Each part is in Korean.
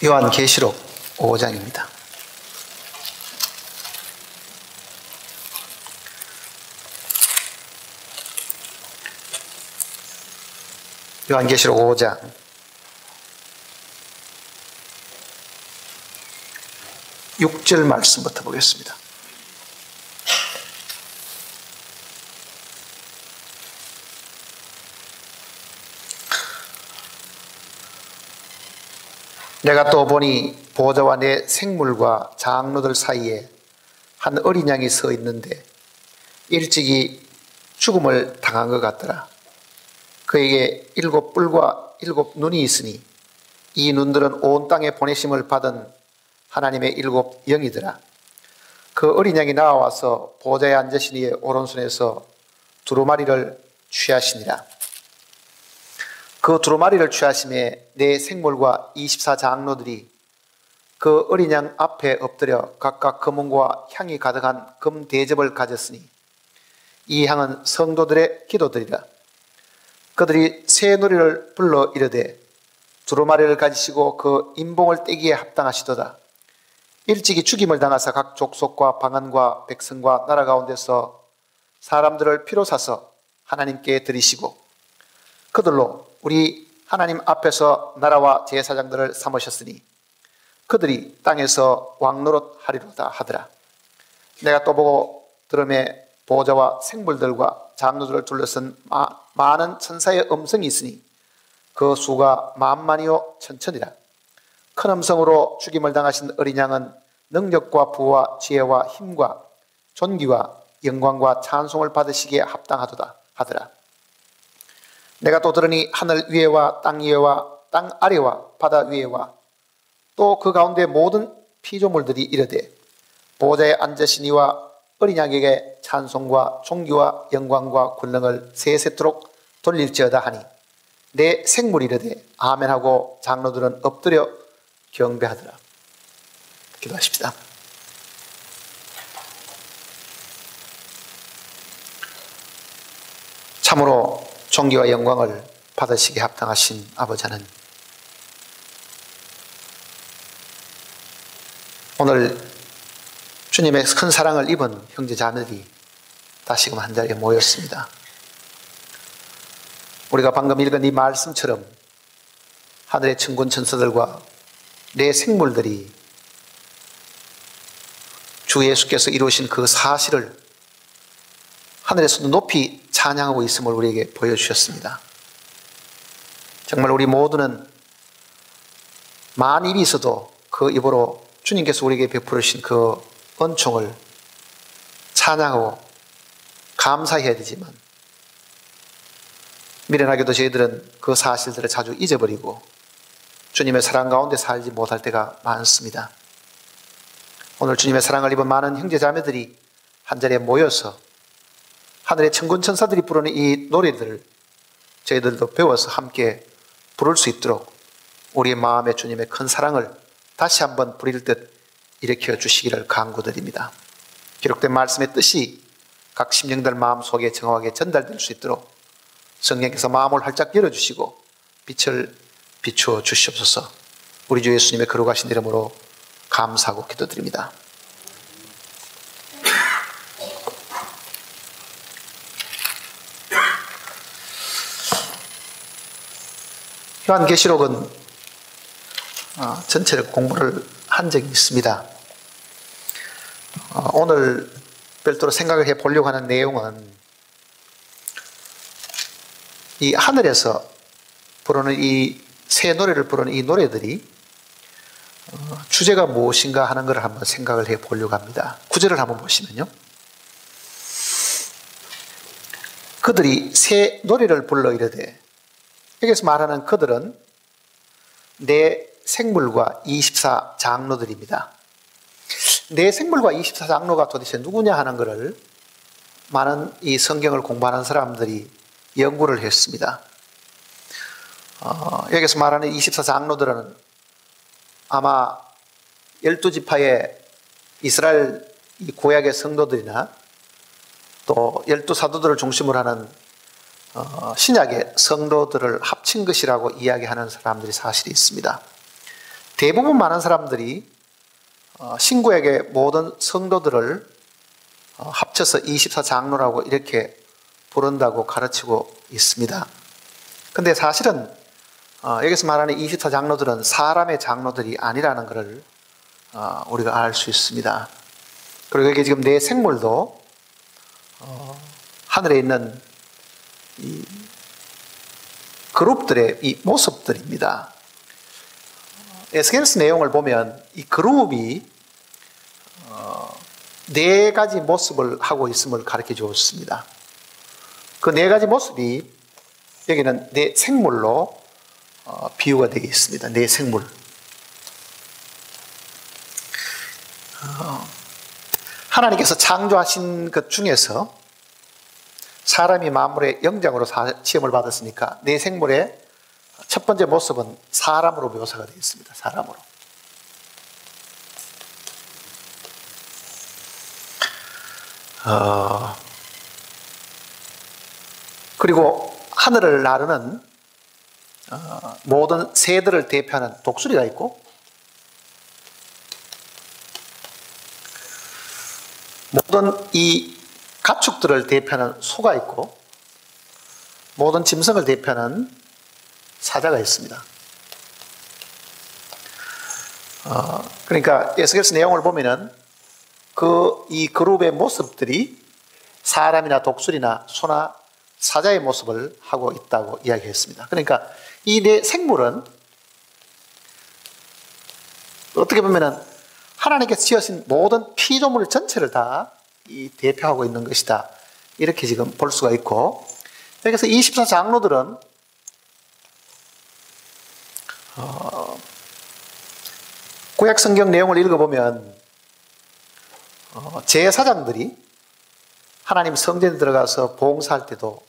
요한계시록 5장입니다. 요한계시록 5장 6절 말씀부터 보겠습니다. 내가 또 보니 보좌와 내 생물과 장로들 사이에 한 어린 양이 서 있는데 일찍이 죽음을 당한 것 같더라. 그에게 7뿔과 7눈이 있으니 이 눈들은 온 땅에 보내심을 받은 하나님의 7 영이더라. 그 어린 양이 나와서 보좌에 앉으신 이의 오른손에서 두루마리를 취하시니라. 그 두루마리를 취하심에 내 생물과 24 장로들이 그 어린 양 앞에 엎드려 각각 금은과 향이 가득한 금 대접을 가졌으니 이 향은 성도들의 기도들이라. 그들이 새 노래를 불러 이르되 두루마리를 가지시고 그 인봉을 떼기에 합당하시도다. 일찍이 죽임을 당하사 각 족속과 방언과 백성과 나라 가운데서 사람들을 피로 사서 하나님께 드리시고 그들로 우리 하나님 앞에서 나라와 제사장들을 삼으셨으니 그들이 땅에서 왕노릇 하리로다 하더라. 내가 또 보고 들음에 보좌와 생물들과 장로들을 둘러쓴 많은 천사의 음성이 있으니 그 수가 만만이요 천천이라. 큰 음성으로 죽임을 당하신 어린 양은 능력과 부와 지혜와 힘과 존귀와 영광과 찬송을 받으시기에 합당하도다 하더라. 내가 또 들으니 하늘 위에와 땅 위에와 땅 아래와 바다 위에와 또 그 가운데 모든 피조물들이 이르되 보좌에 앉으신 이와 어린 양에게 찬송과 존귀와 영광과 권능을 세세토록 돌릴지어다 하니 내 생물이 이르되 아멘하고 장로들은 엎드려 경배하더라. 기도하십시다. 참으로 존귀와 영광을 받으시기에 합당하신 아버지 하나님, 오늘 주님의 큰 사랑을 입은 형제 자매들이 다시금 한자리에 모였습니다. 우리가 방금 읽은 이 말씀처럼 하늘의 천군 천사들과 내 생물들이 주 예수께서 이루신 그 사실을 하늘에서도 높이 찬양하고 있음을 우리에게 보여주셨습니다. 정말 우리 모두는 만 입이 있어도 그 입으로 주님께서 우리에게 베풀으신 그 은총을 찬양하고 감사해야 되지만 미련하게도 저희들은 그 사실들을 자주 잊어버리고 주님의 사랑 가운데 살지 못할 때가 많습니다. 오늘 주님의 사랑을 입은 많은 형제 자매들이 한자리에 모여서 하늘의 천군 천사들이 부르는 이 노래들을 저희들도 배워서 함께 부를 수 있도록 우리의 마음에 주님의 큰 사랑을 다시 한번 부릴 듯 일으켜 주시기를 간구드립니다. 기록된 말씀의 뜻이 각 심령들 마음속에 정확하게 전달될 수 있도록 성령께서 마음을 활짝 열어주시고 빛을 비추어 주시옵소서. 우리 주 예수님의 거룩하신 이름으로 감사하고 기도드립니다. 요한계시록은 전체를 공부를 한 적이 있습니다. 오늘 별도로 생각을 해 보려고 하는 내용은 이 하늘에서 부르는 이 새 노래를 부르는 이 노래들이 주제가 무엇인가 하는 것을 한번 생각을 해 보려고 합니다. 구절을 한번 보시면요. 그들이 새 노래를 불러 이르되, 여기서 말하는 그들은 내 생물과 24 장로들입니다. 내 생물과 24 장로가 도대체 누구냐 하는 것을 많은 이 성경을 공부하는 사람들이 연구를 했습니다. 여기서 말하는 24 장로들은 아마 12지파의 이스라엘 고약의 성도들이나 또 12사도들을 중심으로 하는 신약의 성도들을 합친 것이라고 이야기하는 사람들이 사실이 있습니다. 대부분 많은 사람들이 신구약의 모든 성도들을 합쳐서 24장로라고 이렇게 부른다고 가르치고 있습니다. 근데 사실은 여기서 말하는 24장로들은 사람의 장로들이 아니라는 것을 우리가 알 수 있습니다. 그리고 여기 지금 네 생물도 하늘에 있는 이 그룹들의 이 모습들입니다. 에스겔서 내용을 보면 이 그룹이 네 가지 모습을 하고 있음을 가르쳐 주었습니다. 그 네 가지 모습이 여기는 네 생물로 비유가 되어 있습니다. 네 생물. 하나님께서 창조하신 것 중에서 사람이 만물의 영장으로 시험을 받았으니까 네 생물의 첫 번째 모습은 사람으로 묘사가 되어 있습니다. 사람으로. 그리고 하늘을 나르는 모든 새들을 대표하는 독수리가 있고, 모든 이 가축들을 대표하는 소가 있고, 모든 짐승을 대표하는 사자가 있습니다. 그러니까 에스겔서 내용을 보면은 이 그룹의 모습들이 사람이나 독수리나 소나 사자의 모습을 하고 있다고 이야기했습니다. 그러니까 이 네 생물은 어떻게 보면은 하나님께서 지으신 모든 피조물 전체를 다 대표하고 있는 것이다. 이렇게 지금 볼 수가 있고, 여기서 24장로들은 구약 성경 내용을 읽어보면 제사장들이 하나님 성전에 들어가서 봉사할 때도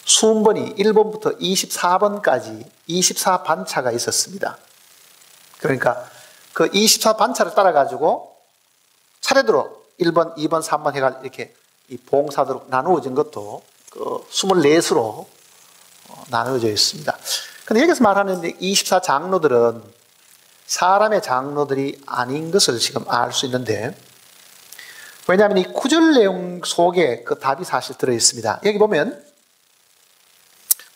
순번이 1번부터 24번까지 24반차가 있었습니다. 그러니까 그 24반차를 따라가지고 차례대로 1번, 2번, 3번 해가 이렇게 이 봉사도록 나누어진 것도 그 24수로 나누어져 있습니다. 근데 여기서 말하는 24장로들은 사람의 장로들이 아닌 것을 지금 알 수 있는데, 왜냐하면 이 구절 내용 속에 그 답이 사실 들어있습니다. 여기 보면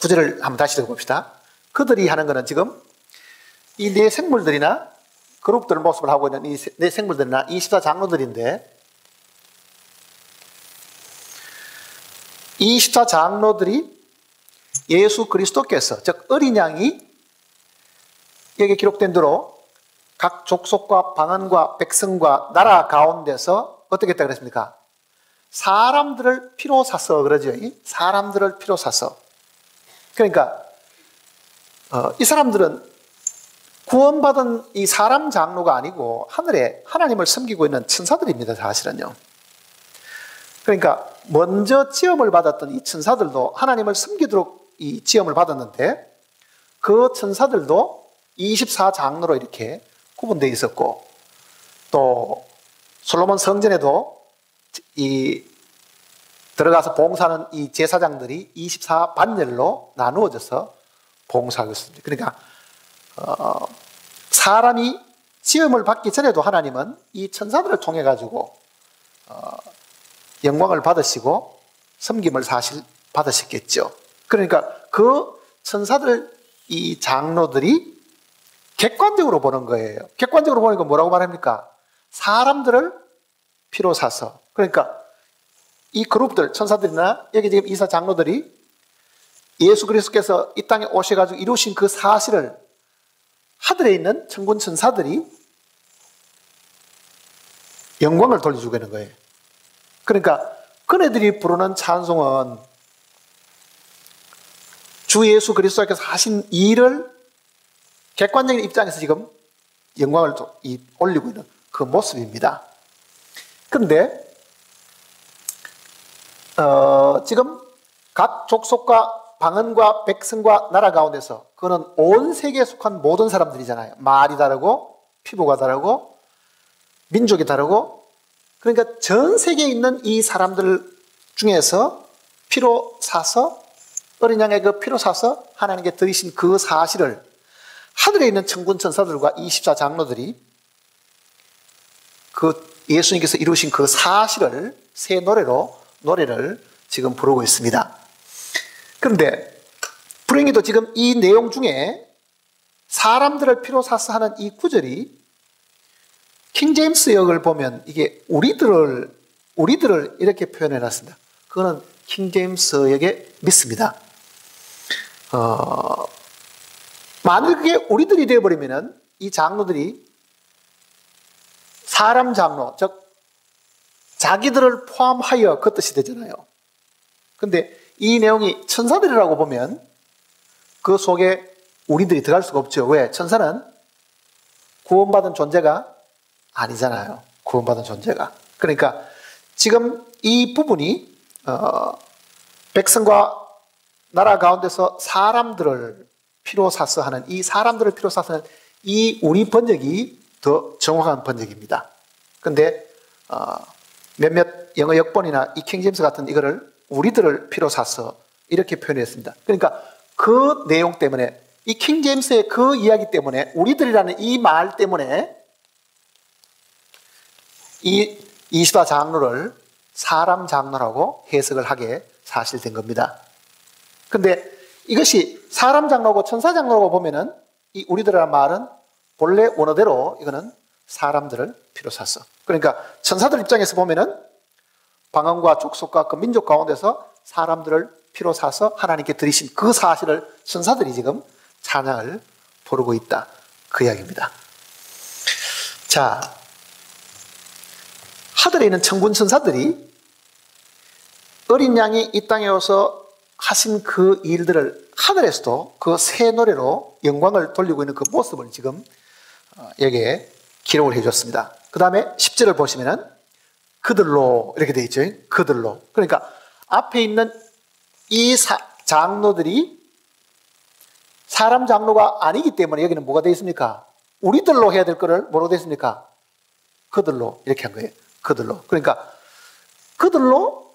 구절을 한번 다시 읽어봅시다. 그들이 하는 것은 지금 이 네 생물들이나 그룹들 모습을 하고 있는 이 네 생물들이나 24장로들인데, 24장로들이 예수 그리스도께서, 즉 어린 양이 여기 기록된 대로 각 족속과 방언과 백성과 나라 가운데서 어떻게 했다 그랬습니까? 사람들을 피로 사서 그러죠. 사람들을 피로 사서. 그러니까 이 사람들은 구원받은 이 사람 장로가 아니고 하늘에 하나님을 섬기고 있는 천사들입니다. 사실은요. 그러니까 먼저 지음을 받았던 이 천사들도 하나님을 섬기도록 이 지음을 받았는데, 그 천사들도 24장로로 이렇게 구분되어 있었고, 또 솔로몬 성전에도 이 들어가서 봉사하는 이 제사장들이 24반열로 나누어져서 봉사하고 있습니다. 그러니까 사람이 지음을 받기 전에도 하나님은 이 천사들을 통해 가지고 영광을 받으시고 섬김을 사실 받으셨겠죠. 그러니까 그 천사들, 이 장로들이 객관적으로 보는 거예요. 객관적으로 보니까 뭐라고 말합니까? 사람들을 피로 사서. 그러니까 이 그룹들, 천사들이나 여기 지금 이사 장로들이 예수 그리스도께서 이 땅에 오셔가지고 이루신 그 사실을 하늘에 있는 천군 천사들이 영광을 돌려주고 있는 거예요. 그러니까 그네들이 부르는 찬송은 주 예수 그리스도께서 하신 일을 객관적인 입장에서 지금 영광을 올리고 있는 그 모습입니다. 그런데 지금 각 족속과 방언과 백성과 나라 가운데서, 그거는 온 세계에 속한 모든 사람들이잖아요. 말이 다르고 피부가 다르고 민족이 다르고, 그러니까 전 세계에 있는 이 사람들 중에서 피로 사서, 어린 양의 그 피로 사서 하나님께 드리신 그 사실을 하늘에 있는 천군 천사들과 24장로들이 그 예수님께서 이루신 그 사실을 새 노래를 지금 부르고 있습니다. 그런데 불행히도 지금 이 내용 중에 사람들을 피로 사서 하는 이 구절이 킹제임스 역을 보면 이게 우리들을 이렇게 표현해 놨습니다. 그거는 킹제임스 역에 믿습니다. 만일 그게 우리들이 되어버리면은 이 장로들이 사람 장로, 즉 자기들을 포함하여 그 뜻이 되잖아요. 근데 이 내용이 천사들이라고 보면 그 속에 우리들이 들어갈 수가 없죠. 왜? 천사는 구원받은 존재가 아니잖아요. 구원받은 존재가. 그러니까 지금 이 부분이 백성과 나라 가운데서 사람들을 피로 사서 하는 이 사람들을 피로 사서 하는 이 우리 번역이 더 정확한 번역입니다. 근데 몇몇 영어 역본이나 이 킹제임스 같은 이거를 우리들을 피로 사서 이렇게 표현했습니다. 그러니까 그 내용 때문에 이 킹제임스의 그 이야기 때문에 우리들이라는 이 말 때문에 이 24장로를 사람 장로라고 해석을 하게 사실된 겁니다. 근데 이것이 사람 장로고 천사 장로라고 보면은 이 우리들이라는 말은 본래 원어대로 이거는 사람들을 피로 샀어. 그러니까 천사들 입장에서 보면은 방언과 족속과 그 민족 가운데서 사람들을 피로 사서 하나님께 드리신 그 사실을 천사들이 지금 찬양을 부르고 있다. 그 이야기입니다. 자, 하늘에 있는 천군 천사들이 어린 양이 이 땅에 와서 하신 그 일들을 하늘에서도 그 새 노래로 영광을 돌리고 있는 그 모습을 지금 여기에 기록을 해줬습니다. 그 다음에 10절을 보시면은 그들로 이렇게 되어 있죠. 그들로. 그러니까 앞에 있는 이 장로들이 사람 장로가 아니기 때문에 여기는 뭐가 되어 있습니까? 우리들로 해야 될 거를 뭐로 되어 있습니까? 그들로 이렇게 한 거예요. 그들로. 그러니까 그들로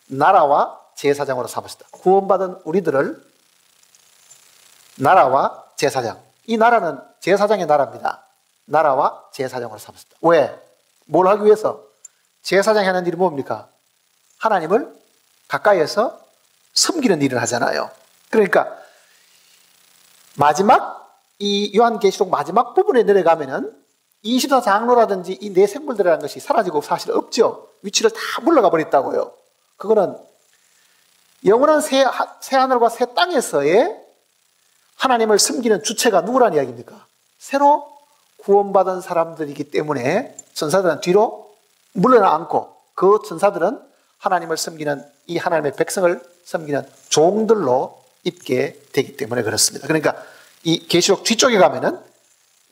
나라와 제사장으로 삼으셨다. 구원받은 우리들을 나라와 제사장. 이 나라는 제사장의 나라입니다. 나라와 제사장으로 삼으셨다. 왜? 뭘 하기 위해서? 제사장이 하는 일이 뭡니까? 하나님을 가까이에서 섬기는 일을 하잖아요. 그러니까 마지막 이 요한계시록 마지막 부분에 내려가면은 24장로라든지 이 네 생물들이라는 것이 사라지고 사실 없죠. 위치를 다 물러가 버렸다고요. 그거는 영원한 새 하늘과 새 땅에서의 하나님을 섬기는 주체가 누구란 이야기입니까? 새로 구원받은 사람들이기 때문에 천사들은 뒤로 물러나 않고 그 천사들은 하나님을 섬기는 이 하나님의 백성을 섬기는 종들로 입게 되기 때문에 그렇습니다. 그러니까 이 계시록 뒤쪽에 가면은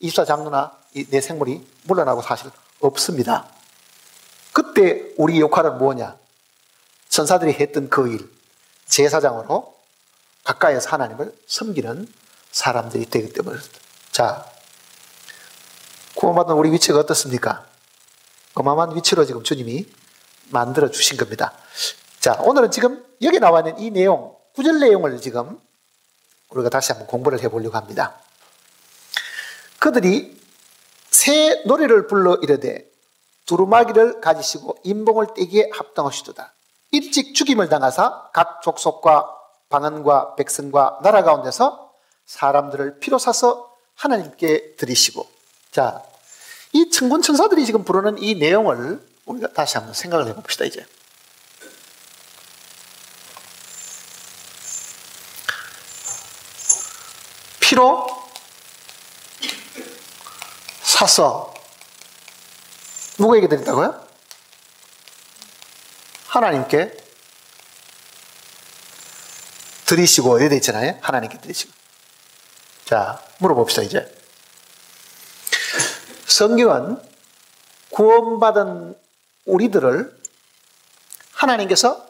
24장로나 이 네 생물이 물러나고 사실 없습니다. 그때 우리 역할은 뭐냐? 천사들이 했던 그 일, 제사장으로 가까이에서 하나님을 섬기는 사람들이 되기 때문에 그렇습니다. 자, 구원받은 우리 위치가 어떻습니까? 어마어마한 위치로 지금 주님이 만들어 주신 겁니다. 자, 오늘은 지금 여기 나와 있는 이 내용, 구절 내용을 지금 우리가 다시 한번 공부를 해보려고 합니다. 그들이 새 노래를 불러 이르되 두루마기를 가지시고 인봉을 떼기에 합당하시도다. 일찍 죽임을 당하사 각 족속과 방언과 백성과 나라 가운데서 사람들을 피로 사서 하나님께 드리시고. 자, 이 천군 천사들이 지금 부르는 이 내용을 우리가 다시 한번 생각을 해봅시다. 이제 피로 사서 누구에게 드린다고요? 하나님께 드리시고 이렇게 되어 있잖아요. 하나님께 드리시고. 자, 물어봅시다. 이제 성경은 구원받은 우리들을 하나님께서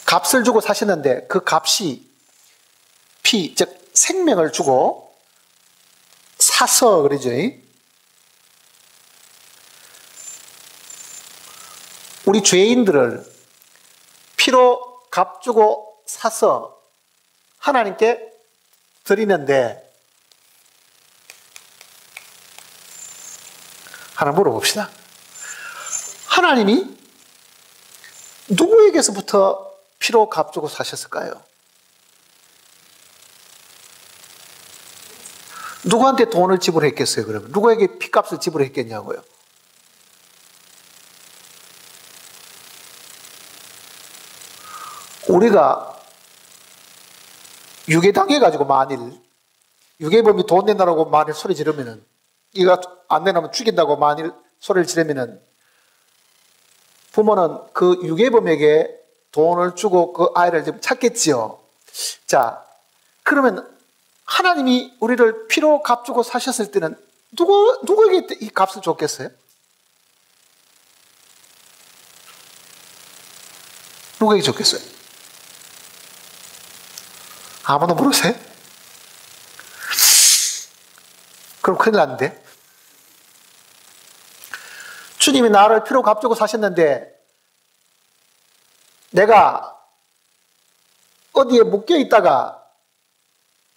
값을 주고 사셨는데 그 값이 피, 즉 생명을 주고 사서 그러죠. 우리 죄인들을 피로 값 주고 사서 하나님께 드리는데 하나 물어봅시다. 하나님이 누구에게서부터 피로 값주고 사셨을까요? 누구한테 돈을 지불했겠어요, 그러면? 누구에게 피값을 지불했겠냐고요? 우리가 유괴당해가지고 만일 유괴범이 돈 내놔라고 만일 소리 지르면은, 이가 안 내놔면 죽인다고 만일 소리를 지르면은, 부모는 그 유괴범에게 돈을 주고 그 아이를 좀 찾겠지요. 자, 그러면 하나님이 우리를 피로 값주고 사셨을 때는 누구에게 이 값을 줬겠어요? 누구에게 줬겠어요? 아무도 모르세요? 그럼 큰일 났는데? 주님이 나를 피로 값주고 사셨는데 내가 어디에 묶여 있다가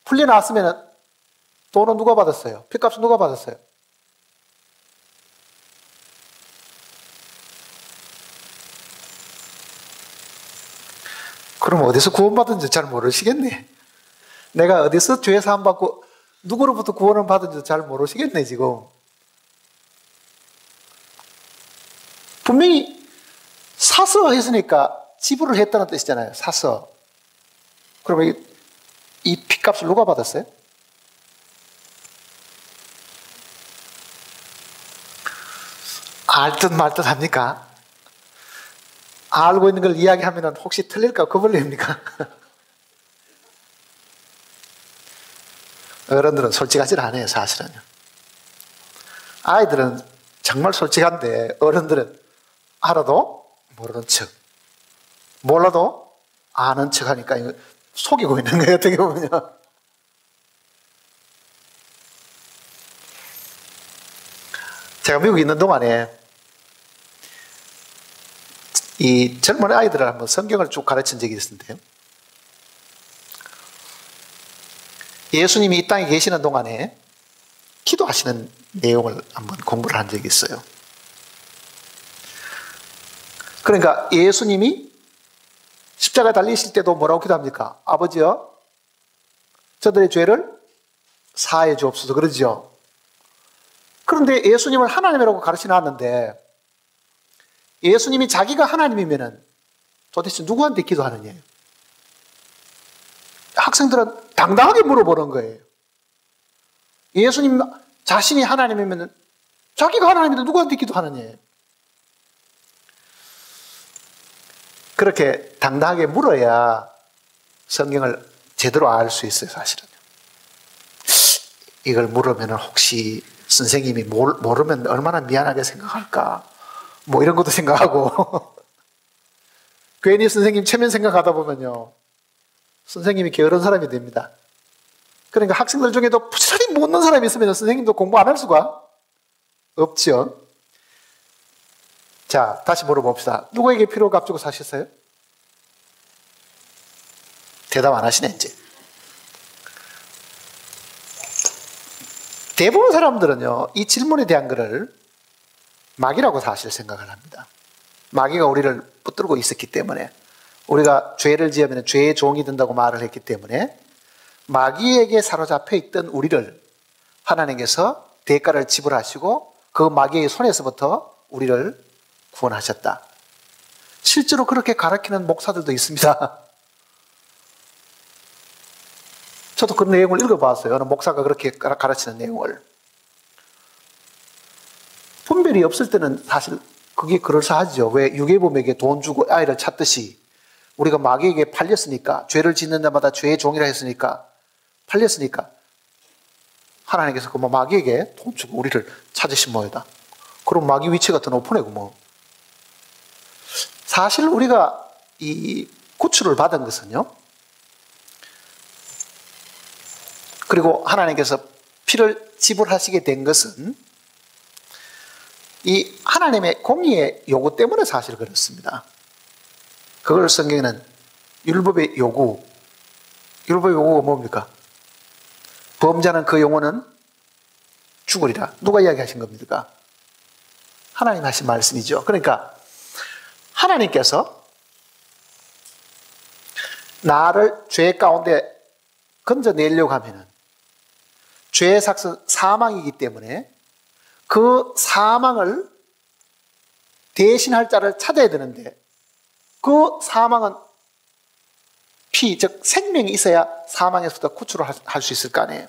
풀려나왔으면 돈은 누가 받았어요? 피값은 누가 받았어요? 그럼 어디서 구원받은지 잘 모르시겠네. 내가 어디서 죄 사함 받고 누구로부터 구원을 받은지 잘 모르시겠네, 지금. 분명히 사서 했으니까 지불을 했다는 뜻이잖아요. 사서. 그러면 이 피값을 누가 받았어요? 알듯 말듯 합니까? 알고 있는 걸 이야기하면 혹시 틀릴까 겁을냅니까? 어른들은 솔직하지 않아요, 사실은요. 아이들은 정말 솔직한데 어른들은 알아도 모르는 척, 몰라도 아는 척 하니까 이거 속이고 있는 거예요, 어떻게 보면. 제가 미국에 있는 동안에 이 젊은 아이들을 한번 성경을 쭉 가르친 적이 있었는데요. 예수님이 이 땅에 계시는 동안에 기도하시는 내용을 한번 공부를 한 적이 있어요. 그러니까 예수님이 십자가에 달리실 때도 뭐라고 기도합니까? 아버지여, 저들의 죄를 사하여 주옵소서, 그러죠. 그런데 예수님을 하나님이라고 가르쳐 놨는데 예수님이 자기가 하나님이면은 도대체 누구한테 기도하느냐? 학생들은 당당하게 물어보는 거예요. 예수님 자신이 하나님이면은 자기가 하나님인데 누구한테 기도하느냐? 그렇게 당당하게 물어야 성경을 제대로 알 수 있어요, 사실은. 이걸 물으면 혹시 선생님이 모르면 얼마나 미안하게 생각할까? 뭐 이런 것도 생각하고. 괜히 선생님 체면 생각하다 보면요, 선생님이 게으른 사람이 됩니다. 그러니까 학생들 중에도 부지런히 못는 사람이 있으면 선생님도 공부 안 할 수가 없죠. 자, 다시 물어봅시다. 누구에게 피로 값주고 사셨어요? 대답 안 하시네, 이제. 대부분 사람들은요, 이 질문에 대한 것을 마귀라고 사실 생각을 합니다. 마귀가 우리를 붙들고 있었기 때문에, 우리가 죄를 지으면 죄의 종이 된다고 말을 했기 때문에 마귀에게 사로잡혀 있던 우리를 하나님께서 대가를 지불하시고 그 마귀의 손에서부터 우리를 구원하셨다. 실제로 그렇게 가르치는 목사들도 있습니다. 저도 그 내용을 읽어봤어요. 어느 목사가 그렇게 가르치는 내용을. 분별이 없을 때는 사실 그게 그럴싸하죠. 왜 유괴범에게 돈 주고 아이를 찾듯이 우리가 마귀에게 팔렸으니까, 죄를 짓는 데마다 죄의 종이라 했으니까, 팔렸으니까 하나님께서 그 마귀에게 돈 주고 우리를 찾으신 모양이다. 그럼 마귀 위치가 더 높으네, 뭐. 사실 우리가 이 구출을 받은 것은요, 그리고 하나님께서 피를 지불하시게 된 것은 이 하나님의 공의의 요구 때문에 사실 그렇습니다. 그걸 성경에는 율법의 요구, 율법의 요구가 뭡니까? 범죄하는 그 영혼은 죽으리라. 누가 이야기하신 겁니까? 하나님 하신 말씀이죠. 그러니까 하나님께서 나를 죄 가운데 건져내려고 하면은 죄의 삭은 사망이기 때문에 그 사망을 대신할 자를 찾아야 되는데 그 사망은 피, 즉 생명이 있어야 사망에서부터 구출을 할 수 있을 거 아니에요.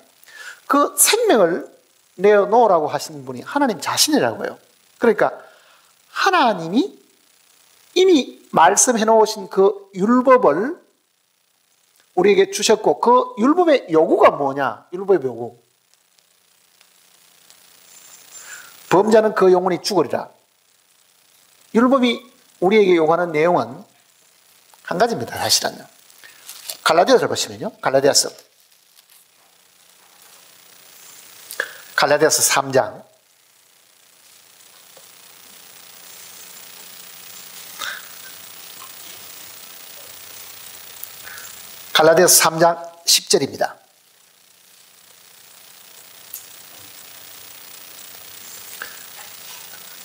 그 생명을 내어놓으라고 하시는 분이 하나님 자신이라고요. 그러니까 하나님이 이미 말씀해 놓으신 그 율법을 우리에게 주셨고 그 율법의 요구가 뭐냐? 율법의 요구. 범죄하는 그 영혼이 죽으리라. 율법이 우리에게 요구하는 내용은 한 가지입니다. 사실은요. 갈라디아서를 보시면요. 갈라디아서 3장 갈라디아서 3장 10절입니다.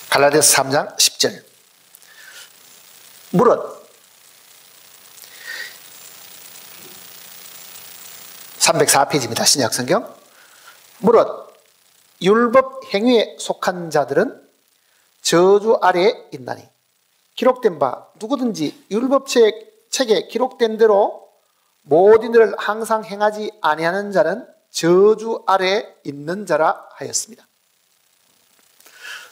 갈라디아서 3장 10절. 무릇 304페이지입니다. 신약성경. 무릇 율법 행위에 속한 자들은 저주 아래에 있나니 기록된 바 누구든지 율법책에 기록된 대로 모든 일을 항상 행하지 아니하는 자는 저주 아래에 있는 자라 하였습니다.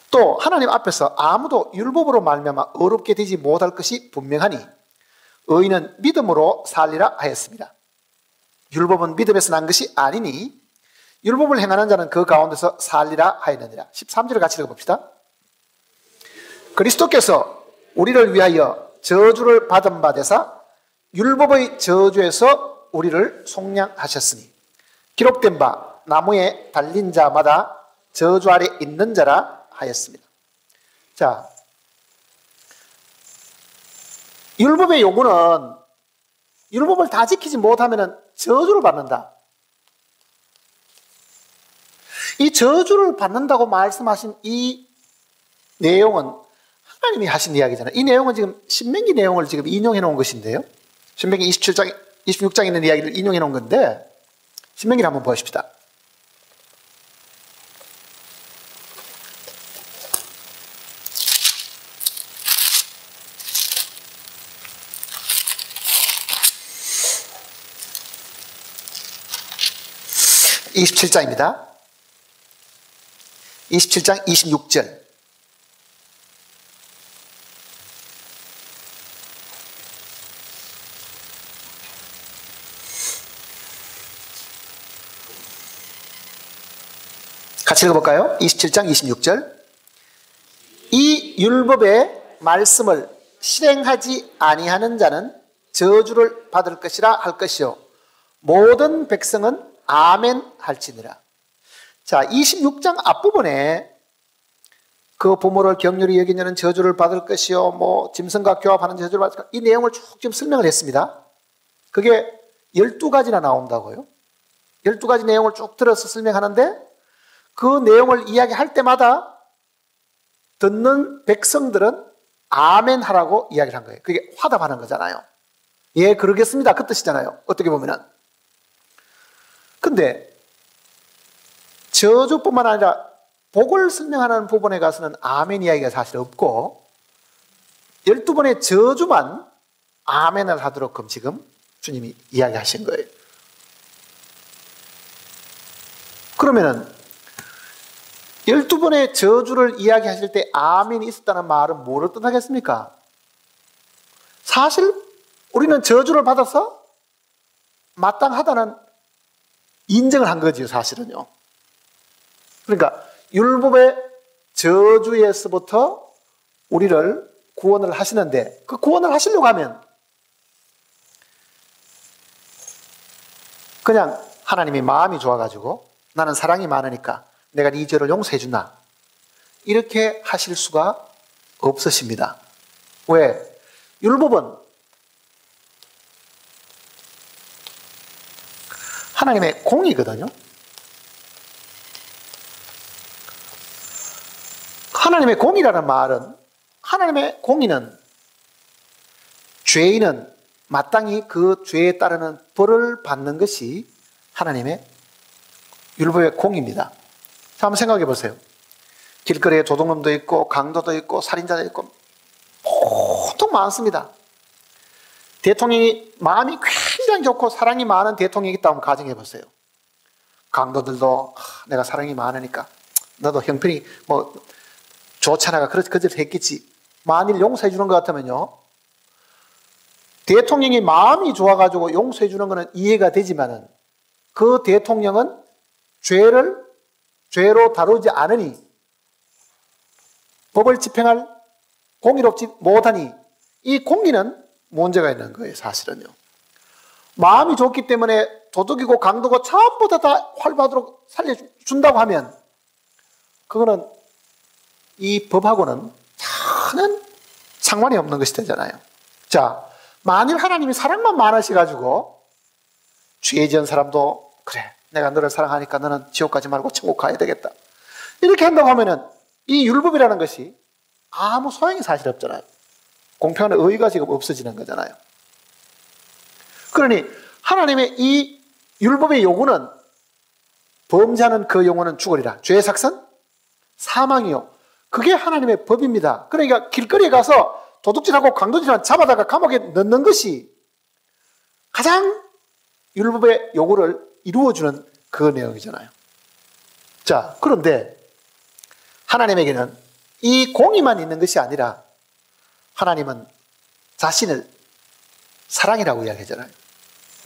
또 하나님 앞에서 아무도 율법으로 말미암아 어렵게 되지 못할 것이 분명하니 의인은 믿음으로 살리라 하였습니다. 율법은 믿음에서 난 것이 아니니 율법을 행하는 자는 그 가운데서 살리라 하였느니라. 13절을 같이 읽어봅시다. 그리스도께서 우리를 위하여 저주를 받은 바 되사 율법의 저주에서 우리를 속량하셨으니 기록된 바 나무에 달린 자마다 저주 아래 있는 자라 하였습니다. 자, 율법의 요구는 율법을 다 지키지 못하면 저주를 받는다. 이 저주를 받는다고 말씀하신 이 내용은 하나님이 하신 이야기잖아요. 이 내용은 지금 신명기 내용을 지금 인용해 놓은 것인데요. 신명기 27장, 26장에 있는 이야기를 인용해 놓은 건데 신명기를 한번 보십시다. (27장입니다) 27장 26절. 같이 읽어볼까요? 27장 26절. 이 율법의 말씀을 실행하지 아니하는 자는 저주를 받을 것이라 할 것이요 모든 백성은 아멘 할지니라. 자, 26장 앞부분에 그 부모를 격렬히 여기는 자는 저주를 받을 것이요 뭐 짐승과 교합하는 저주를 받을 것, 이 내용을 쭉 지금 설명을 했습니다. 그게 12가지나 나온다고요. 12가지 내용을 쭉 들어서 설명하는데 그 내용을 이야기할 때마다 듣는 백성들은 아멘 하라고 이야기를 한 거예요. 그게 화답하는 거잖아요. 예, 그러겠습니다. 그 뜻이잖아요. 어떻게 보면은. 근데 저주뿐만 아니라 복을 설명하는 부분에 가서는 아멘 이야기가 사실 없고 12번의 저주만 아멘을 하도록 지금 주님이 이야기하신 거예요. 그러면은 12번의 저주를 이야기하실 때 아멘이 있었다는 말은 뭐를 뜻하겠습니까? 사실 우리는 저주를 받아서 마땅하다는 인정을 한 거지요, 사실은요. 그러니까 율법의 저주에서부터 우리를 구원을 하시는데 그 구원을 하시려고 하면 그냥 하나님이 마음이 좋아가지고 나는 사랑이 많으니까 내가 네 죄를 용서해 준다 이렇게 하실 수가 없으십니다. 왜? 율법은 하나님의 공이거든요. 하나님의 공의라는 말은, 하나님의 공의는 죄인은 마땅히 그 죄에 따르는 벌을 받는 것이 하나님의 율법의 공의입니다. 자, 한번 생각해 보세요. 길거리에 도둑놈도 있고 강도도 있고 살인자도 있고 보통 많습니다. 대통령이 마음이 굉장히 좋고 사랑이 많은 대통령이 있다고 가정해 보세요. 강도들도 내가 사랑이 많으니까 너도 형편이 뭐 좋잖아가 그렇게 했겠지. 만일 용서해 주는 것 같으면요, 대통령이 마음이 좋아가지고 용서해 주는 것은 이해가 되지만은 그 대통령은 죄를 죄로 다루지 않으니 법을 집행할 공의롭지 못하니 이 공의는 문제가 있는 거예요. 사실은요, 마음이 좋기 때문에 도둑이고 강도고 전부 다 활받도록 살려준다고 하면 그거는 이 법하고는 전혀 상관이 없는 것이 되잖아요. 자, 만일 하나님이 사랑만 많으셔가지고 죄 지은 사람도 그래 내가 너를 사랑하니까 너는 지옥 가지 말고 천국 가야 되겠다 이렇게 한다고 하면은 이 율법이라는 것이 아무 소용이 사실 없잖아요. 공평한 의의가 지금 없어지는 거잖아요. 그러니 하나님의 이 율법의 요구는 범죄하는 그 영혼은 죽으리라. 죄의 삭은 사망이요. 그게 하나님의 법입니다. 그러니까 길거리에 가서 도둑질하고 강도질하고 잡아다가 감옥에 넣는 것이 가장 율법의 요구를 이루어주는 그 내용이잖아요. 자, 그런데 하나님에게는 이 공의만 있는 것이 아니라 하나님은 자신을 사랑이라고 이야기하잖아요.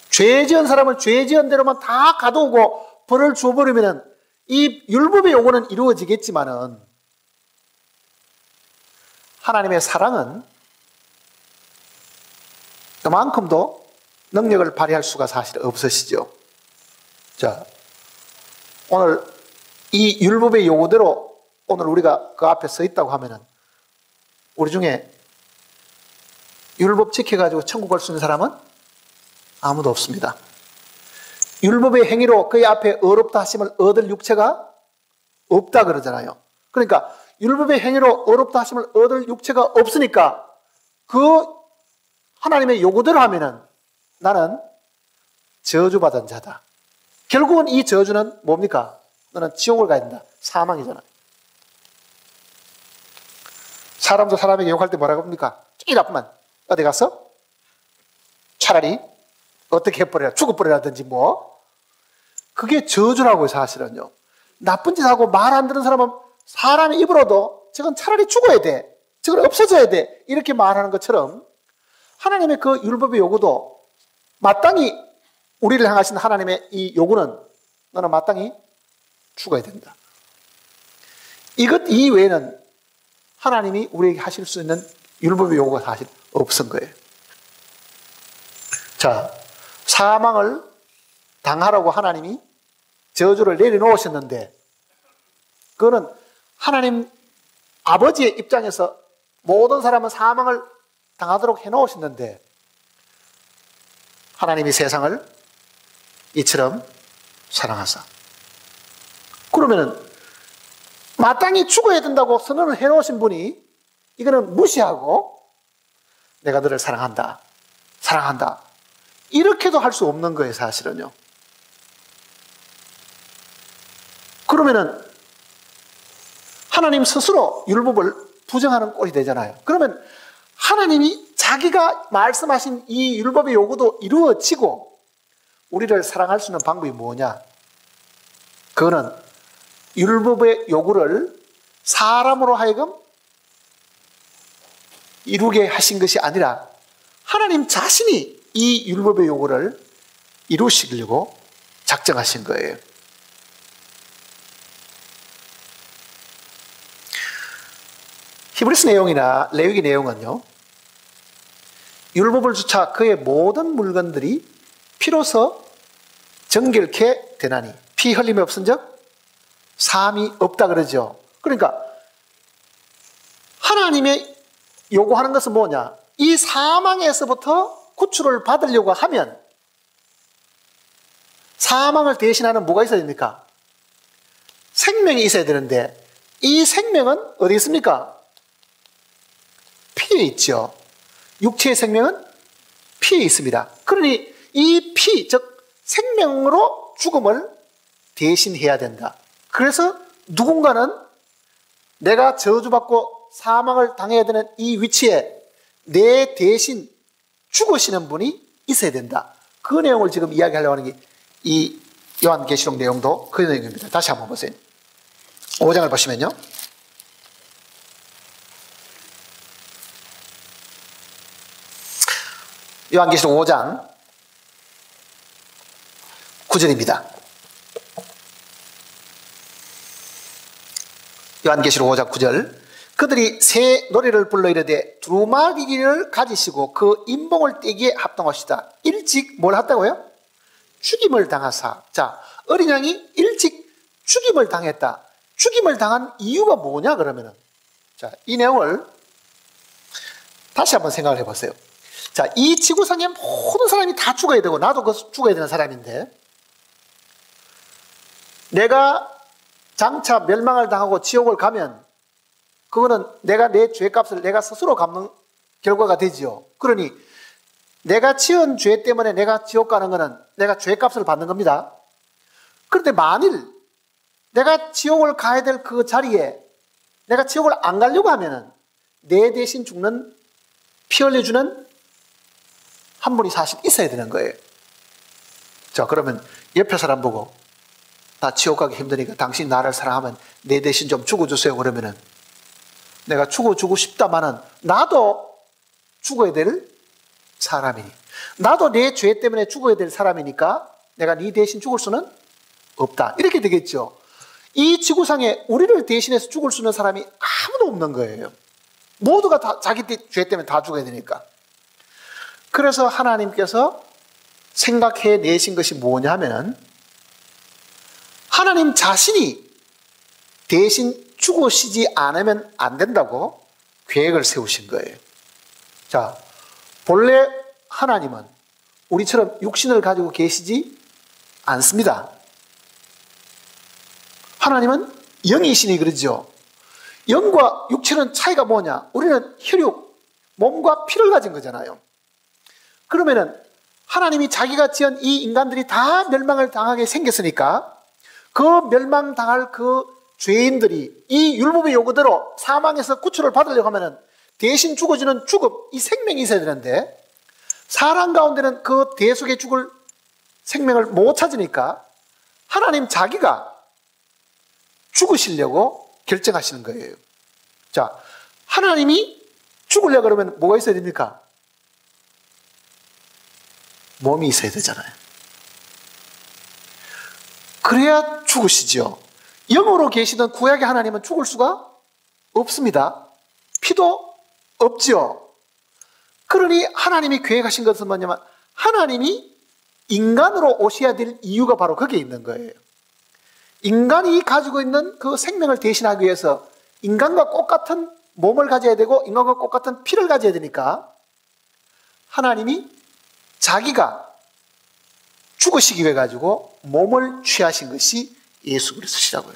죄 지은 사람을 죄 지은 대로만 다 가두고 벌을 주어버리면 이 율법의 요구는 이루어지겠지만은 하나님의 사랑은 그만큼도 능력을 발휘할 수가 사실 없으시죠. 자, 오늘 이 율법의 요구대로 오늘 우리가 그 앞에 서 있다고 하면은 우리 중에 율법 지켜가지고 천국 갈 수 있는 사람은 아무도 없습니다. 율법의 행위로 그의 앞에 어렵다 하심을 얻을 육체가 없다 그러잖아요. 그러니까 율법의 행위로 어렵다 하심을 얻을 육체가 없으니까 그 하나님의 요구대로 하면은 나는 저주받은 자다. 결국은 이 저주는 뭡니까? 너는 지옥을 가야 된다. 사망이잖아요. 사람도 사람에게 욕할 때 뭐라고 합니까? 이 나쁘면 어디 가서 차라리 어떻게 해버려라, 죽어버려라든지 뭐. 그게 저주라고요. 사실은요. 나쁜 짓 하고 말 안 듣는 사람은 사람의 입으로도 저건 차라리 죽어야 돼, 저건 없어져야 돼 이렇게 말하는 것처럼 하나님의 그 율법의 요구도 마땅히 우리를 향하신 하나님의 이 요구는 너는 마땅히 죽어야 된다. 이것 이외에는 하나님이 우리에게 하실 수 있는 율법의 요구가 사실 없은 거예요. 자, 사망을 당하라고 하나님이 저주를 내려놓으셨는데 그거는 하나님 아버지의 입장에서 모든 사람은 사망을 당하도록 해놓으셨는데 하나님이 세상을 이처럼 사랑하사 그러면은 마땅히 죽어야 된다고 선언을 해놓으신 분이 이거는 무시하고 내가 너를 사랑한다, 사랑한다 이렇게도 할 수 없는 거예요. 사실은요. 그러면은 하나님 스스로 율법을 부정하는 꼴이 되잖아요. 그러면 하나님이 자기가 말씀하신 이 율법의 요구도 이루어지고 우리를 사랑할 수 있는 방법이 뭐냐? 그거는 율법의 요구를 사람으로 하여금 이루게 하신 것이 아니라 하나님 자신이 이 율법의 요구를 이루시려고 작정하신 거예요. 히브리서 내용이나 레위기 내용은요, 율법을 주차 그의 모든 물건들이 피로서 정결케 되나니 피 흘림이 없은즉 사함이 없다 그러죠. 그러니까 하나님의 요구하는 것은 뭐냐? 이 사망에서부터 구출을 받으려고 하면 사망을 대신하는 뭐가 있어야 됩니까? 생명이 있어야 되는데 이 생명은 어디 있습니까? 피에 있죠. 육체의 생명은 피에 있습니다. 그러니 이 피, 즉 생명으로 죽음을 대신해야 된다. 그래서 누군가는 내가 저주받고 사망을 당해야 되는 이 위치에 내 대신 죽으시는 분이 있어야 된다. 그 내용을 지금 이야기하려고 하는 게 이 요한계시록 내용도 그 내용입니다. 다시 한번 보세요. 5장을 보시면요. 요한계시록 5장 9절입니다. 요한계시록 5장 9절. 그들이 새 노래를 불러 이르되 두루마리를 가지시고 그 인봉을 떼기에 합당하시다. 일찍 뭘 했다고요? 죽임을 당하사. 자, 어린 양이 일찍 죽임을 당했다. 죽임을 당한 이유가 뭐냐 그러면은, 자, 이 내용을 다시 한번 생각을 해보세요. 자, 이 지구상의 모든 사람이 다 죽어야 되고 나도 죽어야 되는 사람인데, 내가 장차 멸망을 당하고 지옥을 가면 그거는 내가 내 죄값을 내가 스스로 갚는 결과가 되지요. 그러니 내가 지은 죄 때문에 내가 지옥 가는 거는 내가 죄값을 받는 겁니다. 그런데 만일 내가 지옥을 가야 될 그 자리에 내가 지옥을 안 가려고 하면은 내 대신 죽는, 피 흘려주는 한 분이 사실 있어야 되는 거예요. 자, 그러면 옆에 사람 보고 나 지옥 가기 힘드니까 당신 나를 사랑하면 내 대신 좀 죽어주세요 그러면은 내가 죽어주고 싶다마는 나도 죽어야 될 사람이니, 나도 내 죄 때문에 죽어야 될 사람이니까 내가 네 대신 죽을 수는 없다. 이렇게 되겠죠. 이 지구상에 우리를 대신해서 죽을 수 있는 사람이 아무도 없는 거예요. 모두가 다 자기 죄 때문에 다 죽어야 되니까. 그래서 하나님께서 생각해 내신 것이 뭐냐 하면은 하나님 자신이 대신 죽으시지 않으면 안 된다고 계획을 세우신 거예요. 자, 본래 하나님은 우리처럼 육신을 가지고 계시지 않습니다. 하나님은 영이시니 그러죠. 영과 육체는 차이가 뭐냐? 우리는 혈육, 몸과 피를 가진 거잖아요. 그러면은 하나님이 자기가 지은 이 인간들이 다 멸망을 당하게 생겼으니까 그 멸망당할 그 죄인들이 이 율법의 요구대로 사망에서 구출을 받으려고 하면은 대신 죽어주는 죽음, 이 생명이 있어야 되는데 사람 가운데는 그 대속에 죽을 생명을 못 찾으니까 하나님 자기가 죽으시려고 결정하시는 거예요. 자, 하나님이 죽으려고 그러면 뭐가 있어야 됩니까? 몸이 있어야 되잖아요. 그래야 죽으시죠. 영으로 계시던 구약의 하나님은 죽을 수가 없습니다. 피도 없죠. 그러니 하나님이 계획하신 것은 뭐냐면 하나님이 인간으로 오셔야 될 이유가 바로 거기에 있는 거예요. 인간이 가지고 있는 그 생명을 대신하기 위해서 인간과 똑같은 몸을 가져야 되고 인간과 똑같은 피를 가져야 되니까 하나님이 자기가 죽으시기 위해 가지고 몸을 취하신 것이 예수 그리스도시라고요.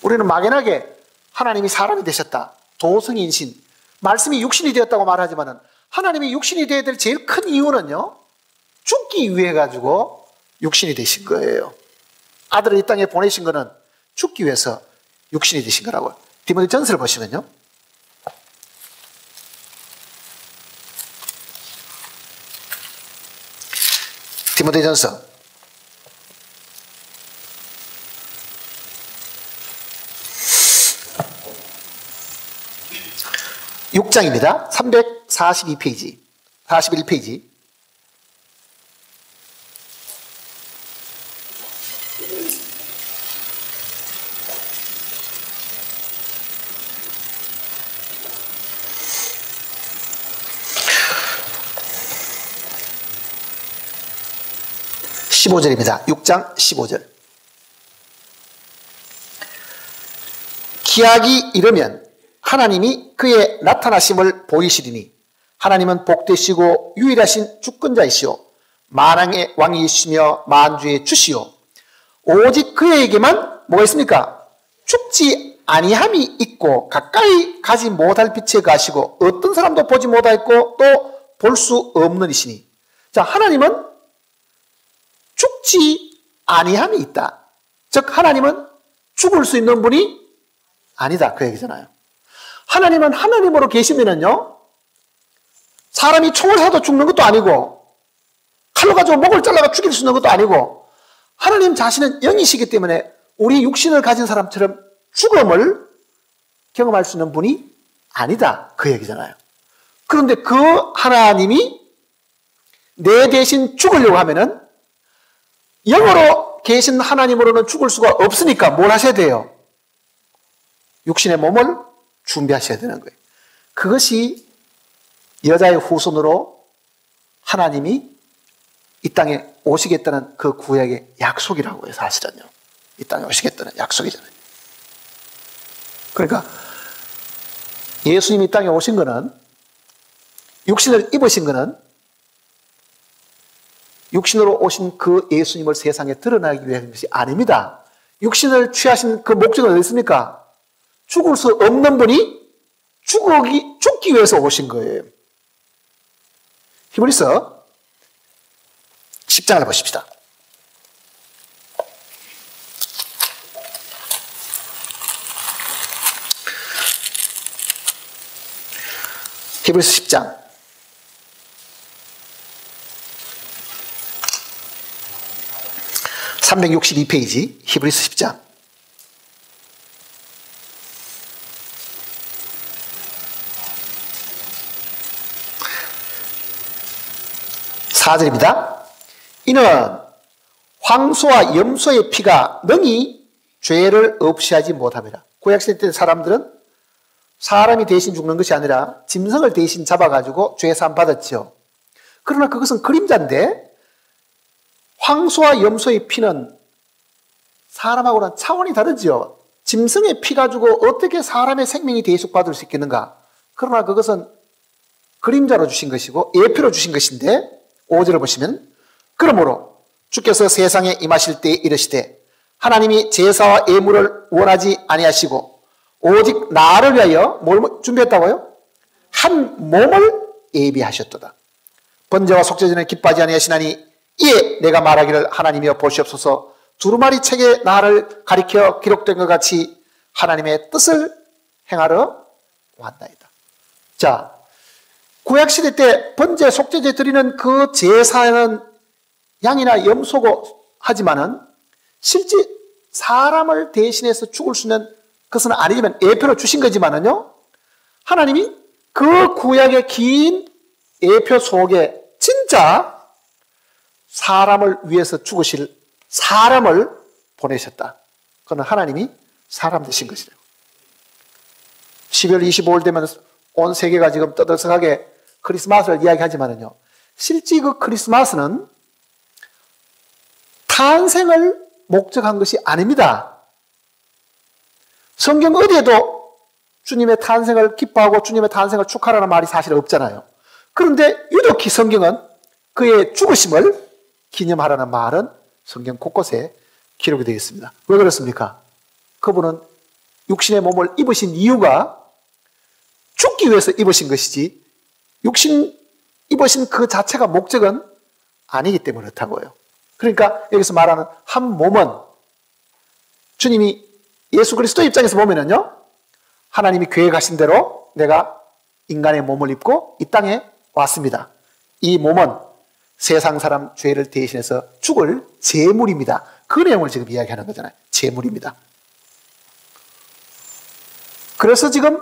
우리는 막연하게 하나님이 사람이 되셨다, 도성인신, 말씀이 육신이 되었다고 말하지만 하나님이 육신이 되어야 될 제일 큰 이유는요, 죽기 위해 가지고 육신이 되신 거예요. 아들을 이 땅에 보내신 거는 죽기 위해서 육신이 되신 거라고요. 디모데전서를 보시면요, 디모데전서 6장입니다. 342페이지, 41페이지. (15절입니다) 6장 15절. 기약이 이르면 하나님이 그의 나타나심을 보이시리니 하나님은 복되시고 유일하신 주권자이시오 만왕의 왕이시며 만주의 주시오 오직 그에게만 뭐가 있습니까? 죽지 아니함이 있고 가까이 가지 못할 빛에 가시고 어떤 사람도 보지 못하였고 또 볼 수 없는 이시니. 자, 하나님은 죽지 아니함이 있다. 즉 하나님은 죽을 수 있는 분이 아니다, 그 얘기잖아요. 하나님은 하나님으로 계시면은요, 사람이 총을 쏴도 죽는 것도 아니고 칼로 가지고 목을 잘라가 죽일 수 있는 것도 아니고, 하나님 자신은 영이시기 때문에 우리 육신을 가진 사람처럼 죽음을 경험할 수 있는 분이 아니다, 그 얘기잖아요. 그런데 그 하나님이 내 대신 죽으려고 하면은 영으로 계신 하나님으로는 죽을 수가 없으니까 뭘 하셔야 돼요? 육신의 몸을 준비하셔야 되는 거예요. 그것이 여자의 후손으로 하나님이 이 땅에 오시겠다는 그 구약의 약속이라고 해요, 사실은요. 이 땅에 오시겠다는 약속이잖아요. 그러니까 예수님이 이 땅에 오신 거는, 육신을 입으신 거는 육신으로 오신 그 예수님을 세상에 드러나기 위한 것이 아닙니다. 육신을 취하신 그 목적은 어디 있습니까? 죽을 수 없는 분이 죽기 위해서 오신 거예요. 히브리서 10장을 보십시다. 히브리서 10장 362페이지 히브리서 10장 4절입니다. 이는 황소와 염소의 피가 능히 죄를 없이 하지 못함이라. 구약시대 때 사람들은 사람이 대신 죽는 것이 아니라 짐승을 대신 잡아가지고 죄 사함 받았죠. 그러나 그것은 그림자인데, 황소와 염소의 피는 사람하고는 차원이 다르죠. 짐승의 피 가지고 어떻게 사람의 생명이 대속받을 수 있겠는가? 그러나 그것은 그림자로 주신 것이고 예표로 주신 것인데, 5절을 보시면, 그러므로 주께서 세상에 임하실 때에 이르시되 하나님이 제사와 예물을 원하지 아니하시고 오직 나를 위하여 뭘 준비했다고요? 한 몸을 예비하셨도다. 번제와 속죄제는 기뻐하지 아니하시나니 이에 내가 말하기를 하나님이여 보시옵소서, 두루마리 책에 나를 가리켜 기록된 것 같이 하나님의 뜻을 행하러 왔나이다. 자, 구약시대 때 번제 속죄제 드리는 그 제사는 양이나 염소고 하지만은 실제 사람을 대신해서 죽을 수 있는 것은 아니지만 예표로 주신 거지만은요, 하나님이 그 구약의 긴 예표 속에 진짜 사람을 위해서 죽으실 사람을 보내셨다. 그건 하나님이 사람 되신 것이래요. 12월 25일 되면 온 세계가 지금 떠들썩하게 크리스마스를 이야기하지만은요, 실제 그 크리스마스는 탄생을 목적한 것이 아닙니다. 성경 어디에도 주님의 탄생을 기뻐하고 주님의 탄생을 축하라는 말이 사실 없잖아요. 그런데 유독히 성경은 그의 죽으심을 기념하라는 말은 성경 곳곳에 기록이 되어 있습니다. 왜 그렇습니까? 그분은 육신의 몸을 입으신 이유가 죽기 위해서 입으신 것이지, 육신 입으신 그 자체가 목적은 아니기 때문에 그렇다고요. 그러니까 여기서 말하는 한 몸은, 주님이 예수 그리스도 입장에서 보면은요, 하나님이 계획하신 대로 내가 인간의 몸을 입고 이 땅에 왔습니다. 이 몸은 세상 사람 죄를 대신해서 죽을 제물입니다. 그 내용을 지금 이야기하는 거잖아요. 제물입니다. 그래서 지금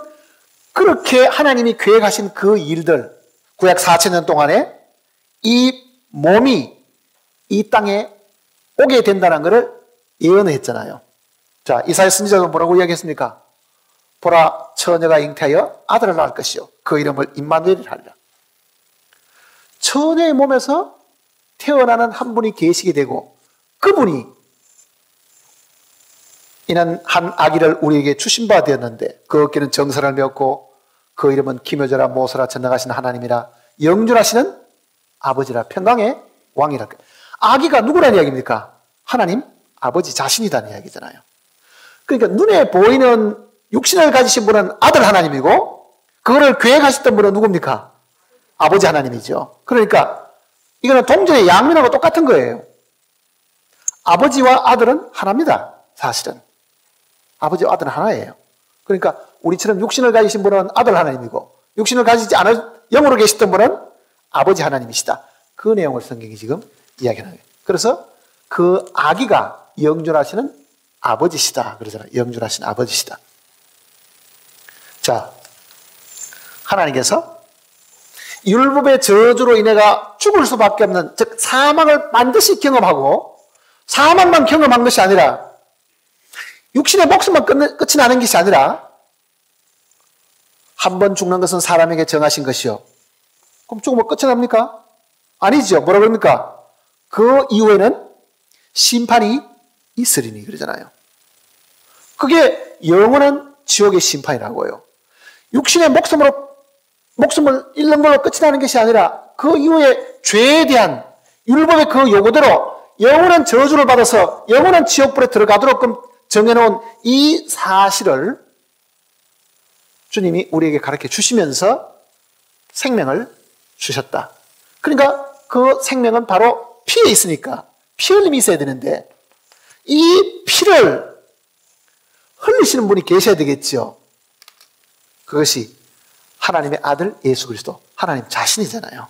그렇게 하나님이 계획하신 그 일들, 구약 4,000년 동안에 이 몸이 이 땅에 오게 된다는 것을 예언을 했잖아요. 자, 이사야 선지자도 뭐라고 이야기했습니까? 보라, 처녀가 잉태하여 아들을 낳을 것이요 그 이름을 임마누엘이라 하리라. 처녀의 몸에서 태어나는 한 분이 계시게 되고, 그분이 이는 한 아기를 우리에게 주신 바 되었는데 그 어깨는 정사를 메었고 그 이름은 기묘자라 모세라 전능하신 하나님이라 영존하시는 아버지라 평강의 왕이라. 아기가 누구라는 이야기입니까? 하나님 아버지 자신이라는 이야기잖아요. 그러니까 눈에 보이는 육신을 가지신 분은 아들 하나님이고 그거를 계획하셨던 분은 누굽니까? 아버지 하나님이죠. 그러니까 이거는 동전의 양면하고 똑같은 거예요. 아버지와 아들은 하나입니다. 사실은. 아버지와 아들은 하나예요. 그러니까 우리처럼 육신을 가지신 분은 아들 하나님이고 육신을 가지지 않은 영으로 계셨던 분은 아버지 하나님이시다. 그 내용을 성경이 지금 이야기하는 거예요. 그래서 그 아기가 영존하시는 아버지시다. 그러잖아요. 영존하신 아버지시다. 자, 하나님께서 율법의 저주로 인해가 죽을 수밖에 없는, 즉 사망을 반드시 경험하고 사망만 경험한 것이 아니라 육신의 목숨만 끝이 나는 것이 아니라 한 번 죽는 것은 사람에게 정하신 것이요. 그럼 죽으면 끝이 납니까? 아니죠. 뭐라 그럽니까? 그 이후에는 심판이 있으리니 그러잖아요. 그게 영원한 지옥의 심판이라고요. 육신의 목숨을 잃는 걸로 끝이 나는 것이 아니라 그 이후에 죄에 대한 율법의 그 요구대로 영원한 저주를 받아서 영원한 지옥불에 들어가도록 정해놓은 이 사실을 주님이 우리에게 가르쳐 주시면서 생명을 주셨다. 그러니까 그 생명은 바로 피에 있으니까 피 흘림이 있어야 되는데 이 피를 흘리시는 분이 계셔야 되겠죠. 그것이 하나님의 아들 예수 그리스도 하나님 자신이잖아요.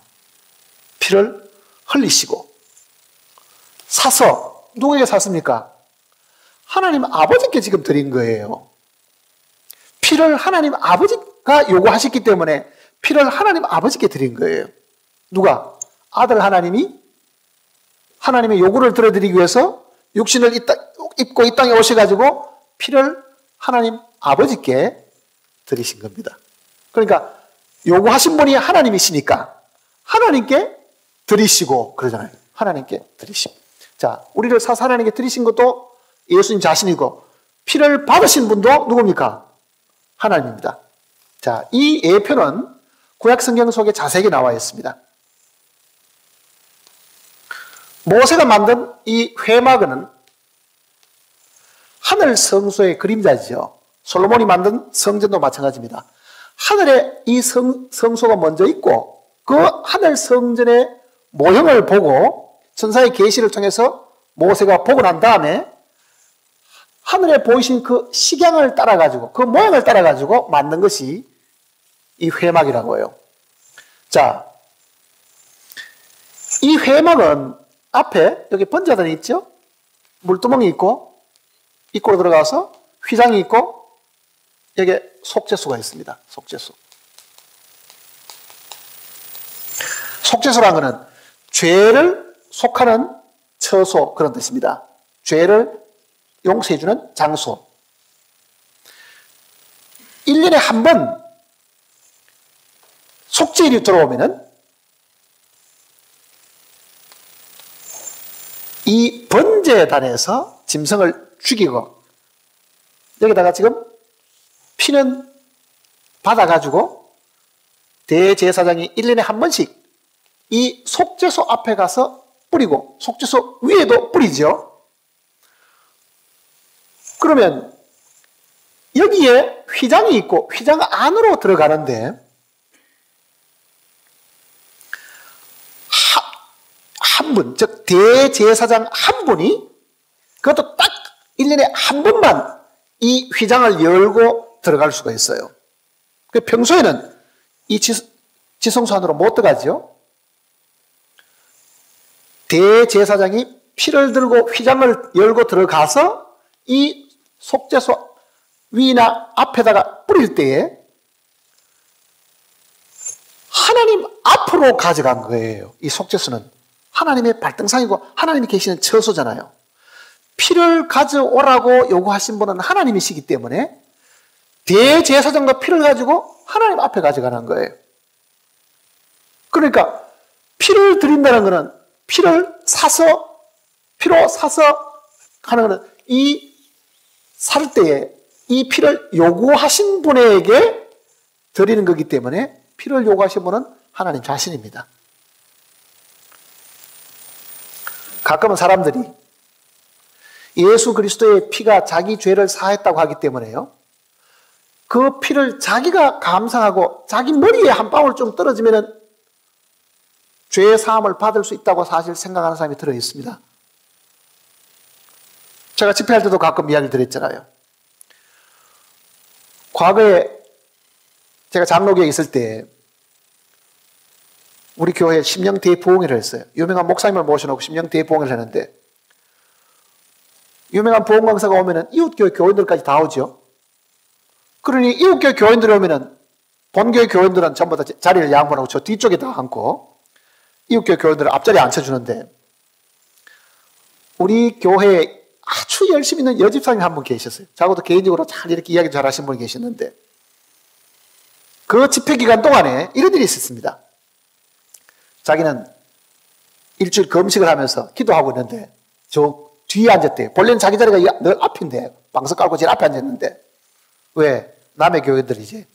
피를 흘리시고 사서 누구에게 샀습니까? 하나님 아버지께 지금 드린 거예요. 피를 하나님 아버지가 요구하셨기 때문에 피를 하나님 아버지께 드린 거예요. 누가? 아들 하나님이 하나님의 요구를 들어드리기 위해서 육신을 입고 이 땅에 오셔가지고 피를 하나님 아버지께 드리신 겁니다. 그러니까 요구하신 분이 하나님이시니까 하나님께 드리시고 그러잖아요. 하나님께 드리시고. 자, 우리를 사서 하나님께 드리신 것도 예수님 자신이고 피를 받으신 분도 누굽니까? 하나님입니다. 자, 이 예표는 구약 성경 속에 자세하게 나와 있습니다. 모세가 만든 이 회막은 하늘 성소의 그림자죠. 솔로몬이 만든 성전도 마찬가지입니다. 하늘에 이 성소가 먼저 있고 그 하늘 성전의 모형을 보고 천사의 계시를 통해서 모세가 보고 난 다음에 하늘에 보이신 그 식양을 따라가지고 그 모양을 따라가지고 만든 것이 이 회막이라고 해요. 자, 이 회막은 앞에 여기 번자단이 있죠? 물두멍이 있고 입구로 들어가서 휘장이 있고 여기 속죄소가 있습니다. 속죄소. 속죄소라는 것은 죄를 속하는 처소 그런 뜻입니다. 죄를 용서해주는 장소. 1년에 한 번 속죄일이 들어오면은 이 번제단에서 짐승을 죽이고 여기다가 지금 피는 받아가지고 대제사장이 1년에 한 번씩 이 속죄소 앞에 가서 뿌리고 속죄소 위에도 뿌리죠. 그러면 여기에 휘장이 있고 휘장 안으로 들어가는데 한 분, 즉 대제사장 한 분이 그것도 딱 1년에 한 번만 이 휘장을 열고 들어갈 수가 있어요. 평소에는 이 지성소 안으로 못 들어가죠. 대제사장이 피를 들고 휘장을 열고 들어가서 이 속죄소 위나 앞에다가 뿌릴 때에 하나님 앞으로 가져간 거예요. 이 속죄소는 하나님의 발등상이고 하나님이 계시는 처소잖아요. 피를 가져오라고 요구하신 분은 하나님이시기 때문에 대제사장과 피를 가지고 하나님 앞에 가져가는 거예요. 그러니까 피를 드린다는 것은 피로 사서 하는 것은 이 살 때에 이 피를 요구하신 분에게 드리는 거기 때문에 피를 요구하신 분은 하나님 자신입니다. 가끔은 사람들이 예수 그리스도의 피가 자기 죄를 사했다고 하기 때문에요. 그 피를 자기가 감상하고 자기 머리에 한 방울 좀 떨어지면은 죄의 사함을 받을 수 있다고 사실 생각하는 사람이 들어있습니다. 제가 집회할 때도 가끔 이야기를 드렸잖아요. 과거에 제가 장로교에 있을 때 우리 교회에 심령 대부흥회를 했어요. 유명한 목사님을 모셔놓고 심령 대부흥회를 했는데 유명한 보험 강사가 오면은 이웃교회 교인들까지 다 오죠. 그러니 이웃교회 교인들이 오면은 본교회 교인들은 전부 다 자리를 양보하고 저 뒤쪽에 다 앉고 이웃교회 교인들은 앞자리에 앉혀주는데 우리 교회에 아주 열심히 있는 여집사님이 한 분 계셨어요. 저하고도 개인적으로 잘 이렇게 이야기 잘 하신 분이 계셨는데 그 집회 기간 동안에 이런 일이 있었습니다. 자기는 일주일 금식을 하면서 기도하고 있는데 저 뒤에 앉았대요. 본래는 자기 자리가 늘 앞인데 방석 깔고 제일 앞에 앉았는데 왜? 남의 교회들이 이제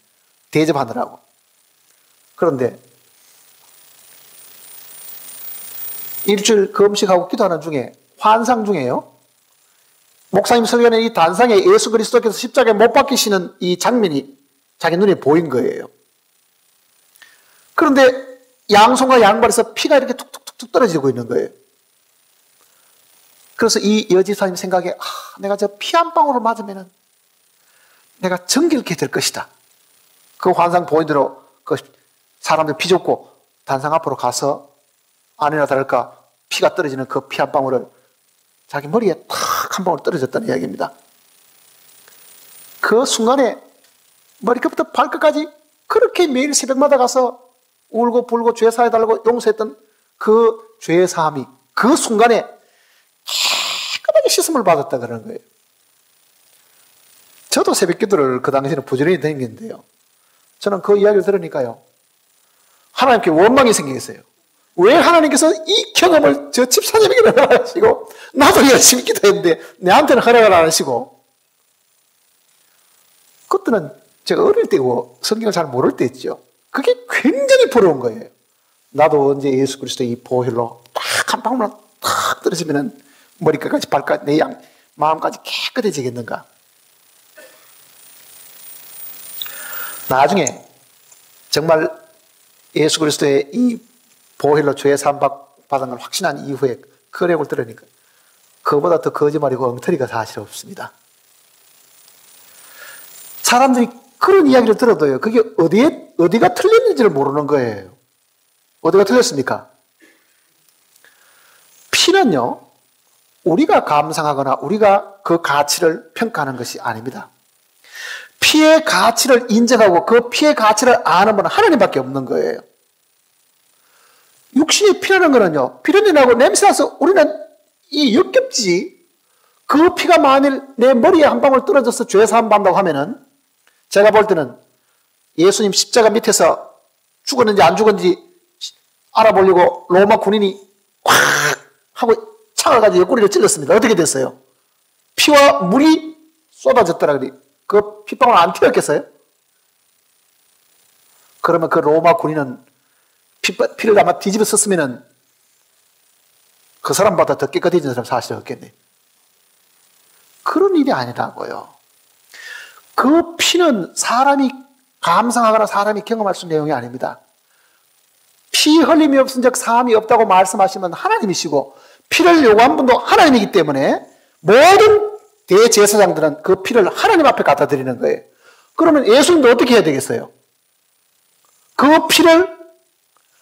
대접하느라고. 그런데 일주일 금식하고 기도하는 중에 환상 중에요. 목사님 설교는 이 단상에 예수 그리스도께서 십자가에 못 박히시는 이 장면이 자기 눈에 보인 거예요. 그런데 양손과 양발에서 피가 이렇게 툭툭툭툭 떨어지고 있는 거예요. 그래서 이 여집사님 생각에 내가 저 피 한 방울을 맞으면은 내가 정결케 될 것이다. 그 환상 보인 대로 그 사람들 비좁고 단상 앞으로 가서 아니나 다를까 피가 떨어지는 그 피 한 방울을 자기 머리에 탁 한 방울 떨어졌다는 이야기입니다. 그 순간에 머리끝부터 발끝까지 그렇게 매일 새벽마다 가서 울고 불고 죄 사해달라고 용서했던 그 죄의 사함이 그 순간에 깨끗하게 씻음을 받았다 그러는 거예요. 저도 새벽 기도를 그 당시에는 부지런히 다녔는데요. 저는 그 이야기를 들으니까요. 하나님께 원망이 생기겠어요. 왜 하나님께서 이 경험을 저 집사님에게 허락하시고 나도 열심히 기도했는데 내한테는 허락을 안 하시고. 그때는 제가 어릴 때고 성경을 잘 모를 때였죠. 그게 굉장히 부러운 거예요. 나도 언제 예수 그리스도의 이 보혈로 딱 한 방울만 딱 떨어지면은 머리끝까지 발까지 내 마음까지 깨끗해지겠는가. 나중에 정말 예수 그리스도의 이 보혈로 죄의 사함 받은 걸 확신한 이후에 그 내용을 들으니까 그보다 더 거짓말이고 엉터리가 사실 없습니다. 사람들이 그런 이야기를 들어도요. 그게 어디가 틀렸는지를 모르는 거예요. 어디가 틀렸습니까? 피는요. 우리가 감상하거나 우리가 그 가치를 평가하는 것이 아닙니다. 피의 가치를 인정하고 그 피의 가치를 아는 분은 하나님밖에 없는 거예요. 육신이 피라는 거는요. 피른내나고 냄새나서 우리는 이 역겹지. 그 피가 만일 내 머리에 한 방울 떨어져서 죄 사함 받는다고 하면은 제가 볼 때는 예수님 십자가 밑에서 죽었는지 안 죽었는지 알아보려고 로마 군인이 콱 하고 창을 가지고 옆구리를 찔렀습니다. 어떻게 됐어요? 피와 물이 쏟아졌더라. 그 핏방울 안 튀었겠어요? 그러면 그 로마 군인은 피를 아마 뒤집어 썼으면은 그 사람보다 더 깨끗해진 사람 사실 없겠네. 그런 일이 아니라고요. 그 피는 사람이 감상하거나 사람이 경험할 수 있는 내용이 아닙니다. 피 흘림이 없은 적 사함이 없다고 말씀하시면 하나님이시고 피를 요구한 분도 하나님이기 때문에 모든 대제사장들은 그 피를 하나님 앞에 갖다 드리는 거예요. 그러면 예수님도 어떻게 해야 되겠어요? 그 피를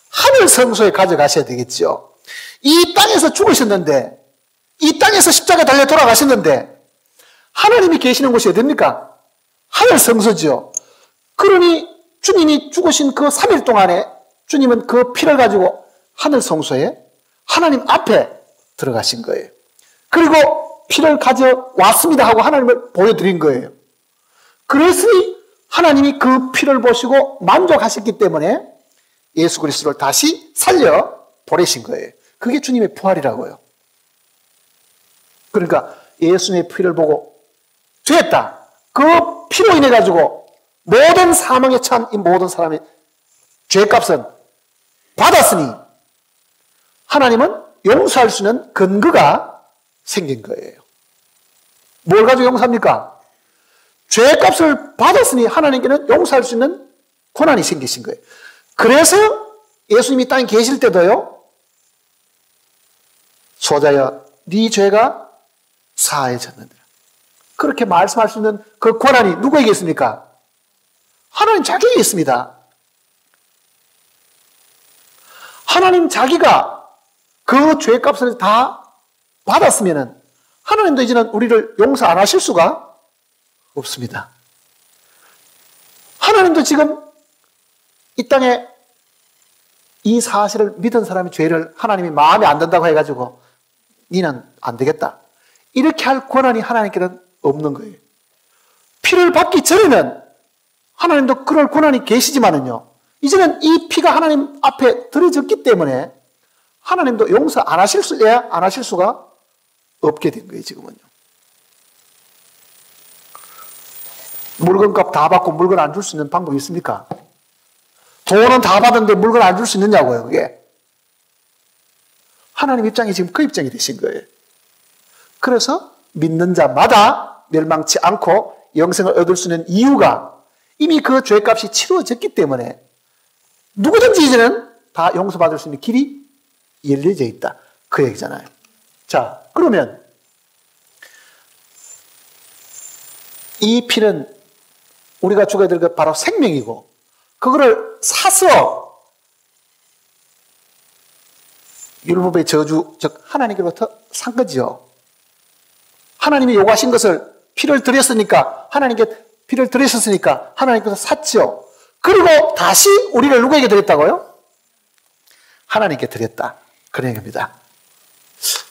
하늘 성소에 가져가셔야 되겠죠. 이 땅에서 죽으셨는데 이 땅에서 십자가에 달려 돌아가셨는데 하나님이 계시는 곳이 어딥니까? 하늘 성소죠. 그러니 주님이 죽으신 그 3일 동안에 주님은 그 피를 가지고 하늘 성소에 하나님 앞에 들어가신 거예요. 그리고 피를 가져왔습니다 하고 하나님을 보여드린 거예요. 그랬으니 하나님이 그 피를 보시고 만족하셨기 때문에 예수 그리스도를 다시 살려 보내신 거예요. 그게 주님의 부활이라고요. 그러니까 예수님의 피를 보고 됐다. 그 피로 인해 가지고 모든 사망에 처한 이 모든 사람의 죄값은 받았으니 하나님은 용서할 수 있는 근거가 생긴 거예요. 뭘 가지고 용서합니까? 죄값을 받았으니 하나님께는 용서할 수 있는 권한이 생기신 거예요. 그래서 예수님이 땅에 계실 때도요, 소자여 네 죄가 사해졌는데, 그렇게 말씀할 수 있는 그 권한이 누구에게 있습니까? 하나님 자기에게 있습니다. 하나님 자기가 그 죄값을 다 받았으면 하나님도 이제는 우리를 용서 안 하실 수가 없습니다. 하나님도 지금 이 땅에 이 사실을 믿은 사람의 죄를 하나님이 마음에 안 든다고 해가지고 니는 안 되겠다, 이렇게 할 권한이 하나님께는 없는 거예요. 피를 받기 전에는 하나님도 그럴 권한이 계시지만은요, 이제는 이 피가 하나님 앞에 들어졌기 때문에 하나님도 용서 안 하실 수가 없게 된 거예요, 지금은요. 물건값 다 받고 물건 안 줄 수 있는 방법이 있습니까? 돈은 다 받았는데 물건 안 줄 수 있느냐고요, 그게. 하나님 입장이 지금 그 입장이 되신 거예요. 그래서 믿는 자마다 멸망치 않고 영생을 얻을 수 있는 이유가 이미 그 죄값이 치루어졌기 때문에 누구든지 이제는 다 용서받을 수 있는 길이 열려져 있다, 그 얘기잖아요. 자, 그러면 이 피는 우리가 죽어야 될 것 바로 생명이고, 그거를 사서 율법의 저주, 즉 하나님께로부터 산 거죠. 하나님이 요구하신 것을 피를 드렸으니까, 하나님께 피를 드리셨으니까 하나님께서 샀죠. 그리고 다시 우리를 누구에게 드렸다고요? 하나님께 드렸다, 그런 얘기입니다.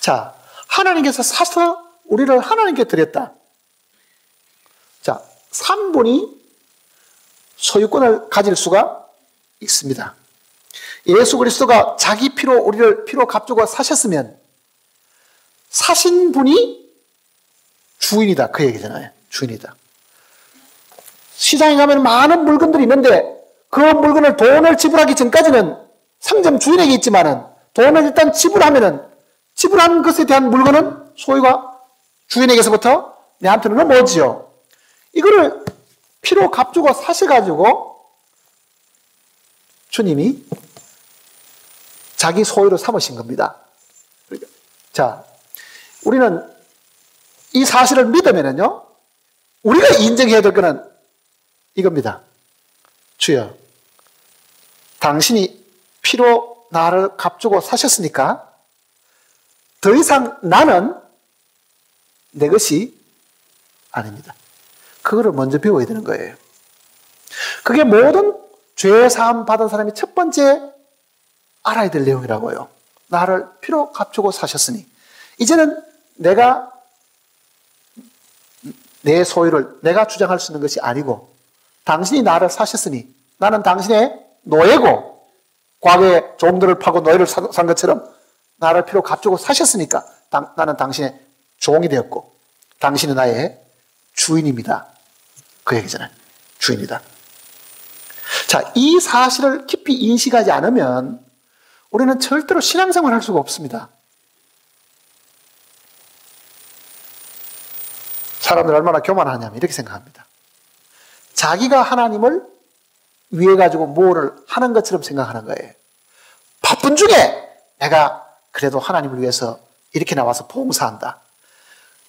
자, 하나님께서 사서 우리를 하나님께 드렸다. 자, 3분이 소유권을 가질 수가 있습니다. 예수 그리스도가 자기 피로 우리를 피로 값주고 사셨으면 사신 분이 주인이다, 그 얘기잖아요. 주인이다. 시장에 가면 많은 물건들이 있는데 그 물건을 돈을 지불하기 전까지는 상점 주인에게 있지만은 돈을 일단 지불한 것에 대한 물건은 소유가 주인에게서부터 내한테는 넘어오지요. 이거를 피로 값주고 사셔가지고 주님이 자기 소유로 삼으신 겁니다. 자, 우리는 이 사실을 믿으면은요, 우리가 인정해야 될 것은 이겁니다. 주여, 당신이 피로 나를 값주고 사셨으니까 더 이상 나는 내 것이 아닙니다. 그거를 먼저 배워야 되는 거예요. 그게 모든 죄사함 받은 사람이 첫 번째 알아야 될 내용이라고요. 나를 피로 값주고 사셨으니 이제는 내가 내 소유를 내가 주장할 수 있는 것이 아니고 당신이 나를 사셨으니 나는 당신의 노예고, 과거에 종들을 파고 노예를 산 것처럼 나를 피로 값주고 사셨으니까 나는 당신의 종이 되었고 당신은 나의 주인입니다, 그 얘기잖아요. 주인이다. 자, 이 사실을 깊이 인식하지 않으면 우리는 절대로 신앙생활을 할 수가 없습니다. 사람들 얼마나 교만하냐면 이렇게 생각합니다. 자기가 하나님을 위해 가지고 뭐를 하는 것처럼 생각하는 거예요. 바쁜 중에 내가 그래도 하나님을 위해서 이렇게 나와서 봉사한다.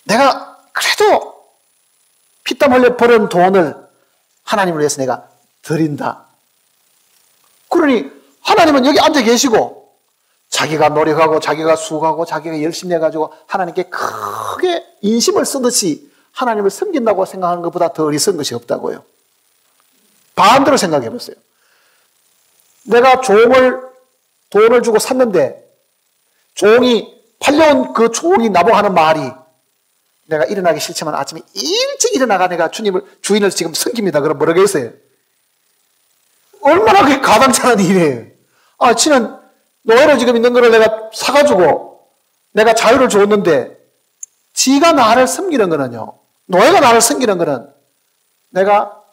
내가 그래도 피땀 흘려 버는 돈을 하나님을 위해서 내가 드린다. 그러니 하나님은 여기 앉아 계시고 자기가 노력하고 자기가 수고하고 자기가 열심히 해가지고 하나님께 크게 인심을 쓰듯이 하나님을 섬긴다고 생각하는 것보다 더 어리석은 것이 없다고요. 반대로 생각해 보세요. 내가 돈을 주고 샀는데 종이 팔려온 그 종이 나보고 하는 말이 내가 일어나기 싫지만 아침에 일찍 일어나가 내가 주인을 지금 섬깁니다. 그럼 뭐라겠어요? 얼마나 그게 가당찮은 일이에요. 아, 지는 노예로 지금 있는 거를 내가 사가지고 내가 자유를 줬는데 지가 나를 섬기는 거는요, 노예가 나를 섬기는 거는 내가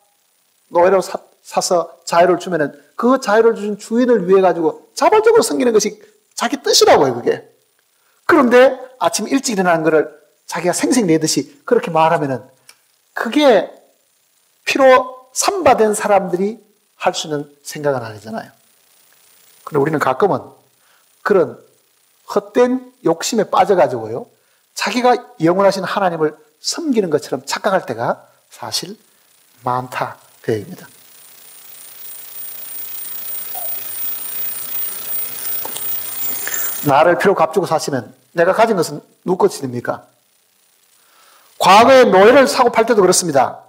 노예로 사서 자유를 주면은 그 자유를 주신 주인을 위해 가지고 자발적으로 섬기는 것이 자기 뜻이라고요, 그게. 그런데 아침 일찍 일어나는 거를 자기가 생색내듯이 그렇게 말하면은 그게 피로 삼바된 사람들이 할 수 있는 생각은 아니잖아요. 그런데 우리는 가끔은 그런 헛된 욕심에 빠져가지고요, 자기가 영원하신 하나님을 섬기는 것처럼 착각할 때가 사실 많다, 그 얘기입니다. 나를 피로 값주고 사시면 내가 가진 것은 누구 것이 됩니까? 과거에 노예를 사고 팔 때도 그렇습니다.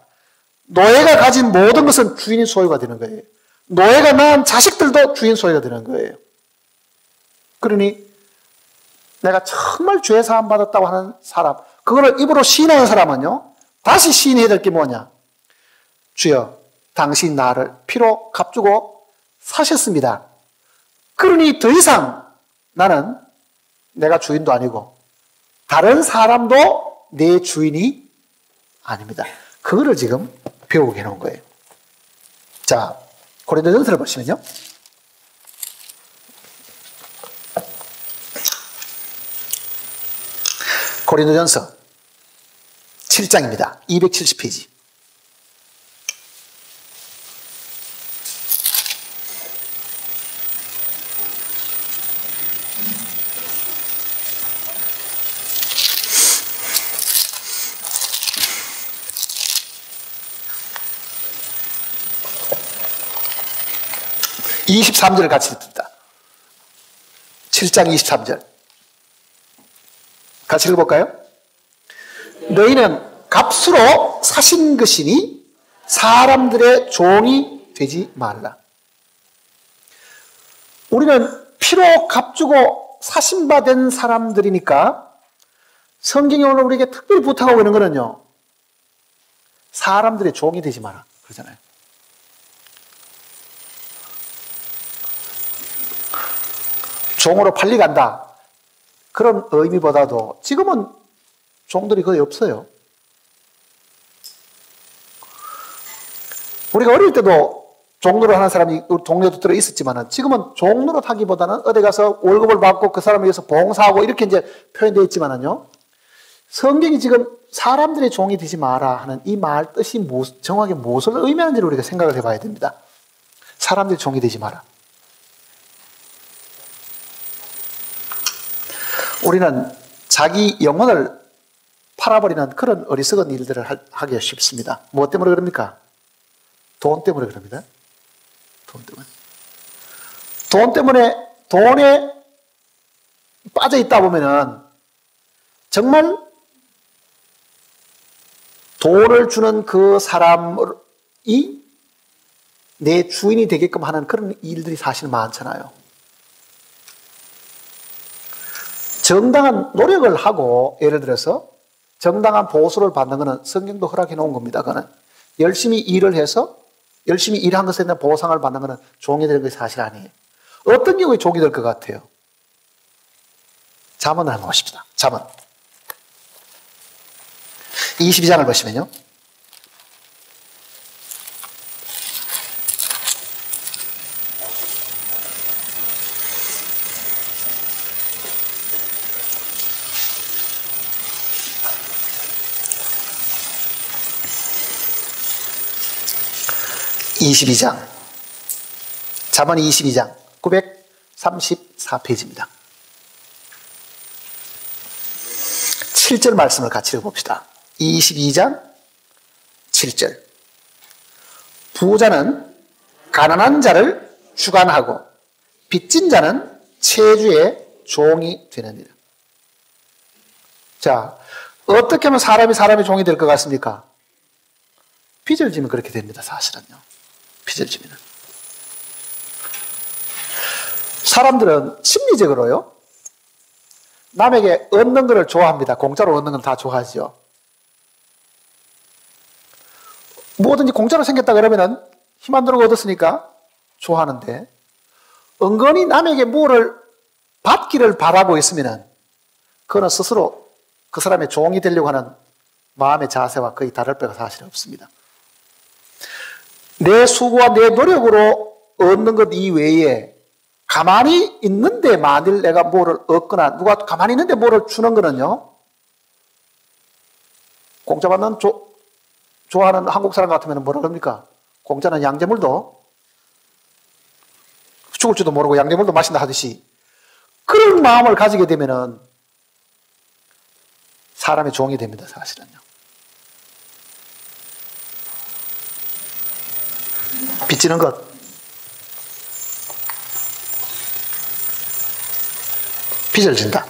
노예가 가진 모든 것은 주인이 소유가 되는 거예요. 노예가 낳은 자식들도 주인 소유가 되는 거예요. 그러니 내가 정말 죄 사함 받았다고 하는 사람, 그거를 입으로 시인하는 사람은요, 다시 시인해야 될 게 뭐냐? 주여, 당신 나를 피로 값주고 사셨습니다. 그러니 더 이상 나는 내가 주인도 아니고 다른 사람도 내 주인이 아닙니다. 그거를 지금 배우게 해놓은 거예요. 자, 고린도전서를 보시면요, 고린도전서 7장입니다. 270페이지. (23절을) 같이 읽습니다. 7장 23절. 같이 읽어볼까요? 너희는 값으로 사신 것이니 사람들의 종이 되지 말라. 우리는 피로 값주고 사신 바 된 사람들이니까 성경이 오늘 우리에게 특별히 부탁하고 있는 거는요, 사람들의 종이 되지 마라 그러잖아요. 종으로 팔려간다, 그런 의미보다도 지금은 종들이 거의 없어요. 우리가 어릴 때도 종노릇 하는 사람이 우리 동네도 들어 있었지만 지금은 종노릇 하기보다는 어디 가서 월급을 받고 그 사람에 의해서 봉사하고 이렇게 이제 표현되어 있지만요, 성경이 지금 사람들의 종이 되지 마라 하는 이 말 뜻이 정확히 무엇을 의미하는지를 우리가 생각을 해봐야 됩니다. 사람들의 종이 되지 마라. 우리는 자기 영혼을 팔아버리는 그런 어리석은 일들을 하기가 쉽습니다. 무엇 때문에 그럽니까? 돈 때문에 그럽니다. 돈 때문에. 돈 때문에 돈에 빠져 있다 보면은 정말 돈을 주는 그 사람이 내 주인이 되게끔 하는 그런 일들이 사실 많잖아요. 정당한 노력을 하고, 예를 들어서 정당한 보수를 받는 것은 성경도 허락해 놓은 겁니다. 그거는 열심히 일을 해서 열심히 일한 것에 대한 보상을 받는 것은 종이 되는 것이 사실 아니에요. 어떤 경우에 종이 될 것 같아요? 잠언을 한번 보십시다. 잠언 22장을 보시면요, 잠언 22장 934페이지입니다. 7절 말씀을 같이 읽어봅시다. 22장 7절. 부자는 가난한 자를 주관하고 빚진 자는 채주의 종이 되느니라. 자, 어떻게 하면 사람이 종이 될 것 같습니까? 빚을 지면 그렇게 됩니다. 사실은요. 빚을 지면. 사람들은 심리적으로요, 남에게 얻는 것을 좋아합니다. 공짜로 얻는 건 다 좋아하죠. 뭐든지 공짜로 생겼다 그러면은 힘 안 들고 얻었으니까 좋아하는데, 은근히 남에게 뭐를 받기를 바라고 있으면은 그거는 스스로 그 사람의 종이 되려고 하는 마음의 자세와 거의 다를 바가 사실 없습니다. 내 수고와 내 노력으로 얻는 것 이외에 가만히 있는데 만일 내가 뭐를 얻거나 누가 가만히 있는데 뭐를 주는 거는요, 공짜 받는 좋아하는 한국 사람 같으면 뭐라 그럽니까? 공짜는 양재물도 죽을 줄도 모르고 양재물도 마신다 하듯이 그런 마음을 가지게 되면은 사람의 종이 됩니다, 사실은요. 빚지는 것. 빚을 진다.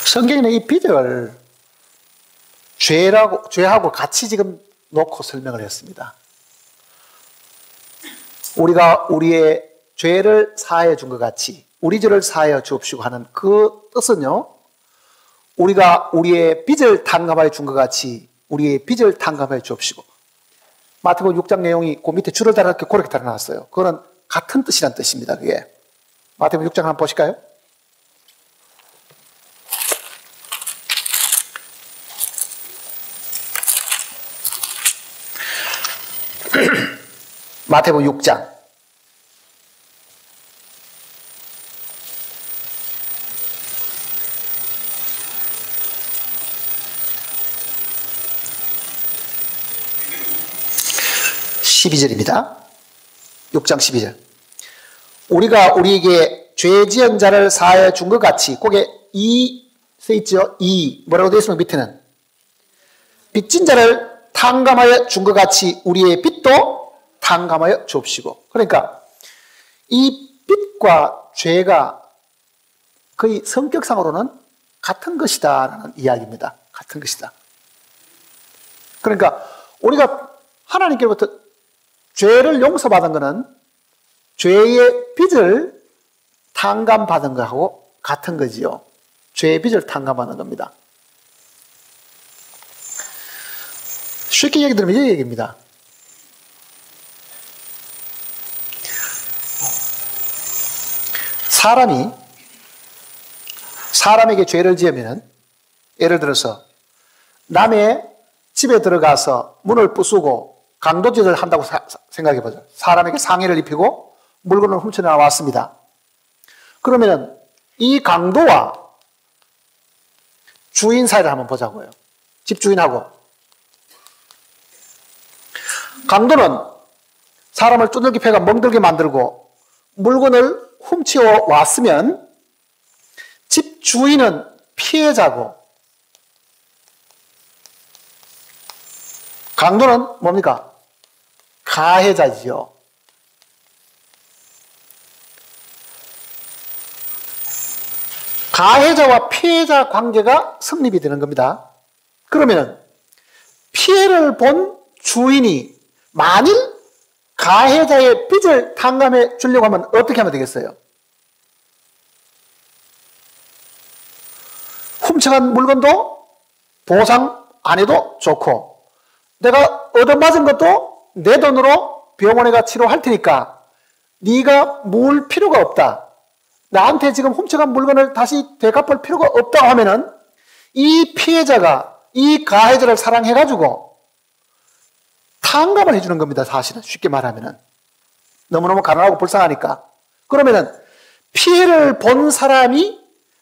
성경에는 이 빚을 죄하고 같이 지금 놓고 설명을 했습니다. 우리가 우리의 죄를 사하여 준 것 같이 우리 죄를 사하여 주옵시고 하는 그 뜻은요, 우리가 우리의 빚을 탕감하여 준 것 같이 우리의 빚을 탕감하여 주옵시고. 마태복음 6장 내용이 그 밑에 줄을 달아 그렇게 달아놨어요. 그거는 같은 뜻이란 뜻입니다. 그게 마태복음 6장 한번 보실까요? 마태복음 6장 12절입니다. 6장 12절. 우리가 우리에게 죄 지은 자를 사하여 준 것 같이, 거기에 이 써있죠? 이 뭐라고 되어 있으면 밑에는 빚진 자를 탕감하여 준 것 같이 우리의 빚도 탕감하여 주옵시고. 그러니까 이 빚과 죄가 거의 성격상으로는 같은 것이다라는 이야기입니다. 같은 것이다. 그러니까 우리가 하나님께로부터 죄를 용서받은 것은 죄의 빚을 탕감받은 것하고 같은 거지요. 죄의 빚을 탕감하는 겁니다. 쉽게 얘기 들으면 이 얘기입니다. 사람에게 죄를 지으면, 예를 들어서 남의 집에 들어가서 문을 부수고 강도질을 한다고 생각해 보죠. 사람에게 상해를 입히고 물건을 훔쳐나왔습니다. 그러면 이 강도와 주인 사이를 한번 보자고요. 집주인하고. 강도는 사람을 두들겨 패가 멍들게 만들고 물건을 훔쳐 왔으면 집주인은 피해자고 강도는 뭡니까? 가해자지요. 가해자와 피해자 관계가 성립이 되는 겁니다. 그러면 피해를 본 주인이 만일 가해자의 빚을 탕감해 주려고 하면 어떻게 하면 되겠어요? 훔쳐간 물건도 보상 안 해도 좋고 내가 얻어맞은 것도 내 돈으로 병원에 가 치료할 테니까 네가 물 필요가 없다. 나한테 지금 훔쳐간 물건을 다시 되갚을 필요가 없다고 하면은 이 피해자가 이 가해자를 사랑해가지고 탕감을 해주는 겁니다. 사실은 쉽게 말하면은 너무너무 가난하고 불쌍하니까. 그러면은 피해를 본 사람이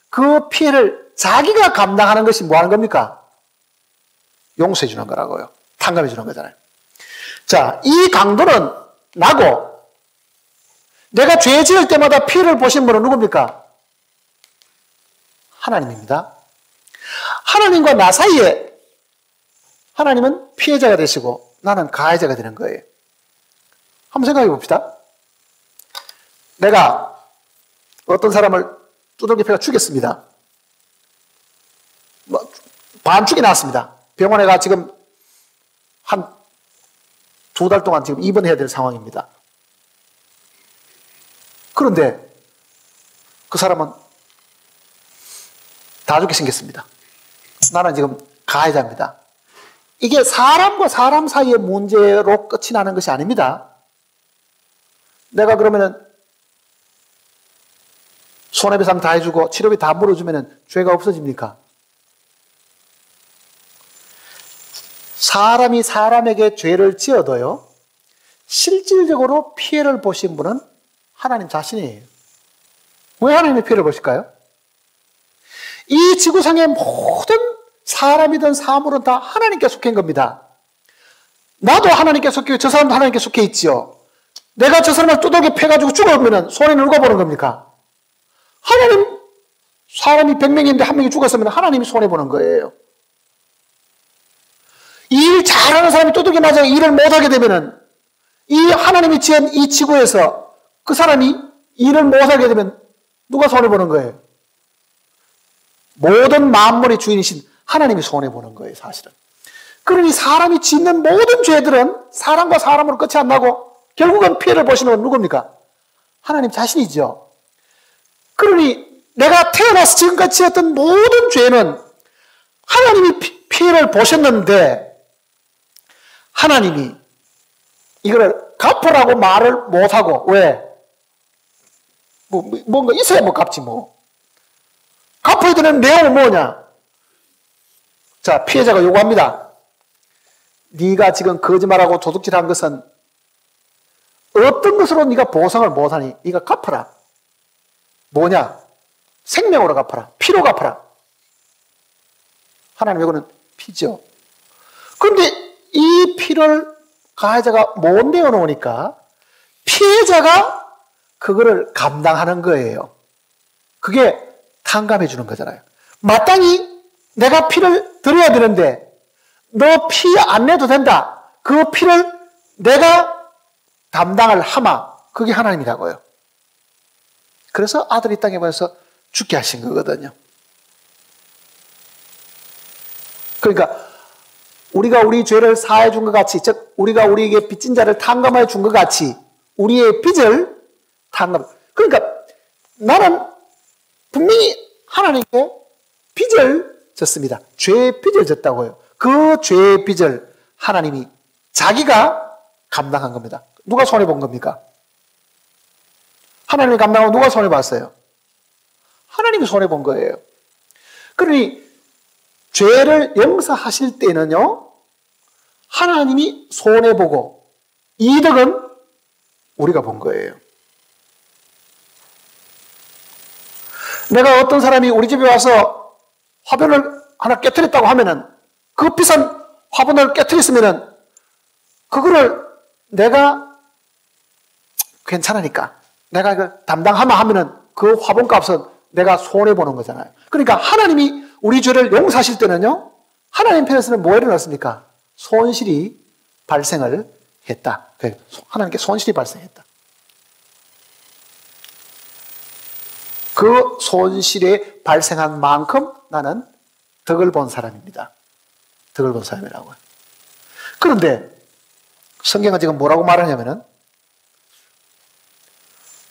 그 피해를 자기가 감당하는 것이 뭐 하는 겁니까? 용서해 주는 거라고요. 탕감해 주는 거잖아요. 자, 이 강도는 나고 내가 죄 지을 때마다 피해를 보신 분은 누굽니까? 하나님입니다. 하나님과 나 사이에 하나님은 피해자가 되시고 나는 가해자가 되는 거예요. 한번 생각해 봅시다. 내가 어떤 사람을 두들겨 패가 죽였습니다. 반죽이 났습니다. 병원에 가 지금 한 2달 동안 지금 입원해야 될 상황입니다. 그런데 그 사람은 다 죽게 생겼습니다. 나는 지금 가해자입니다. 이게 사람과 사람 사이의 문제로 끝이 나는 것이 아닙니다. 내가 그러면은 손해배상 다 해주고 치료비 다 물어주면은 죄가 없어집니까? 사람이 사람에게 죄를 지어도요, 실질적으로 피해를 보신 분은 하나님 자신이에요. 왜 하나님의 피해를 보실까요? 이 지구상의 모든 사람이든 사물은 다 하나님께 속한 겁니다. 나도 하나님께 속해 있고 저 사람도 하나님께 속해 있지요. 내가 저 사람을 두들겨 패가지고 죽으면 손에 눌거보는 겁니까? 하나님, 사람이 100명인데 한 명이 죽었으면 하나님이 손해보는 거예요. 일 잘하는 사람이 두들겨 맞아 일을 못하게 되면은 이 하나님이 지은 이 지구에서 그 사람이 일을 못하게 되면 누가 손해보는 거예요? 모든 만물의 주인이신 하나님이 손해보는 거예요, 사실은. 그러니 사람이 짓는 모든 죄들은 사람과 사람으로 끝이 안 나고 결국은 피해를 보시는 건 누굽니까? 하나님 자신이죠. 그러니 내가 태어나서 지금까지 지었던 모든 죄는 하나님이 피해를 보셨는데 하나님이 이거를 갚으라고 말을 못하고 왜? 뭔가 있어야 뭐 갚지 뭐. 갚아야 되는 내용은 뭐냐? 자, 피해자가 요구합니다. 네가 지금 거짓말하고 도둑질한 것은 어떤 것으로 네가 보상을 못하니 네가 갚아라. 뭐냐? 생명으로 갚아라. 피로 갚아라. 하나님 이거는 피죠. 그런데 이 피를 가해자가 못 내어놓으니까 피해자가 그거를 감당하는 거예요. 그게 탕감해 주는 거잖아요. 마땅히 내가 피를 드려야 되는데 너 피 안 내도 된다. 그 피를 내가 담당을 하마. 그게 하나님이라고요. 그래서 아들이 땅에 보내서 죽게 하신 거거든요. 그러니까 우리가 우리 죄를 사해 준 것 같이, 즉 우리가 우리에게 빚진 자를 탕감해 준 것 같이 우리의 빚을 탕감. 그러니까 나는 분명히 하나님께 빚을 졌습니다. 죄의 빚을 졌다고요. 그 죄의 빚을 하나님이 자기가 감당한 겁니다. 누가 손해본 겁니까? 하나님이 감당하고 누가 손해봤어요? 하나님이 손해본 거예요. 그러니 죄를 용서하실 때는요, 하나님이 손해보고 이득은 우리가 본 거예요. 내가 어떤 사람이 우리 집에 와서 화분을 하나 깨트렸다고 하면은 그 비싼 화분을 깨트렸으면은 그거를 내가 괜찮으니까 내가 이걸 담당하면 하면은 그 화분값은 내가 손해보는 거잖아요. 그러니까 하나님이 우리 죄를 용서하실 때는요, 하나님 편에서는 뭐 일어났습니까? 손실이 발생을 했다. 하나님께 손실이 발생했다. 그 손실이 발생한 만큼 나는 덕을 본 사람입니다. 덕을 본 사람이라고요. 그런데 성경은 지금 뭐라고 말하냐면은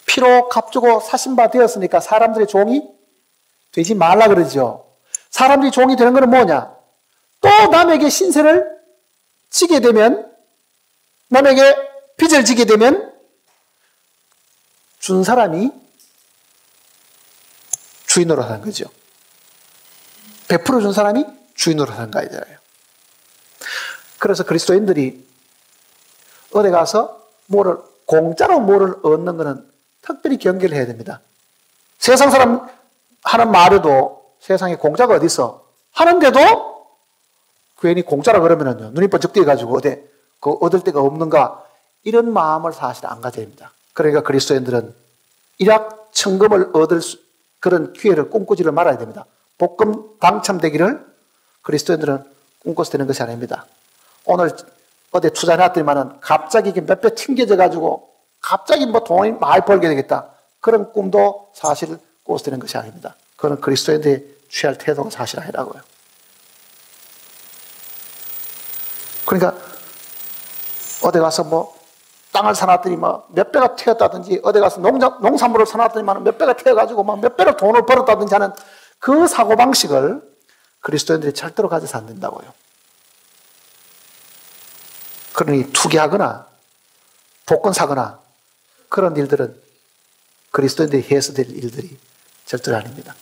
피로 값주고 사신바 되었으니까 사람들의 종이 되지 말라 그러죠. 사람들이 종이 되는 것은 뭐냐? 또 남에게 신세를 지게 되면, 남에게 빚을 지게 되면 준 사람이 주인으로 하는 거죠. 100% 준 사람이 주인으로 하는 거잖아요. 그래서 그리스도인들이 어디 가서 공짜로 뭐를 얻는 것은 특별히 경계를 해야 됩니다. 세상 사람 하는 말에도 세상에 공짜가 어디 있어? 하는데도 괜히 공짜라 그러면은요, 눈이 번쩍 뜨여가지고 얻을 데가 없는가? 이런 마음을 사실 안 가져야 됩니다. 그러니까 그리스도인들은 일확천금을 얻을 그런 기회를 꿈꾸지를 말아야 됩니다. 복금 당첨되기를 그리스도인들은 꿈꿔서 되는 것이 아닙니다. 오늘 어디 투자해놨더니만은 갑자기 몇 배 튕겨져가지고 갑자기 뭐 돈이 많이 벌게 되겠다. 그런 꿈도 사실 꿔서 되는 것이 아닙니다. 그건 그리스도인들이 취할 태도가 사실 아니라고요. 그러니까 어디 가서 뭐 땅을 사놨더니 뭐 몇 배가 튀었다든지 어디 가서 농산물을 사놨더니만 몇 배가 튀어가지고 막 몇 배로 돈을 벌었다든지 하는 그 사고방식을 그리스도인들이 절대로 가져서 안 된다고요. 그러니 투기하거나 복권 사거나 그런 일들은 그리스도인들이 해서 될 일들이 절대로 아닙니다.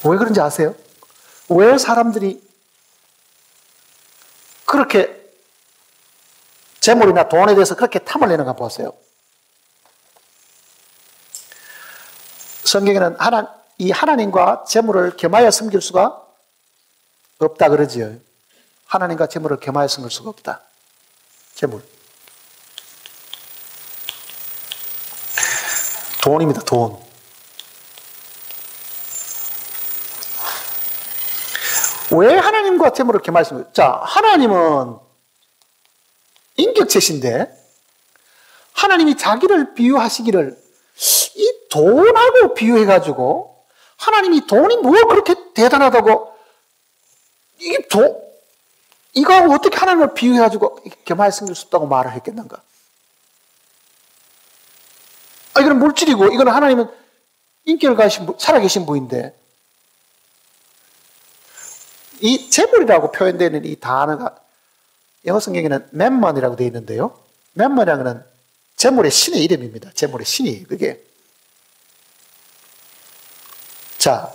왜 그런지 아세요? 왜 사람들이 그렇게 재물이나 돈에 대해서 그렇게 탐을 내는가 보세요. 성경에는 이 하나님과 재물을 겸하여 섬길 수가 없다 그러지요. 하나님과 재물을 겸하여 섬길 수가 없다. 재물. 돈입니다, 돈. 왜 하나님과 재물을 겸하여 섬길까? 자, 하나님은 인격체신데 하나님이 자기를 비유하시기를 이 돈하고 비유해가지고 하나님이 돈이 뭐 그렇게 대단하다고 이게 이거하고 어떻게 하나님을 비유해가지고 겸하여 섬길 수 없다고 말을 했겠는가? 이거는 물질이고 이거는 하나님은 인격을 가신 살아계신 분인데 이 재물이라고 표현되는 이 단어가 영어 성경에는 맴먼이라고 되어 있는데요. 맴먼이라는 재물의 신의 이름입니다. 재물의 신이 그게. 자,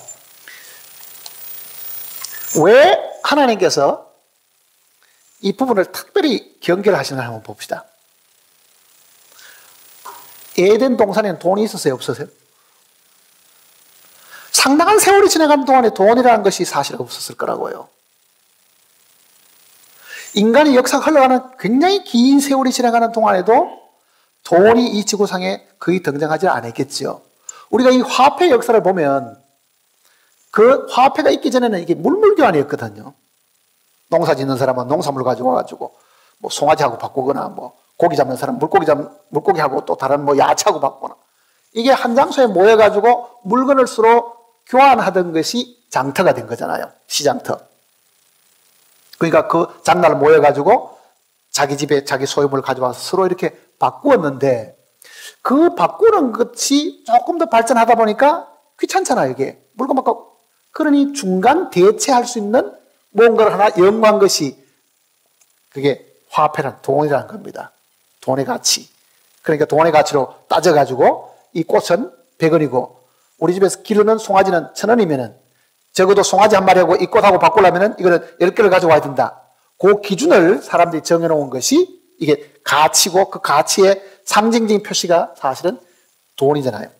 왜 하나님께서 이 부분을 특별히 경계하시는가 한번 봅시다. 에덴 동산에는 돈이 있었어요, 없었어요? 상당한 세월이 지나간 동안에 돈이라는 것이 사실 없었을 거라고요. 인간의 역사가 흘러가는 굉장히 긴 세월이 지나가는 동안에도 돈이 이 지구상에 거의 등장하지 않았겠죠. 우리가 이 화폐 역사를 보면 그 화폐가 있기 전에는 이게 물물교환이었거든요. 농사 짓는 사람은 농산물 가지고 와가지고 뭐 송아지하고 바꾸거나 뭐 고기 잡는 사람 물고기하고 또 다른 뭐 야채하고 바꾸거나 이게 한 장소에 모여가지고 물건을 서로 교환하던 것이 장터가 된 거잖아요. 시장터. 그러니까 그 장날 모여가지고 자기 집에 자기 소유물을 가져와서 서로 이렇게 바꾸었는데 그 바꾸는 것이 조금 더 발전하다 보니까 귀찮잖아요, 이게. 물건 바꿔. 그러니 중간 대체할 수 있는 뭔가를 하나 연구한 것이 그게 화폐란 돈이라는 겁니다. 돈의 가치. 그러니까 돈의 가치로 따져가지고 이 꽃은 100원이고 우리 집에서 기르는 송아지는 1000원이면은 적어도 송아지 한 마리하고 이 꽃하고 바꾸려면은 이거는 10개를 가져와야 된다. 그 기준을 사람들이 정해놓은 것이 이게 가치고 그 가치의 상징적인 표시가 사실은 돈이잖아요.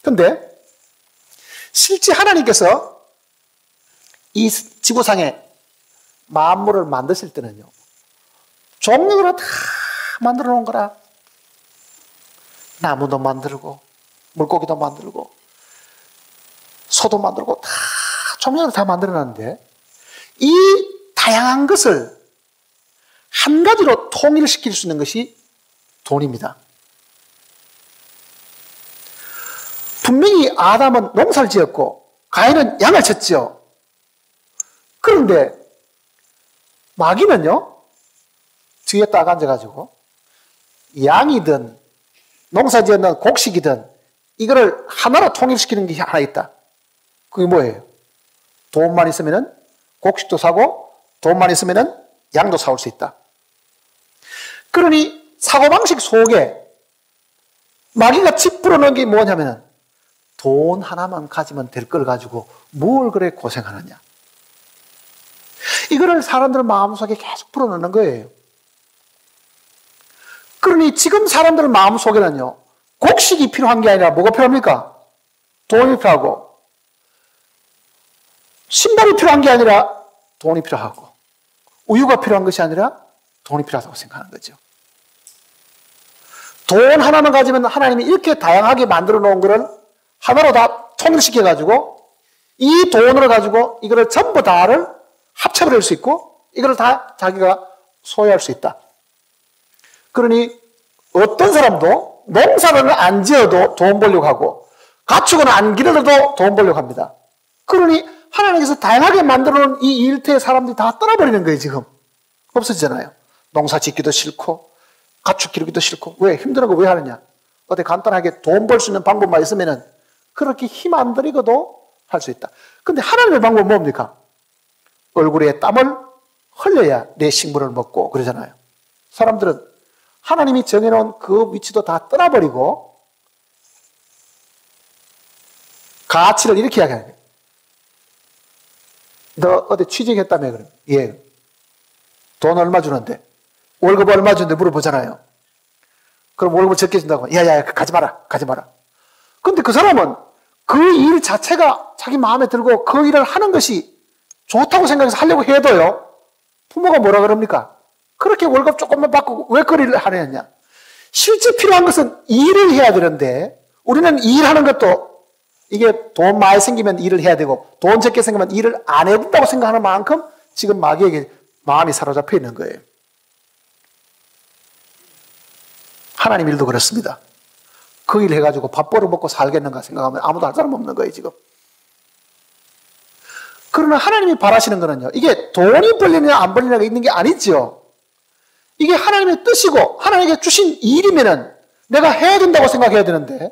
근데 실제 하나님께서 이 지구상에 만물을 만드실 때는요, 종류로 다 만들어 놓은 거라. 나무도 만들고, 물고기도 만들고, 소도 만들고, 다 종류로 다 만들어 놨는데, 이 다양한 것을 한 가지로 통일시킬 수 있는 것이 돈입니다. 분명히 아담은 농사를 지었고, 가인은 양을 쳤죠. 그런데, 마귀는요, 뒤에 딱 앉아가지고 양이든 농사지었는 곡식이든 이거를 하나로 통일시키는 게 하나 있다. 그게 뭐예요? 돈만 있으면은 곡식도 사고 돈만 있으면은 양도 사올 수 있다. 그러니 사고방식 속에 마귀가 짚불어 넣은 게 뭐냐면은 돈 하나만 가지면 될 걸 가지고 뭘 그래 고생하느냐. 이거를 사람들 마음속에 계속 풀어넣는 거예요. 그러니 지금 사람들 마음속에는요, 곡식이 필요한 게 아니라 뭐가 필요합니까? 돈이 필요하고, 신발이 필요한 게 아니라 돈이 필요하고, 우유가 필요한 것이 아니라 돈이 필요하다고 생각하는 거죠. 돈 하나만 가지면 하나님이 이렇게 다양하게 만들어 놓은 거를 하나로 다 통일시켜가지고, 이 돈을 가지고 이거를 전부 다를 합쳐버릴 수 있고, 이걸 다 자기가 소유할 수 있다. 그러니 어떤 사람도 농사를 안 지어도 돈 벌려고 하고 가축은 안 기르도 돈 벌려고 합니다. 그러니 하나님께서 다양하게 만들어놓은 이 일터의 사람들이 다 떠나버리는 거예요. 지금 없어지잖아요. 농사 짓기도 싫고 가축 기르기도 싫고. 왜? 힘든 거 왜 하느냐? 어디 간단하게 돈 벌 수 있는 방법만 있으면은 그렇게 힘 안 들이고도 할 수 있다. 근데 하나님의 방법은 뭡니까? 얼굴에 땀을 흘려야 내 식물을 먹고 그러잖아요. 사람들은 하나님이 정해놓은 그 위치도 다 떠나버리고 가치를 이렇게 이야기하는 거예요. 너 어디 취직했다며? 그럼 예. 돈 얼마 주는데? 월급 얼마 주는데 물어보잖아요. 그럼 월급을 적게 준다고. 야야 가지 마라. 가지 마라. 근데 그 사람은 그 일 자체가 자기 마음에 들고 그 일을 하는 것이 좋다고 생각해서 하려고 해도요, 부모가 뭐라 그럽니까? 그렇게 월급 조금만 받고 왜 그 일을 하느냐? 실제 필요한 것은 일을 해야 되는데, 우리는 일하는 것도 이게 돈 많이 생기면 일을 해야 되고 돈 적게 생기면 일을 안 해야 된다고 생각하는 만큼 지금 마귀에게 마음이 사로잡혀 있는 거예요. 하나님 일도 그렇습니다. 그 일 해가지고 밥 벌어먹고 살겠는가 생각하면 아무도 할 사람 없는 거예요, 지금. 그러나 하나님이 바라시는 거는요, 이게 돈이 벌리느냐 안 벌리느냐가 있는 게 아니죠. 이게 하나님의 뜻이고 하나님께 주신 일이면은 내가 해야 된다고 생각해야 되는데,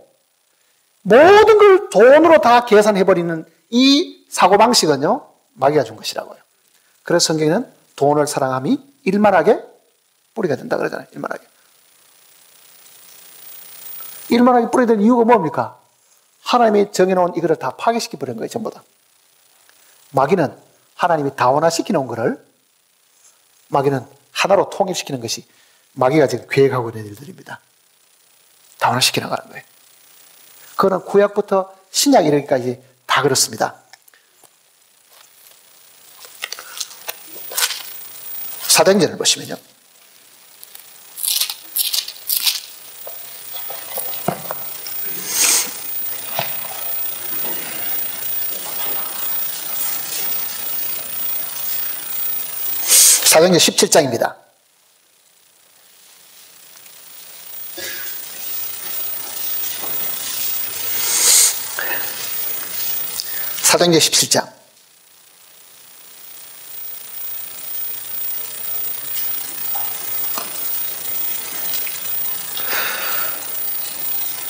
모든 걸 돈으로 다 계산해버리는 이 사고방식은요, 마귀가 준 것이라고요. 그래서 성경에는 돈을 사랑함이 일만하게 뿌리가 된다 그러잖아요. 일만하게. 일만하게 뿌리게 된 이유가 뭡니까? 하나님이 정해놓은 이거를 다 파괴시켜버린 거예요, 전부 다. 마귀는 하나님이 다원화시켜 놓은 거를 마귀는 하나로 통일시키는 것이 마귀가 지금 계획하고 있는 일들입니다. 다원화시켜 나가는 거예요. 그거는 구약부터 신약 이르기까지 다 그렇습니다. 사도행전을 보시면요, 사도행전 17장입니다. 사도행전 17장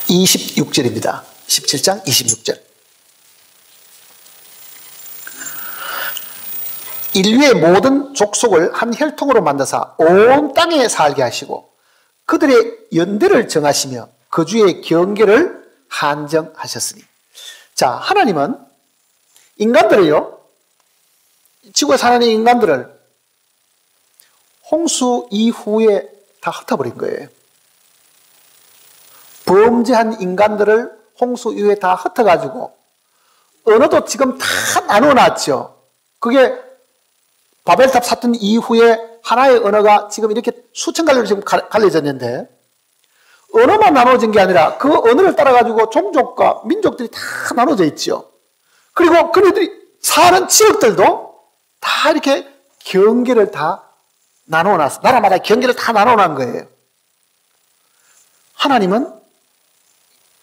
26절입니다. 17장 26절. 인류의 모든 족속을 한 혈통으로 만드사 온 땅에 살게 하시고 그들의 연대를 정하시며 그 주의 경계를 한정하셨으니. 자, 하나님은 인간들을요, 지구에 사는 인간들을 홍수 이후에 다 흩어버린 거예요. 범죄한 인간들을 홍수 이후에 다 흩어가지고 언어도 지금 다 나눠놨죠. 그게 바벨탑 사건 이후에 하나의 언어가 지금 이렇게 수천 갈래로 지금 갈려졌는데, 언어만 나눠진 게 아니라 그 언어를 따라가지고 종족과 민족들이 다 나눠져 있죠. 그리고 그들이 사는 지역들도 다 이렇게 경계를 다 나눠놨어. 나라마다 경계를 다 나눠놓은 거예요. 하나님은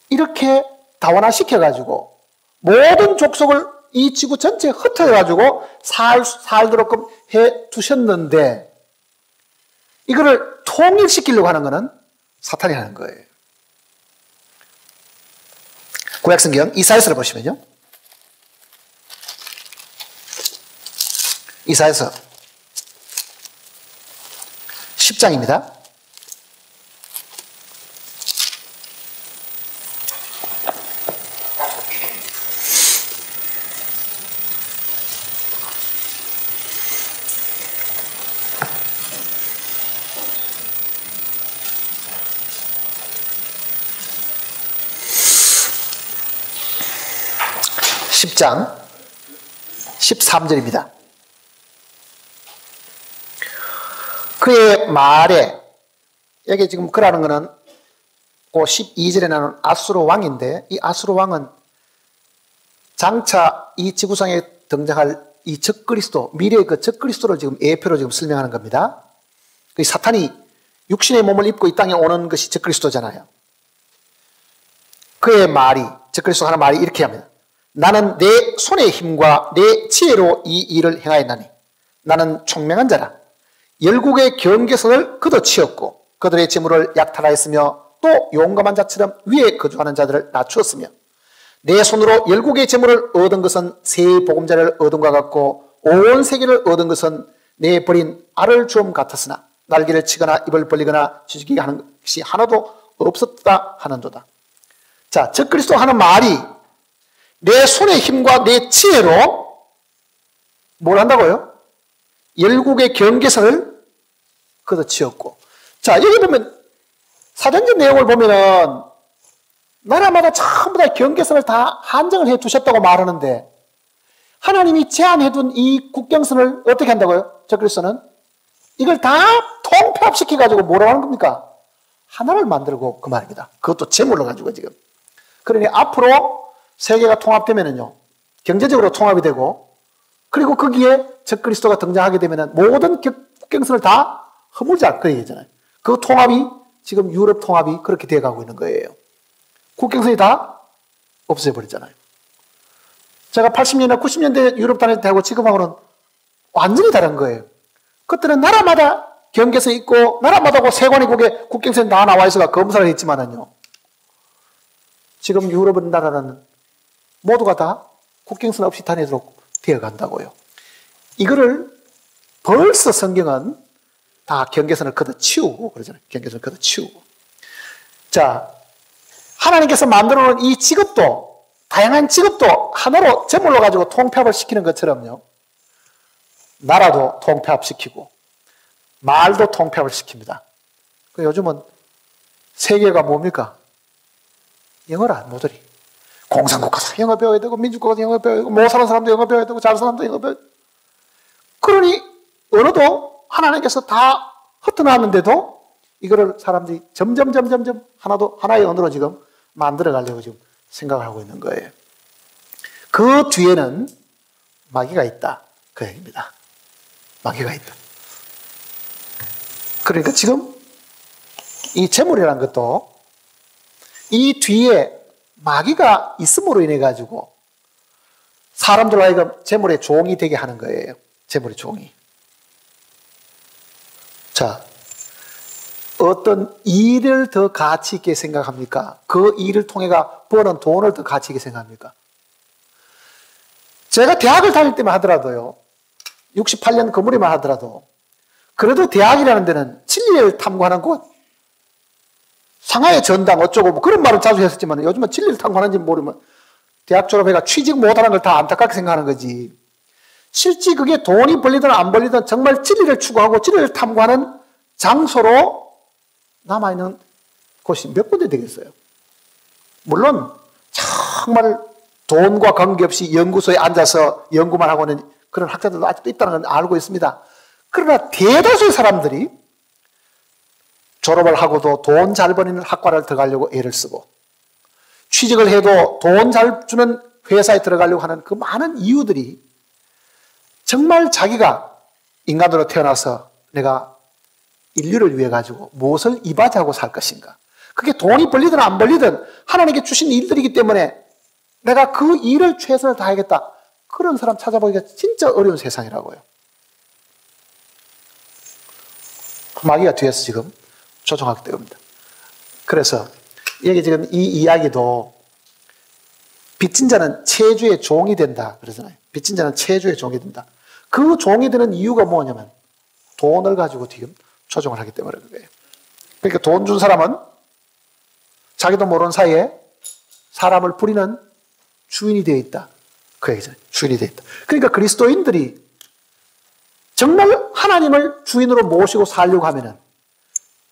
이렇게 다원화시켜가지고 모든 족속을 이 지구 전체에 흩어가지고 살도록 해 두셨는데, 이거를 통일시키려고 하는 것은 사탄이 하는 거예요. 구약성경 이사야서를 보시면요, 이사야서 10장입니다. 장 13절입니다. 그의 말에, 여기 지금 그라는 것은 그 12절에 나오는 아수르 왕인데, 이 아수르 왕은 장차 이 지구상에 등장할 이 적그리스도, 미래의 그 적그리스도를 지금 예표로 지금 설명하는 겁니다. 그 사탄이 육신의 몸을 입고 이 땅에 오는 것이 적그리스도잖아요. 그의 말이, 적그리스도 하는 말이 이렇게 합니다. 나는 내 손의 힘과 내 지혜로 이 일을 행하였나니 나는 총명한 자라. 열국의 경계선을 걷어치었고 그들의 재물을 약탈하였으며 또 용감한 자처럼 위에 거주하는 자들을 낮추었으며 내 손으로 열국의 재물을 얻은 것은 새 보금자리를 얻은 것 같고 온 세계를 얻은 것은 내 버린 알을 주음 같았으나 날개를 치거나 입을 벌리거나 쥐죽이게 하는 것이 하나도 없었다 하는도다. 자, 적그리스도 하는 말이 내 손의 힘과 내 지혜로 뭘 한다고요? 열국의 경계선을 걷어치웠고. 자, 여기 보면 사도행전 내용을 보면은 나라마다 전부 다 경계선을 다 한정을 해 두셨다고 말하는데 하나님이 제한해둔 이 국경선을 어떻게 한다고요? 적그리스도는 이걸 다 통폐합시켜가지고 뭐라고 하는 겁니까? 하나를 만들고 그 말입니다. 그것도 재물로 가지고 지금. 그러니 앞으로 세계가 통합되면은요, 경제적으로 통합이 되고, 그리고 거기에 적그리스도가 등장하게 되면은 모든 국경선을 다 허물자 그 얘기잖아요. 그 통합이 지금 유럽 통합이 그렇게 되어가고 있는 거예요. 국경선이 다 없애버렸잖아요. 제가 80년대, 90년대 유럽 다닐 때하고 지금하고는 완전히 다른 거예요. 그때는 나라마다 경계선이 있고, 나라마다 세관이국에 국경선이 다 나와 있어가 검사를 했지만은요, 지금 유럽 나라는 모두가 다 국경선 없이 다니도록 되어 간다고요. 이거를 벌써 성경은 다 경계선을 걷어치우고 그러잖아요. 경계선을 걷어치우고. 자, 하나님께서 만들어 놓은 이 직업도, 다양한 직업도 하나로 제물로 가지고 통폐합을 시키는 것처럼요, 나라도 통폐합시키고 말도 통폐합을 시킵니다. 요즘은 세계가 뭡니까? 영어라, 모조리. 공산국가도 영어 배워야 되고, 민주국가도 영어 배워야 되고, 못 사는 사람도 영어 배워야 되고, 잘 사는 사람도 영어 배워야 되고. 그러니 언어도 하나님께서 다 흩어놨는데도 이거를 사람들이 점점 하나의 언어로 지금 만들어 가려고 지금 생각을 하고 있는 거예요. 그 뒤에는 마귀가 있다. 그 얘기입니다. 마귀가 있다. 그러니까 지금 이 재물이라는 것도 이 뒤에 마귀가 있음으로 인해 가지고 사람들 하여금 재물의 종이 되게 하는 거예요. 재물의 종이. 자, 어떤 일을 더 가치 있게 생각합니까? 그 일을 통해가 버는 돈을 더 가치 있게 생각합니까? 제가 대학을 다닐 때만 하더라도요, 68년 그 무렵만 하더라도, 그래도 대학이라는 데는 진리를 탐구하는 곳, 상하의 전당 어쩌고 뭐 그런 말을 자주 했었지만 요즘은 진리를 탐구하는지 모르면 대학 졸업해가 취직 못하는 걸 다 안타깝게 생각하는 거지. 실제 그게 돈이 벌리든 안 벌리든 정말 진리를 추구하고 진리를 탐구하는 장소로 남아있는 곳이 몇 군데 되겠어요. 물론 정말 돈과 관계없이 연구소에 앉아서 연구만 하고 있는 그런 학자들도 아직도 있다는 건 알고 있습니다. 그러나 대다수의 사람들이 졸업을 하고도 돈 잘 버리는 학과를 들어가려고 애를 쓰고, 취직을 해도 돈 잘 주는 회사에 들어가려고 하는 그 많은 이유들이 정말 자기가 인간으로 태어나서 내가 인류를 위해 가지고 무엇을 이바지하고 살 것인가, 그게 돈이 벌리든 안 벌리든 하나님께 주신 일들이기 때문에 내가 그 일을 최선을 다하겠다, 그런 사람 찾아보기가 진짜 어려운 세상이라고요. 마귀가 뒤에서 지금 조종하기 때문입니다. 그래서 여기 지금 이 이야기도 빚진 자는 체주의 종이 된다 그러잖아요. 빚진 자는 체주의 종이 된다. 그 종이 되는 이유가 뭐냐면 돈을 가지고 지금 조종을 하기 때문에 그런 거예요. 그러니까 돈 준 사람은 자기도 모르는 사이에 사람을 부리는 주인이 되어 있다. 그 얘기잖아요. 주인이 되어 있다. 그러니까 그리스도인들이 정말 하나님을 주인으로 모시고 살려고 하면은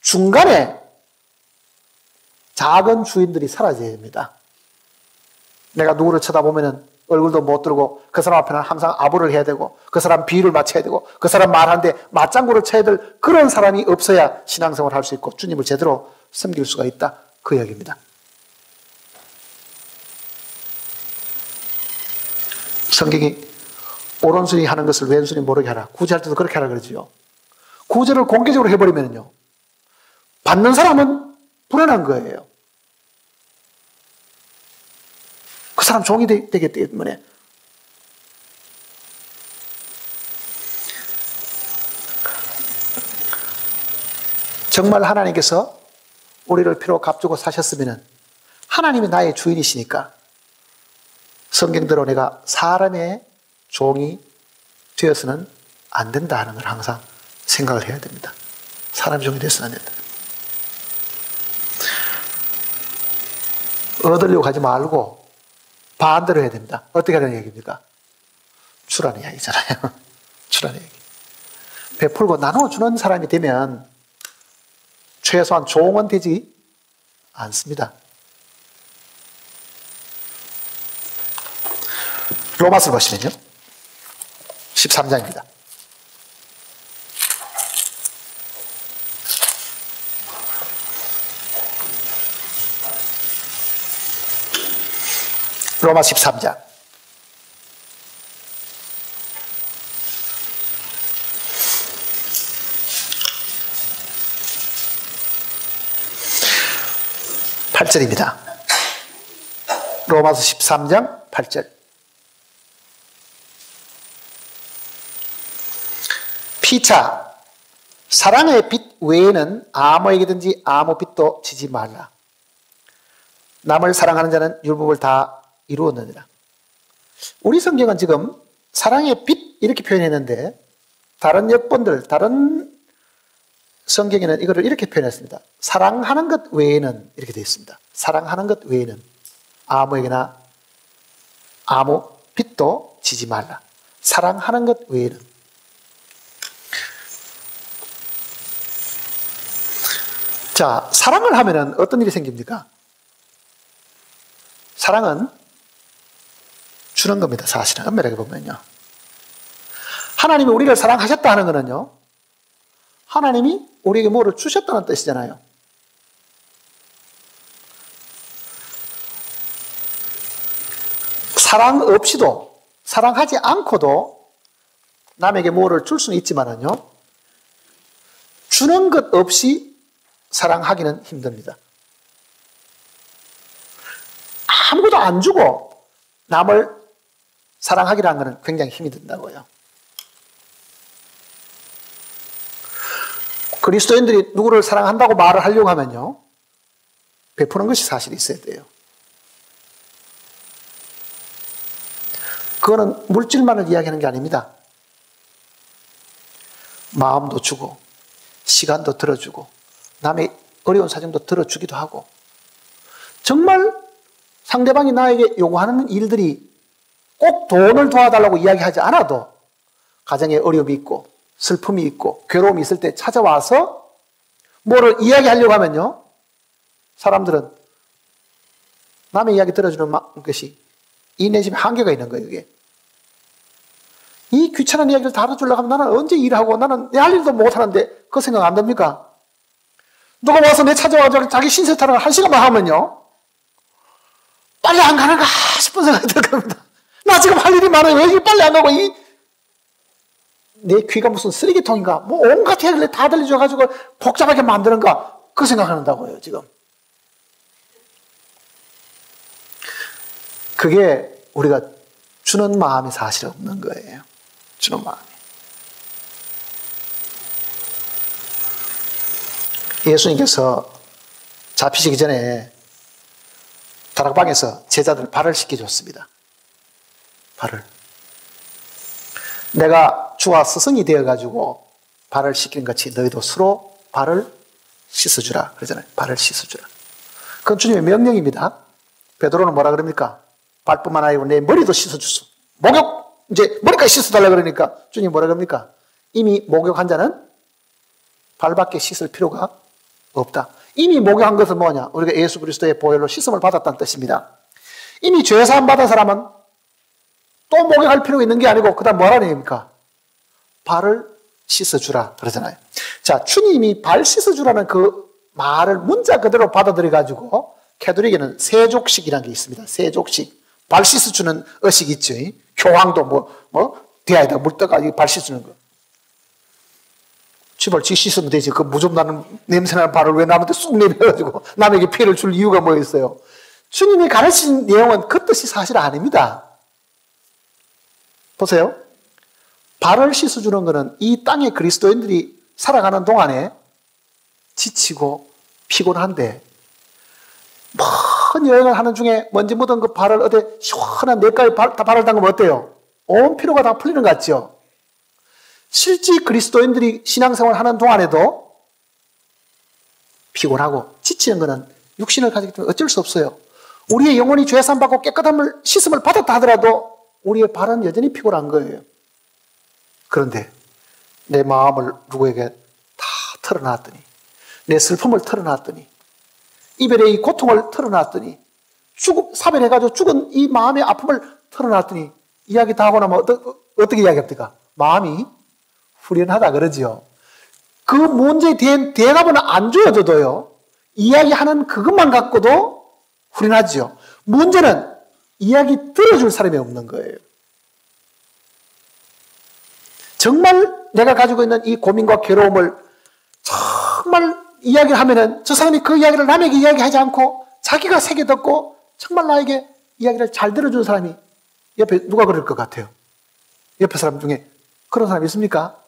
중간에 작은 주인들이 사라져야 됩니다. 내가 누구를 쳐다보면은 얼굴도 못 들고 그 사람 앞에는 항상 아부를 해야 되고 그 사람 비유를 맞춰야 되고 그 사람 말하는데 맞장구를 쳐야 될 그런 사람이 없어야 신앙생활을 할 수 있고 주님을 제대로 섬길 수가 있다. 그 이야기입니다. 성경이 오른손이 하는 것을 왼손이 모르게 하라. 구제할 때도 그렇게 하라 그러지요. 구제를 공개적으로 해버리면요, 받는 사람은 불안한 거예요. 그 사람 종이 되기 때문에. 정말 하나님께서 우리를 피로 값주고 사셨으면 하나님이 나의 주인이시니까 성경대로 내가 사람의 종이 되어서는 안 된다 하는 걸 항상 생각을 해야 됩니다. 사람의 종이 되어서는 안 된다. 얻으려고 하지 말고 반대로 해야 됩니다. 어떻게 하는 얘기입니까? 주라는 이야기잖아요. 주라는 얘기. 베풀고 나눠주는 사람이 되면 최소한 종은 되지 않습니다. 로마서를 보시면요. 13장입니다. 로마 13장. (8절입니다) 로마서 13장 8절. 피차 사랑의 빛 외에는 아무에게든지 아무 빛도 지지 말라. 남을 사랑하는 자는 율법을 다 이루었느니라. 우리 성경은 지금 사랑의 빛 이렇게 표현했는데 다른 역본들, 다른 성경에는 이거를 이렇게 표현했습니다. 사랑하는 것 외에는 이렇게 되어 있습니다. 사랑하는 것 외에는 아무에게나 아무 빛도 지지 말라. 사랑하는 것 외에는. 자, 사랑을 하면은 어떤 일이 생깁니까? 사랑은 주는 겁니다. 사실은 엄밀하게 보면요. 하나님이 우리를 사랑하셨다 하는 거는요, 하나님이 우리에게 뭐를 주셨다는 뜻이잖아요. 사랑 없이도, 사랑하지 않고도 남에게 뭐를 줄 수는 있지만은요, 주는 것 없이 사랑하기는 힘듭니다. 아무것도 안 주고 남을 사랑하기라는 것은 굉장히 힘이 든다고요. 그리스도인들이 누구를 사랑한다고 말을 하려고 하면요, 베푸는 것이 사실 있어야 돼요. 그거는 물질만을 이야기하는 게 아닙니다. 마음도 주고 시간도 들어주고 남의 어려운 사정도 들어주기도 하고, 정말 상대방이 나에게 요구하는 일들이 꼭 돈을 도와달라고 이야기하지 않아도 가정에 어려움이 있고 슬픔이 있고 괴로움이 있을 때 찾아와서 뭐를 이야기하려고 하면요, 사람들은 남의 이야기 들어주는 것이 인내심에 한계가 있는 거예요. 이게 이 귀찮은 이야기를 다 들어주려고 하면 나는 언제 일하고 나는 내 할 일도 못하는데 그 생각 안 듭니까? 누가 와서 내 찾아와서 자기 신세 타령을 1시간만 하면요, 빨리 안 가는가 싶은 생각이 들 겁니다. 나 지금 할 일이 많아요. 왜 이렇게 빨리 안 가고, 내 귀가 무슨 쓰레기통인가? 뭐 온갖 이야기를 다 들려줘가지고 복잡하게 만드는가? 그 생각한다고요, 지금. 그게 우리가 주는 마음이 사실 없는 거예요. 주는 마음이. 예수님께서 잡히시기 전에 다락방에서 제자들 발을 씻겨줬습니다. 발을. 내가 주와 스승이 되어가지고 발을 씻기는 같이 너희도 서로 발을 씻어주라 그러잖아요. 발을 씻어주라. 그건 주님의 명령입니다. 베드로는 뭐라 그럽니까? 발뿐만 아니고 내 머리도 씻어주소. 목욕, 이제 머리까지 씻어달라 그러니까 주님이 뭐라 그럽니까? 이미 목욕한 자는 발밖에 씻을 필요가 없다. 이미 목욕한 것은 뭐냐? 우리가 예수 그리스도의 보혈로 씻음을 받았다는 뜻입니다. 이미 죄사함 받은 사람은 또 목욕할 필요가 있는 게 아니고 그 다음 뭐라 그럽니까? 발을 씻어주라 그러잖아요. 자, 주님이 발 씻어주라는 그 말을 문자 그대로 받아들여가지고 캐톨릭에는 세족식이라는 게 있습니다. 세족식. 발 씻어주는 의식이 있죠. 교황도 대야에다 물 떠가지고 발 씻어주는 거. 지발 지 씻으면 되지. 그 무좀 나는 냄새나는 발을 왜 남한테 쑥 내밀어가지고 남에게 피해를 줄 이유가 뭐 있어요? 주님이 가르친 내용은 그 뜻이 사실 아닙니다. 보세요. 발을 씻어주는 것은 이 땅의 그리스도인들이 살아가는 동안에 지치고 피곤한데 먼 여행을 하는 중에 먼지 묻은 그 발을 어디 시원한 냇가에 발을 담그면 어때요? 온 피로가 다 풀리는 것 같죠? 실제 그리스도인들이 신앙생활을 하는 동안에도 피곤하고 지치는 것은 육신을 가지기 때문에 어쩔 수 없어요. 우리의 영혼이 죄산 받고 깨끗함을 씻음을 받았다 하더라도 우리의 발은 여전히 피곤한 거예요. 그런데 내 마음을 누구에게 다 털어놨더니, 내 슬픔을 털어놨더니, 이별의 이 고통을 털어놨더니, 사별해가지고 죽은 이 마음의 아픔을 털어놨더니 이야기 다 하고 나면 어떻게 이야기합니까? 마음이 후련하다 그러지요. 그 문제에 대한 대답은 안 주어져도요, 이야기하는 그것만 갖고도 후련하지요. 문제는 이야기 들어줄 사람이 없는 거예요. 정말 내가 가지고 있는 이 고민과 괴로움을 정말 이야기를 하면은 저 사람이 그 이야기를 남에게 이야기하지 않고 자기가 새겨 듣고 정말 나에게 이야기를 잘 들어주는 사람이 옆에 누가 그럴 것 같아요? 옆에 사람 중에 그런 사람이 있습니까?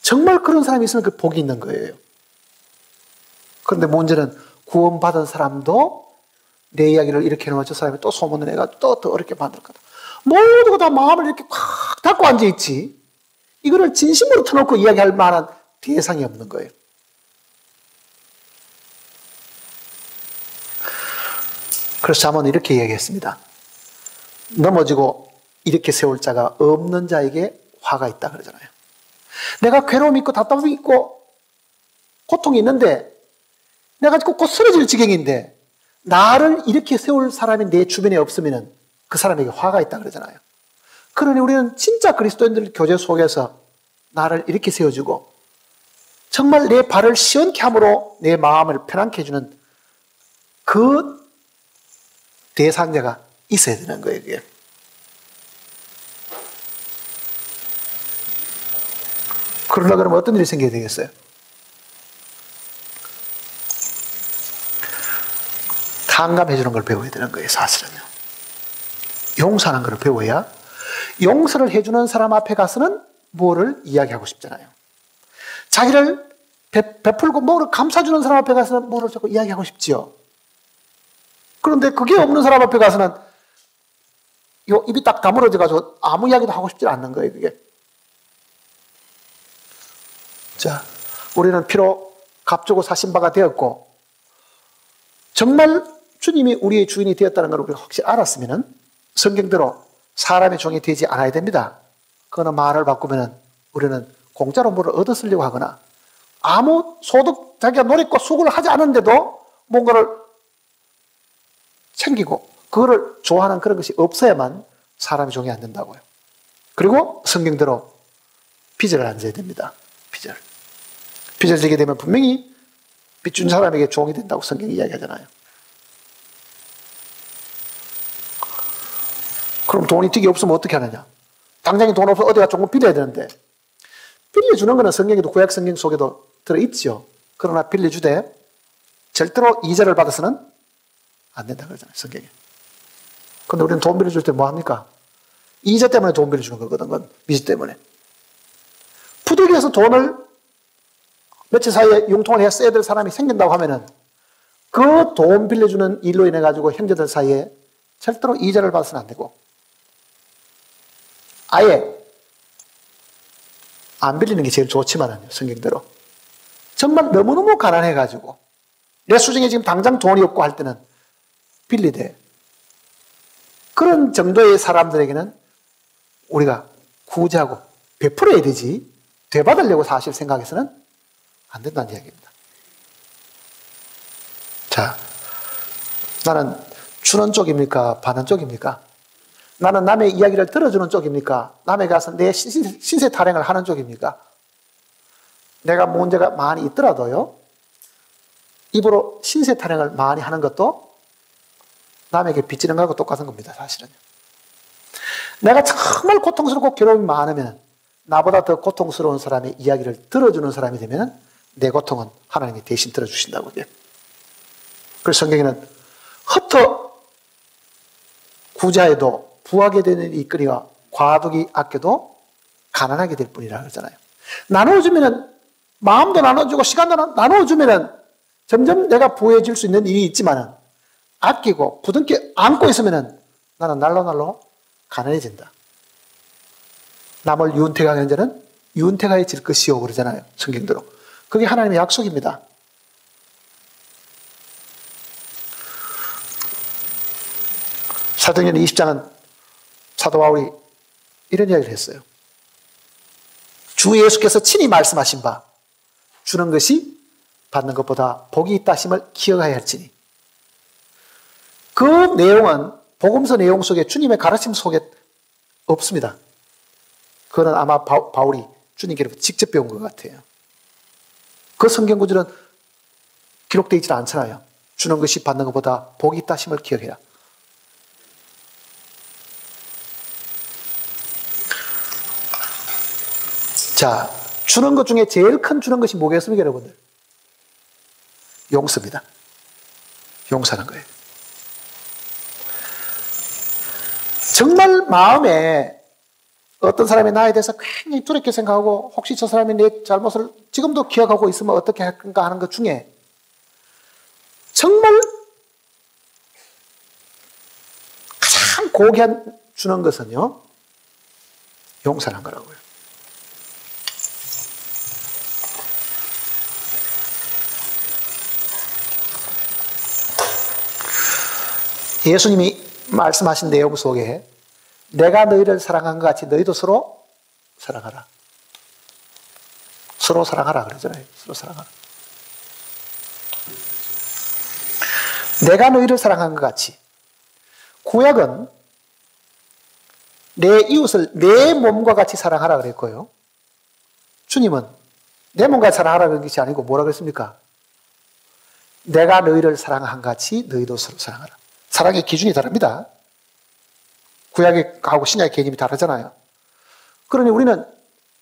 정말 그런 사람이 있으면 그 복이 있는 거예요. 그런데 문제는 구원받은 사람도 내 이야기를 이렇게 해놓으면 저 사람이 또 소문을 내가 또 더 어렵게 만들 거다. 모두가 다 마음을 이렇게 꽉 닫고 앉아있지. 이거를 진심으로 터놓고 이야기할 만한 대상이 없는 거예요. 그래서 잠언은 이렇게 이야기했습니다. 넘어지고 이렇게 세울 자가 없는 자에게 화가 있다 그러잖아요. 내가 괴로움이 있고 답답함이 있고 고통이 있는데 내가 곧 쓰러질 지경인데 나를 이렇게 세울 사람이 내 주변에 없으면 그 사람에게 화가 있다 그러잖아요. 그러니 우리는 진짜 그리스도인들 교제 속에서 나를 이렇게 세워주고 정말 내 발을 시원케 함으로 내 마음을 편안케 해주는 그 대상자가 있어야 되는 거예요. 그게. 그러려고 그러면 어떤 일이 생겨야 되겠어요? 탕감해 주는 걸 배워야 되는 거예요, 사실은요. 용서하는 걸 배워야 용서를 해주는 사람 앞에 가서는 뭐를 이야기하고 싶잖아요. 자기를 베풀고 뭐를 감싸주는 사람 앞에 가서는 뭐를 자꾸 이야기하고 싶지요. 그런데 그게 없는 사람 앞에 가서는 요 입이 딱 다물어져가지고 아무 이야기도 하고 싶지 않는 거예요, 그게. 자, 우리는 피로 값주고 사신 바가 되었고, 정말 주님이 우리의 주인이 되었다는 걸 우리가 확실히 알았으면 성경대로 사람의 종이 되지 않아야 됩니다. 그거는 말을 바꾸면 우리는 공짜로 뭐를 얻어 쓰려고 하거나 아무 소득, 자기가 노력과 수고를 하지 않은데도 뭔가를 챙기고 그거를 좋아하는 그런 것이 없어야만 사람의 종이 안 된다고요. 그리고 성경대로 빚을 안 져야 됩니다. 빚을 지게 되면 분명히 빚 준 사람에게 종이 된다고 성경이 이야기하잖아요. 그럼 돈이 되게 없으면 어떻게 하느냐? 당장에 돈 없어 어디가 조금 빌려야 되는데 빌려주는 거는 성경에도 구약 성경 속에도 들어있죠. 그러나 빌려주되 절대로 이자를 받아서는 안 된다 그러잖아요, 성경에. 근데 우리는 돈 빌려줄 때 뭐 합니까? 이자 때문에 돈 빌려주는 거거든, 그건 빚 때문에. 부득이해서 돈을 며칠 사이에 융통을 해야 써야 될 사람이 생긴다고 하면은 그 돈 빌려주는 일로 인해 가지고 형제들 사이에 절대로 이자를 받아서는 안 되고 아예 안 빌리는 게 제일 좋지만은요, 성경대로. 정말 너무너무 가난해가지고 내 수중에 지금 당장 돈이 없고 할 때는 빌리되 그런 정도의 사람들에게는 우리가 구제하고 베풀어야 되지 되받으려고 사실 생각해서는 안 된다는 이야기입니다. 자, 나는 주는 쪽입니까? 받는 쪽입니까? 나는 남의 이야기를 들어주는 쪽입니까? 남에 가서 내 신세 타령을 하는 쪽입니까? 내가 문제가 많이 있더라도요, 입으로 신세 타령을 많이 하는 것도 남에게 빚지는 거하고 똑같은 겁니다, 사실은요. 내가 정말 고통스럽고 괴로움이 많으면 나보다 더 고통스러운 사람의 이야기를 들어주는 사람이 되면 내 고통은 하나님이 대신 들어주신다고요. 그래서 성경에는 흩어 구자에도 부하게 되는 이끌이와 과도기 아껴도 가난하게 될 뿐이라 그러잖아요. 나눠주면은 마음도 나눠주고 시간도 나눠주면은 점점 내가 부해질 수 있는 일이 있지만은 아끼고 부둥켜 안고 있으면은 나는 날로 가난해진다. 남을 윤택하는 자는 윤택하여질 것이요 그러잖아요, 성경대로. 그게 하나님의 약속입니다. 사도행전 20장은 사도 바울이 이런 이야기를 했어요. 주 예수께서 친히 말씀하신 바 주는 것이 받는 것보다 복이 있다 하심을 기억하여야 할지니. 그 내용은 복음서 내용 속에 주님의 가르침 속에 없습니다. 그거는 아마 바울이 주님께로 직접 배운 것 같아요. 그 성경 구절은 기록되어 있지 않잖아요. 주는 것이 받는 것보다 복이 있다 심을 기억해라. 자, 주는 것 중에 제일 큰 주는 것이 뭐겠습니까, 여러분들? 용서입니다. 용서하는 거예요. 정말 마음에 어떤 사람이 나에 대해서 굉장히 두렵게 생각하고 혹시 저 사람이 내 잘못을 지금도 기억하고 있으면 어떻게 할까 하는 것 중에 정말 가장 고귀한 주는 것은요, 용서하는 거라고요. 예수님이 말씀하신 내용 속에 내가 너희를 사랑한 것 같이 너희도 서로 사랑하라. 서로 사랑하라 그러잖아요. 서로 사랑하라. 내가 너희를 사랑한 것 같이. 구약은 내 이웃을 내 몸과 같이 사랑하라 그랬고요. 주님은 내 몸과 사랑하라 그런 것이 아니고 뭐라 그랬습니까? 내가 너희를 사랑한 것 같이 너희도 서로 사랑하라. 사랑의 기준이 다릅니다. 구약하고 신약의 개념이 다르잖아요. 그러니 우리는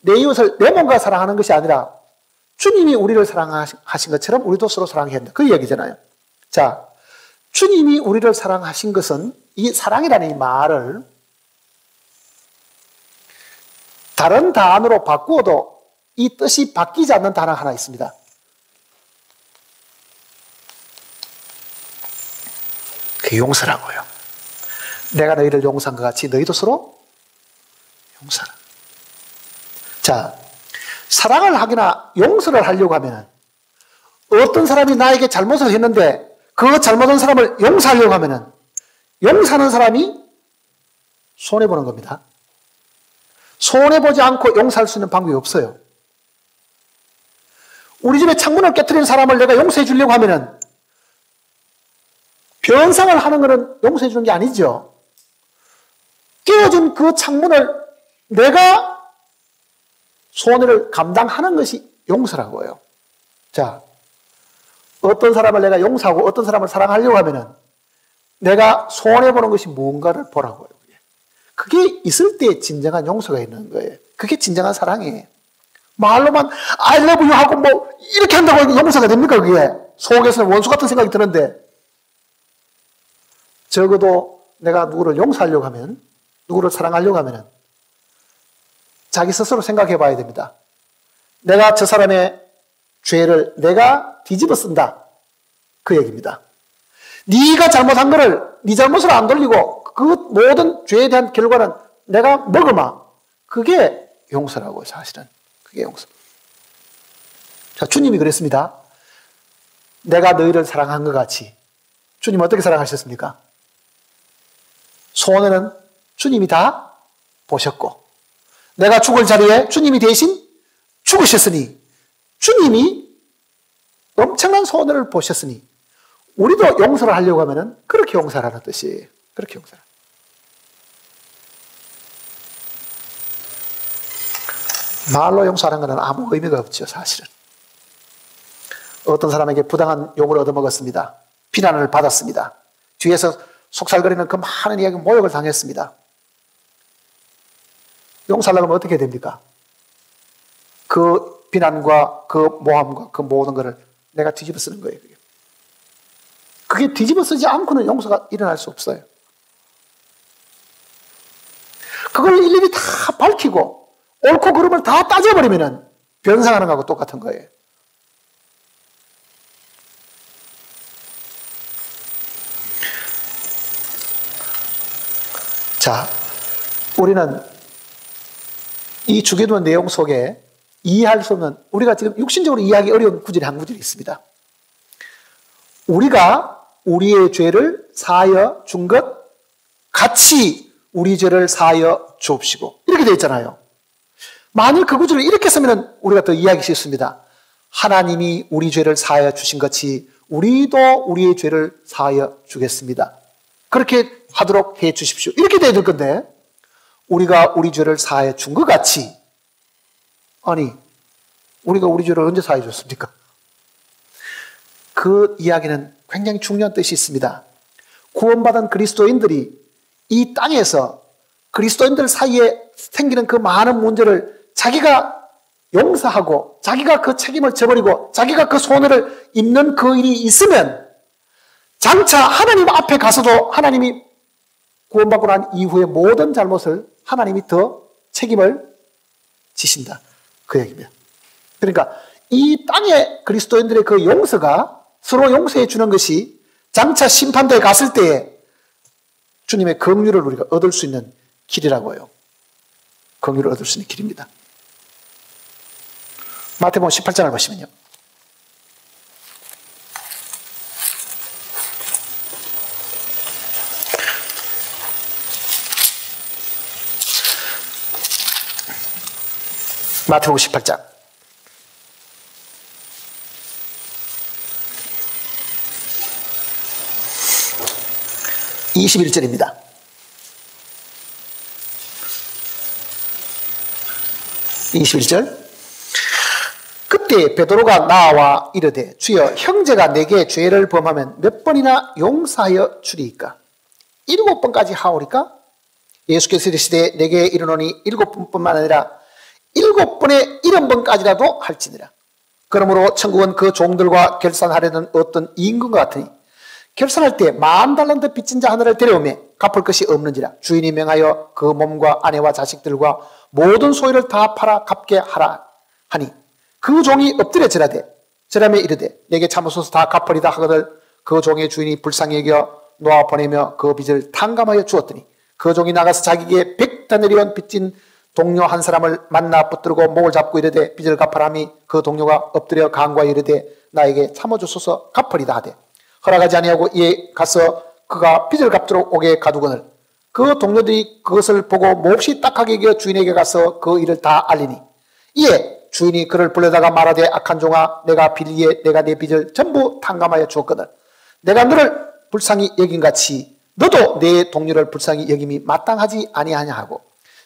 내 이웃을 내 몸과 사랑하는 것이 아니라 주님이 우리를 사랑하신 것처럼 우리도 서로 사랑해야 한다. 그 이야기잖아요. 자, 주님이 우리를 사랑하신 것은 이 사랑이라는 이 말을 다른 단어로 바꾸어도 이 뜻이 바뀌지 않는 단어 하나 있습니다. 그 용서라고요. 내가 너희를 용서한 것 같이 너희도 서로 용서하라. 자, 사랑을 하거나 용서를 하려고 하면 어떤 사람이 나에게 잘못을 했는데 그 잘못한 사람을 용서하려고 하면 용서하는 사람이 손해보는 겁니다. 손해보지 않고 용서할 수 있는 방법이 없어요. 우리 집에 창문을 깨트린 사람을 내가 용서해 주려고 하면 변상을 하는 것은 용서해 주는 게 아니죠. 깨어진 그 창문을 내가 손해를 감당하는 것이 용서라고요. 자, 어떤 사람을 내가 용서하고 어떤 사람을 사랑하려고 하면은 내가 손해보는 것이 무언가를 보라고요. 그게 있을 때 진정한 용서가 있는 거예요. 그게 진정한 사랑이에요. 말로만 I love you 하고 뭐 이렇게 한다고 용서가 됩니까? 그게 속에서는 원수 같은 생각이 드는데 적어도 내가 누구를 용서하려고 하면 누구를 사랑하려고 하면 자기 스스로 생각해 봐야 됩니다. 내가 저 사람의 죄를 내가 뒤집어 쓴다. 그 얘기입니다. 네가 잘못한 거를 네 잘못을 안 돌리고 그 모든 죄에 대한 결과는 내가 먹어마. 그게 용서라고 사실은. 그게 용서. 자, 주님이 그랬습니다. 내가 너희를 사랑한 것 같이. 주님 어떻게 사랑하셨습니까? 손해는 주님이 다 보셨고 내가 죽을 자리에 주님이 대신 죽으셨으니 주님이 엄청난 손해를 보셨으니 우리도 용서를 하려고 하면 그렇게 용서하라는 뜻이에요. 그렇게 용서하라. 말로 용서하는 것은 아무 의미가 없죠, 사실은. 어떤 사람에게 부당한 욕을 얻어먹었습니다. 비난을 받았습니다. 뒤에서 속살거리는 그 많은 이야기 모욕을 당했습니다. 용서하려고 하면 어떻게 됩니까? 그 비난과 그 모함과 그 모든 것을 내가 뒤집어 쓰는 거예요. 그게 뒤집어 쓰지 않고는 용서가 일어날 수 없어요. 그걸 일일이 다 밝히고 옳고 그름을 다 따져버리면 변상하는 거하고 똑같은 거예요. 자, 우리는 이 주기도의 내용 속에 이해할 수 없는, 우리가 지금 육신적으로 이해하기 어려운 구절이 한 구절이 있습니다. 우리가 우리의 죄를 사하여 준 것 같이 우리 죄를 사하여 주옵시고, 이렇게 되어 있잖아요. 만일 그 구절을 이렇게 쓰면 우리가 더 이해하기 쉽습니다. 하나님이 우리 죄를 사하여 주신 것이 우리도 우리의 죄를 사하여 주겠습니다. 그렇게 하도록 해 주십시오. 이렇게 되어야 될 건데 우리가 우리 죄를 사하여 준 것 같이, 아니 우리가 우리 죄를 언제 사하여 줬습니까? 그 이야기는 굉장히 중요한 뜻이 있습니다. 구원받은 그리스도인들이 이 땅에서 그리스도인들 사이에 생기는 그 많은 문제를 자기가 용서하고 자기가 그 책임을 져버리고 자기가 그 손해를 입는 그 일이 있으면 장차 하나님 앞에 가서도 하나님이 구원받고 난 이후에 모든 잘못을 하나님이 더 책임을 지신다. 그 얘기입니다. 그러니까 이 땅의 그리스도인들의 그 용서가 서로 용서해 주는 것이 장차 심판대에 갔을 때에 주님의 긍휼을 우리가 얻을 수 있는 길이라고요. 긍휼을 얻을 수 있는 길입니다. 마태복음 18장을 보시면요. 마태복음 18장 21절입니다. 21절. 그때 베드로가 나와 이르되 주여 형제가 내게 죄를 범하면 몇 번이나 용서하여 주리이까? 7번까지 하오리까? 예수께서 이르시되 내게 이르노니 7번뿐만 아니라 7번에 70번까지라도 할지니라. 그러므로 천국은 그 종들과 결산하려는 어떤 임금과 같으니 결산할 때 10,000달란트 빚진 자 하나를 데려오매 갚을 것이 없는지라. 주인이 명하여 그 몸과 아내와 자식들과 모든 소유를 다 팔아 갚게 하라 하니 그 종이 엎드려 절하되 절하며 이르되 내게 참으소서 다 갚으리다 하거늘 그 종의 주인이 불쌍히 여겨 놓아 보내며 그 빚을 탕감하여 주었더니 그 종이 나가서 자기에게 100데나리온 빚진 동료 한 사람을 만나 붙들고 목을 잡고 이르되 빚을 갚으라 하니 그 동료가 엎드려 간구하여 이르되 나에게 참아주소서 갚으리다 하되 허락하지 아니하고 이에 가서 그가 빚을 갚도록 오게 가두거늘 그 동료들이 그것을 보고 몹시 딱하게 여겨 주인에게 가서 그 일을 다 알리니 이에 주인이 그를 불러다가 말하되 악한 종아 내가 빌리에 내가 내 빚을 전부 탕감하여 주었거늘 내가 너를 불쌍히 여긴같이 너도 내 동료를 불쌍히 여김이 마땅하지 아니하냐 하고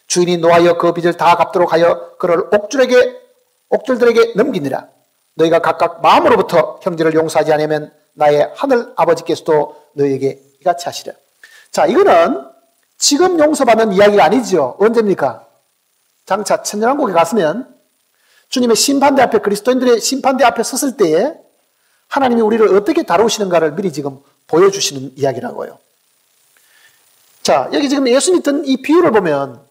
주인이 노하여 그 빚을 다 갚도록 하여 그를 옥졸들에게 넘기니라. 너희가 각각 마음으로부터 형제를 용서하지 않으면 나의 하늘 아버지께서도 너희에게 이같이 하시리라. 자, 이거는 지금 용서받는 이야기가 아니죠. 언제입니까? 장차 천년왕국에 갔으면 주님의 심판대 앞에 그리스도인들의 심판대 앞에 섰을 때에 하나님이 우리를 어떻게 다루시는가를 미리 지금 보여주시는 이야기라고요. 자, 여기 지금 예수님이 든 이 비유를 보면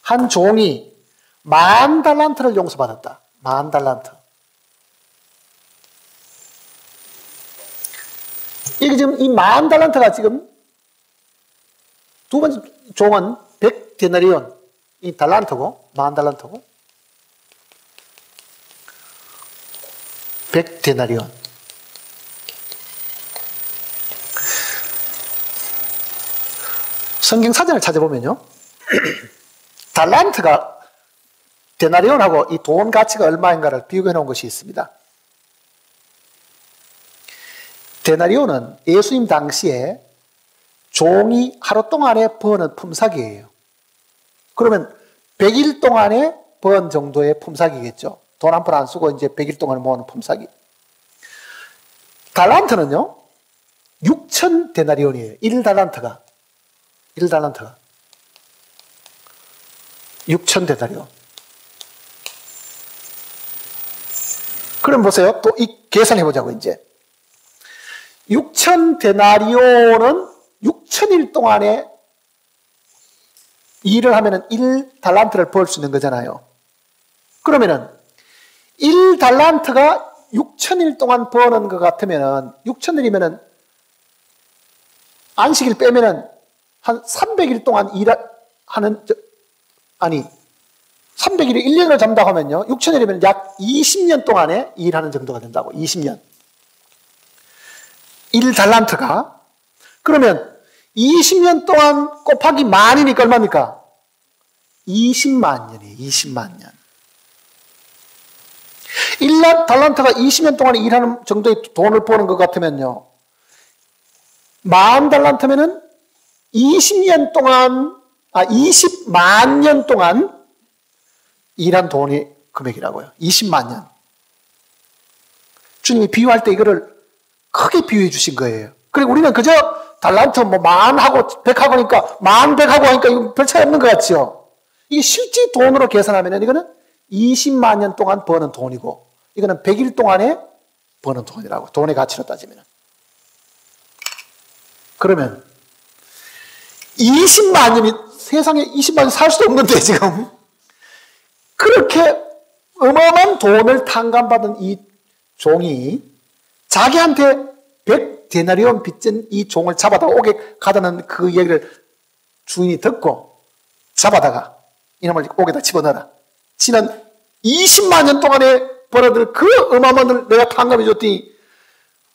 한 종이 10,000달란트를 용서받았다. 10,000달란트. 이게 지금 이 10,000달란트가 지금 두 번째 종은 100데나리온 이 달란트고 10,000달란트고 100데나리온. 성경 사전을 찾아보면요. 달란트가 데나리온하고 이 돈 가치가 얼마인가를 비교해 놓은 것이 있습니다. 데나리온은 예수님 당시에 종이 하루 동안에 버는 품삯이에요. 그러면 100일 동안에 번 정도의 품삯이겠죠. 돈 한 푼 안 쓰고 이제 100일 동안 모으는 품삯이. 달란트는요, 6,000데나리온이에요. 1달란트가. 6,000데나리온. 그럼 보세요. 또 이 계산해 보자고, 이제. 6,000데나리온은 6,000일 동안에 일을 하면은 1달란트를 벌 수 있는 거잖아요. 그러면은 1달란트가 6,000일 동안 버는 것 같으면은 6,000일이면은 안식일 빼면은 한 300일 동안 일하는, 아니, 300일을 1년을 잡는다고 하면요. 6,000일이면 약 20년 동안에 일하는 정도가 된다고. 20년. 1달란트가. 그러면 20년 동안 곱하기 만이니까 얼마입니까? 20만 년이에요. 20만 년. 1달란트가 20년 동안 일하는 정도의 돈을 버는 것 같으면요. 10,000달란트면은 20년 동안, 20만 년 동안 일한 돈의 금액이라고요. 20만 년. 주님이 비유할 때 이거를 크게 비유해 주신 거예요. 그리고 우리는 그저 달란트 뭐 만하고 백하고 하니까 만백하고 하니까 이거 별 차이 없는 것 같죠. 이게 실제 돈으로 계산하면 이거는 20만 년 동안 버는 돈이고 이거는 100일 동안에 버는 돈이라고. 돈의 가치로 따지면. 그러면 20만 년이 세상에 20만 년 살 수도 없는데 지금 그렇게 어마어마한 돈을 탕감받은 이 종이 자기한테 100데나리온 빚진 이 종을 잡아다가 옥에 가다는 그 얘기를 주인이 듣고 잡아다가 이놈을 옥에다 집어넣어라. 지난 20만 년 동안에 벌어들 그 어마어마한 돈을 내가 탕감해 줬더니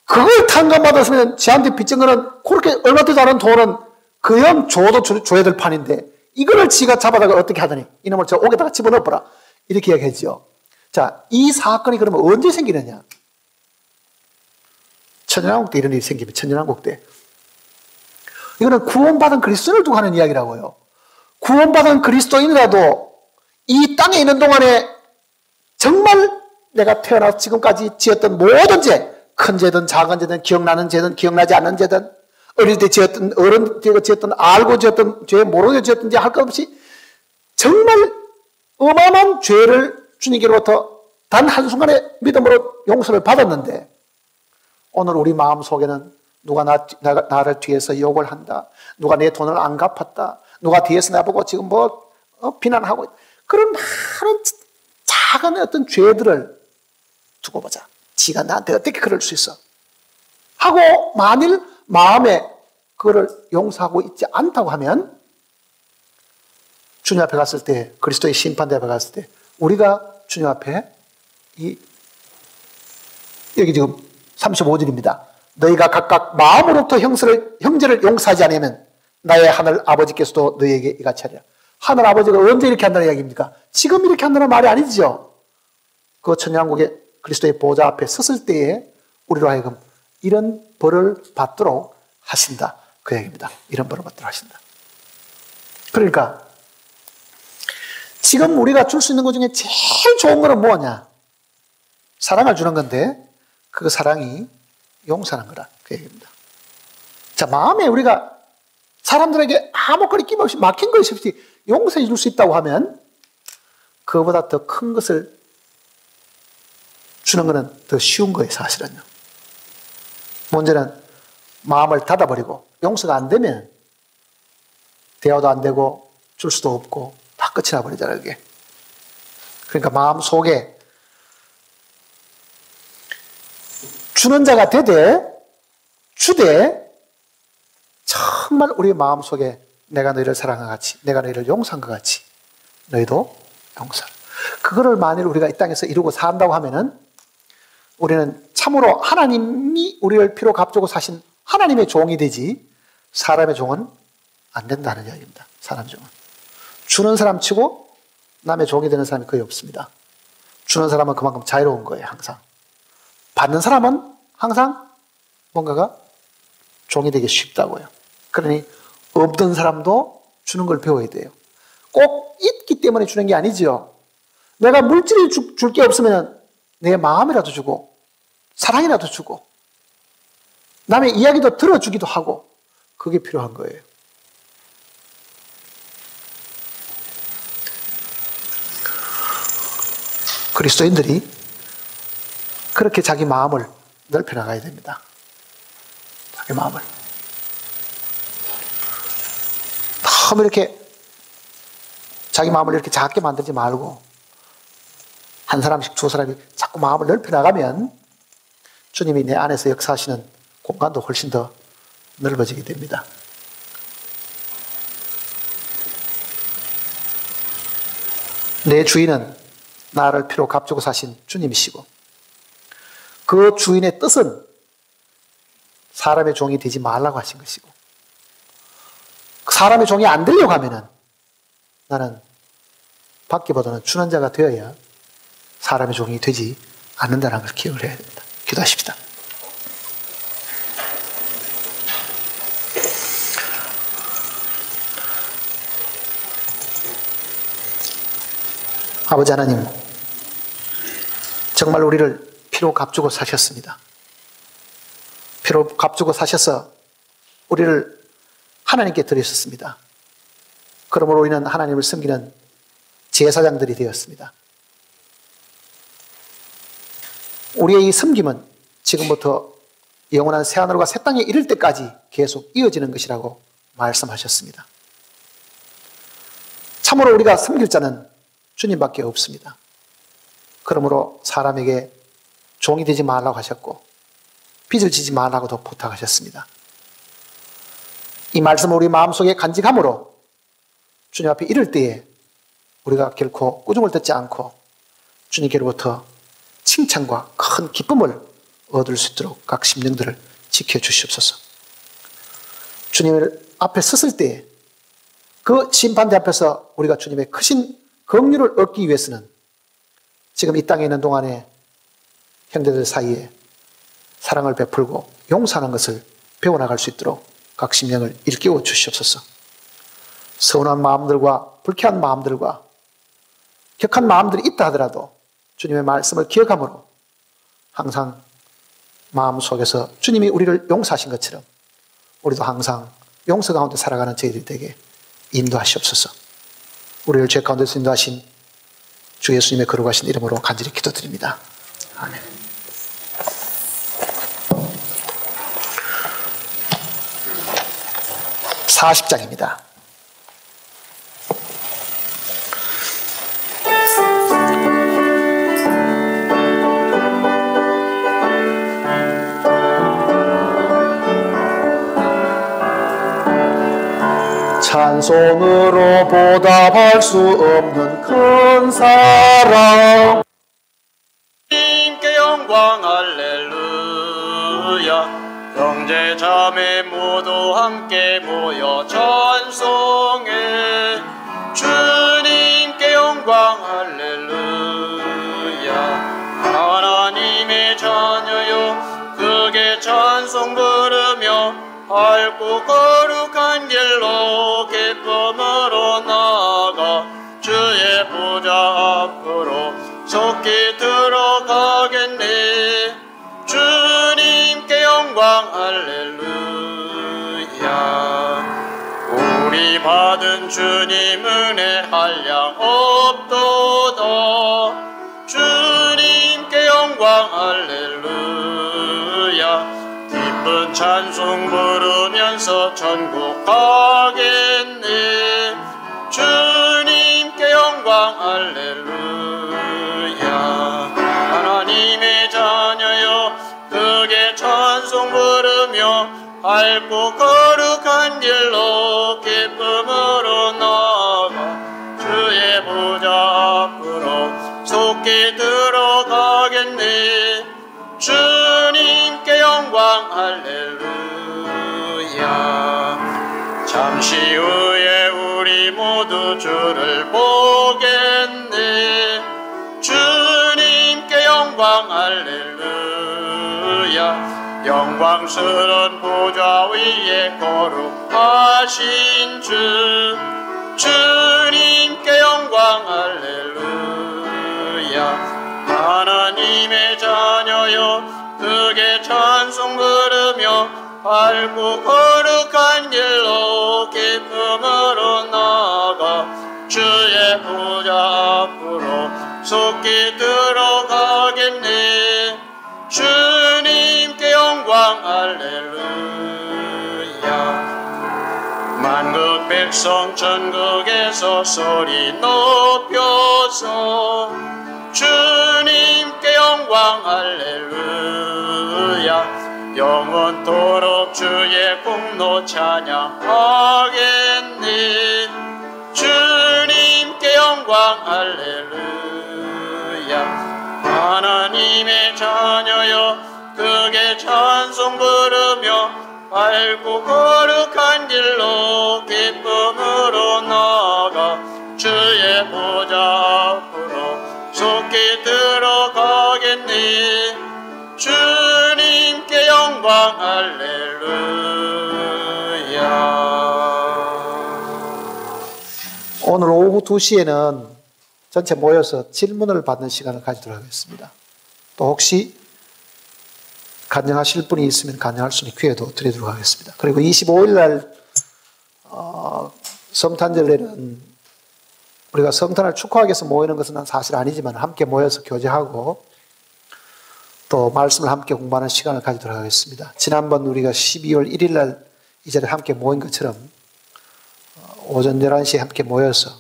그걸 탕감받았으면 지한테 빚진 거는 그렇게 얼마 되지 않은 돈은 그형 줘도 줘야 될 판인데 이거를 지가 잡아다가 어떻게 하더니 이놈을 저 옥에다가 집어넣어보라. 이렇게 이야기했죠. 자, 이 사건이 그러면 언제 생기느냐? 천연왕국 때 이런 일이 생기면 천연왕국 때. 이거는 구원받은 그리스도인을 두고 하는 이야기라고요. 구원받은 그리스도인이라도 이 땅에 있는 동안에 정말 내가 태어나서 지금까지 지었던 모든 죄, 큰 죄든 작은 죄든 기억나는 죄든 기억나지 않는 죄든 어릴 때 지었던 어른 때 지었던 알고 지었던 죄 모르고 지었던 죄 할 것 없이 정말 어마어마한 죄를 주님께로부터 단 한순간에 믿음으로 용서를 받았는데 오늘 우리 마음속에는 누가 나를 뒤에서 욕을 한다. 누가 내 돈을 안 갚았다. 누가 뒤에서 나보고 지금 비난하고 그런 많은 작은 어떤 죄들을 두고 보자. 지가 나한테 어떻게 그럴 수 있어? 하고 만일 마음에 그거를 용서하고 있지 않다고 하면 주님 앞에 갔을 때 그리스도의 심판대 앞에 갔을 때 우리가 주님 앞에 여기 지금 35절입니다. 너희가 각각 마음으로부터 형제를 용서하지 않으면 나의 하늘 아버지께서도 너희에게 이같이 하리라. 하늘 아버지가 언제 이렇게 한다는 이야기입니까? 지금 이렇게 한다는 말이 아니죠. 그 천년왕국의 그리스도의 보좌 앞에 섰을 때에 우리로 하여금 이런 벌을 받도록 하신다. 그 얘기입니다. 이런 벌을 받도록 하신다. 그러니까 지금 우리가 줄 수 있는 것 중에 제일 좋은 거는 뭐냐? 사랑을 주는 건데 그 사랑이 용서하는 거라. 그 얘기입니다. 자, 마음에 우리가 사람들에게 아무 거리 없이 막힌 것이 없이 용서해 줄 수 있다고 하면 그거보다 더 큰 것을 주는 것은 더 쉬운 거예요, 사실은요. 문제는 마음을 닫아버리고 용서가 안 되면 대화도 안 되고 줄 수도 없고 다 끝이 나버리잖아요, 그게. 그러니까 마음 속에 주는 자가 되되 주되 정말 우리 마음 속에 내가 너희를 사랑한 것 같이 내가 너희를 용서한 것 같이 너희도 용서하라. 그거를 만일 우리가 이 땅에서 이루고 산다고 하면은 우리는 참으로 하나님이 우리를 피로 값주고 사신 하나님의 종이 되지 사람의 종은 안 된다는 이야기입니다. 사람 종은. 주는 사람 치고 남의 종이 되는 사람이 거의 없습니다. 주는 사람은 그만큼 자유로운 거예요, 항상. 받는 사람은 항상 뭔가가 종이 되기 쉽다고요. 그러니 없던 사람도 주는 걸 배워야 돼요. 꼭 있기 때문에 주는 게 아니죠. 내가 물질이 줄 게 없으면 내 마음이라도 주고 사랑이라도 주고 남의 이야기도 들어주기도 하고 그게 필요한 거예요. 그리스도인들이 그렇게 자기 마음을 넓혀 나가야 됩니다. 자기 마음을. 너무 이렇게 자기 마음을 이렇게 작게 만들지 말고 한 사람씩 두 사람이 자꾸 마음을 넓혀 나가면 주님이 내 안에서 역사하시는 공간도 훨씬 더 넓어지게 됩니다. 내 주인은 나를 피로 값주고 사신 주님이시고 그 주인의 뜻은 사람의 종이 되지 말라고 하신 것이고 사람의 종이 안 되려고 하면은 나는 받기보다는 주는 자가 되어야 사람의 종이 되지 않는다는 걸 기억을 해야 됩니다. 기도하십시다. 아버지 하나님, 정말 우리를 피로 값주고 사셨습니다. 피로 값주고 사셔서 우리를 하나님께 드리셨습니다. 그러므로 우리는 하나님을 섬기는 제사장들이 되었습니다. 우리의 이 섬김은 지금부터 영원한 새하늘과 새 땅에 이를 때까지 계속 이어지는 것이라고 말씀하셨습니다. 참으로 우리가 섬길 자는 주님밖에 없습니다. 그러므로 사람에게 종이 되지 말라고 하셨고 빚을 지지 말라고도 부탁하셨습니다. 이 말씀을 우리 마음속에 간직함으로 주님 앞에 이를 때에 우리가 결코 꾸중을 듣지 않고 주님께로부터 칭찬과 큰 기쁨을 얻을 수 있도록 각 심령들을 지켜주시옵소서. 주님 앞에 섰을 때에 그 심판대 앞에서 우리가 주님의 크신 긍휼을 얻기 위해서는 지금 이 땅에 있는 동안에 형제들 사이에 사랑을 베풀고 용서하는 것을 배워나갈 수 있도록 각 심령을 일깨워 주시옵소서. 서운한 마음들과 불쾌한 마음들과 격한 마음들이 있다 하더라도 주님의 말씀을 기억함으로 항상 마음속에서 주님이 우리를 용서하신 것처럼 우리도 항상 용서 가운데 살아가는 저희들이 되게 인도하시옵소서. 우리를 죄 가운데서 인도하신 주 예수님의 거룩하신 이름으로 간절히 기도드립니다. 아멘. (40장입니다) 찬송으로 보답할 수 없는 큰 사랑 주님께 영광 할렐루야. 형제 자매 모두 함께 모여 찬송해. 주님께 영광 할렐루야. 하나님의 자녀여 크게 찬송 부르며 밝고 거룩한 길로 기쁨으로 나아가 주의 보좌 앞으로 속히 들어가겠네. 주님께 영광 할렐루야. 우리 받은 주님 은혜 한량 없도다. 주님께 영광 할렐루야. 기쁜 찬송 부르면서 천국 가겠네. 주님께 영광 할렐루야. 하나님의 자녀여 크게 찬송 부르며 밝고 거룩한 길로 기쁨으로 나아가 주의 보좌 앞으로 속히 들어가겠네. 주님께 영광 할렐루야. 잠시 후에 우리 모두 주를 보겠네. 주님께 영광 할렐루야. 영광스러운 보좌 위에 거룩하신 주. 주님께 영광 할렐루야. 하나님의 자녀여 크게 찬송 부르며 밝고 거룩한 길로 기쁨으로 나아가 주의 보좌 앞으로 속히 들어가겠네. 주님께 영광 할렐루야. 만국 백성 천국에서 소리 높여서 주님께 영광 할렐루야. 영원토록 주의 공로 찬양하겠네. 주님께 영광 할렐루야. 하나님의 자녀여 크게 찬송 부르며 밝고 거룩한 길로 기쁨으로 나아가 주의 보좌 앞으로 속히 들어가겠네. 주님께 영광 할렐루야. 오늘 오후 2시에는 전체 모여서 질문을 받는 시간을 가지도록 하겠습니다. 또 혹시 간증하실 분이 있으면 간증할 수 있는 기회도 드리도록 하겠습니다. 그리고 25일 날 성탄절에는 우리가 성탄을 축하하기 위해서 모이는 것은 사실 아니지만 함께 모여서 교제하고 또 말씀을 함께 공부하는 시간을 가지도록 하겠습니다. 지난번 우리가 12월 1일 날 이 자리에 함께 모인 것처럼 오전 11시에 함께 모여서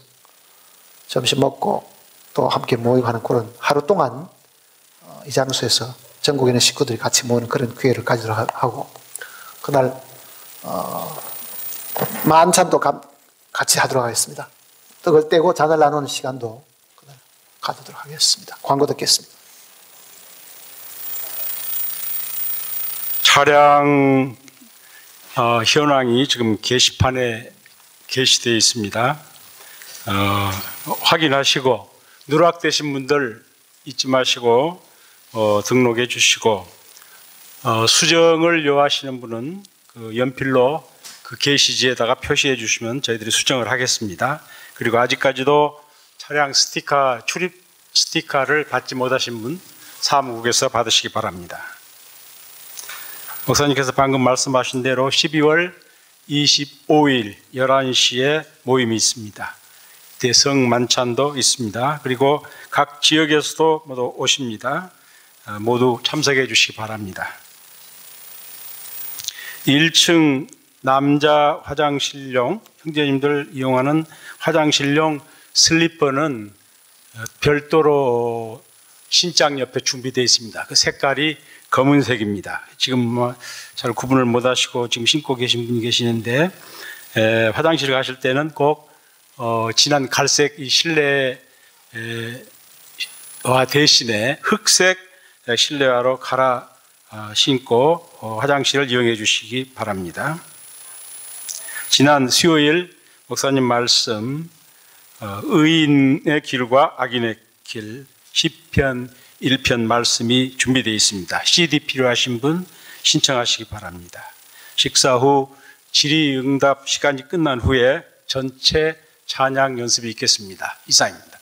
점심 먹고 또 함께 모이고 하는 그런 하루 동안 이 장소에서 전국에 있는 식구들이 같이 모이는 그런 기회를 가지도록 하고 그날 만찬도 같이 하도록 하겠습니다. 떡을 떼고 잔을 나누는 시간도 그날 가지도록 하겠습니다. 광고 듣겠습니다. 차량 현황이 지금 게시판에 게시되어 있습니다. 확인하시고 누락되신 분들 잊지 마시고 등록해 주시고 수정을 요하시는 분은 그 연필로 그 게시지에다가 표시해 주시면 저희들이 수정을 하겠습니다. 그리고 아직까지도 차량 스티커, 출입 스티커를 받지 못하신 분 사무국에서 받으시기 바랍니다. 목사님께서 방금 말씀하신 대로 12월 25일 11시에 모임이 있습니다. 대성 만찬도 있습니다. 그리고 각 지역에서도 모두 오십니다. 모두 참석해 주시기 바랍니다. 1층 남자 화장실용, 형제님들 이용하는 화장실용 슬리퍼는 별도로 신장 옆에 준비되어 있습니다. 그 색깔이 검은색입니다. 지금 잘 구분을 못 하시고 지금 신고 계신 분이 계시는데 화장실 가실 때는 꼭 진한 갈색 이 실내화 대신에 흑색 실내화로 갈아 신고 화장실을 이용해 주시기 바랍니다. 지난 수요일 목사님 말씀 의인의 길과 악인의 길 시편 1편 말씀이 준비되어 있습니다. CD 필요하신 분 신청하시기 바랍니다. 식사 후 질의응답 시간이 끝난 후에 전체 찬양 연습이 있겠습니다. 이상입니다.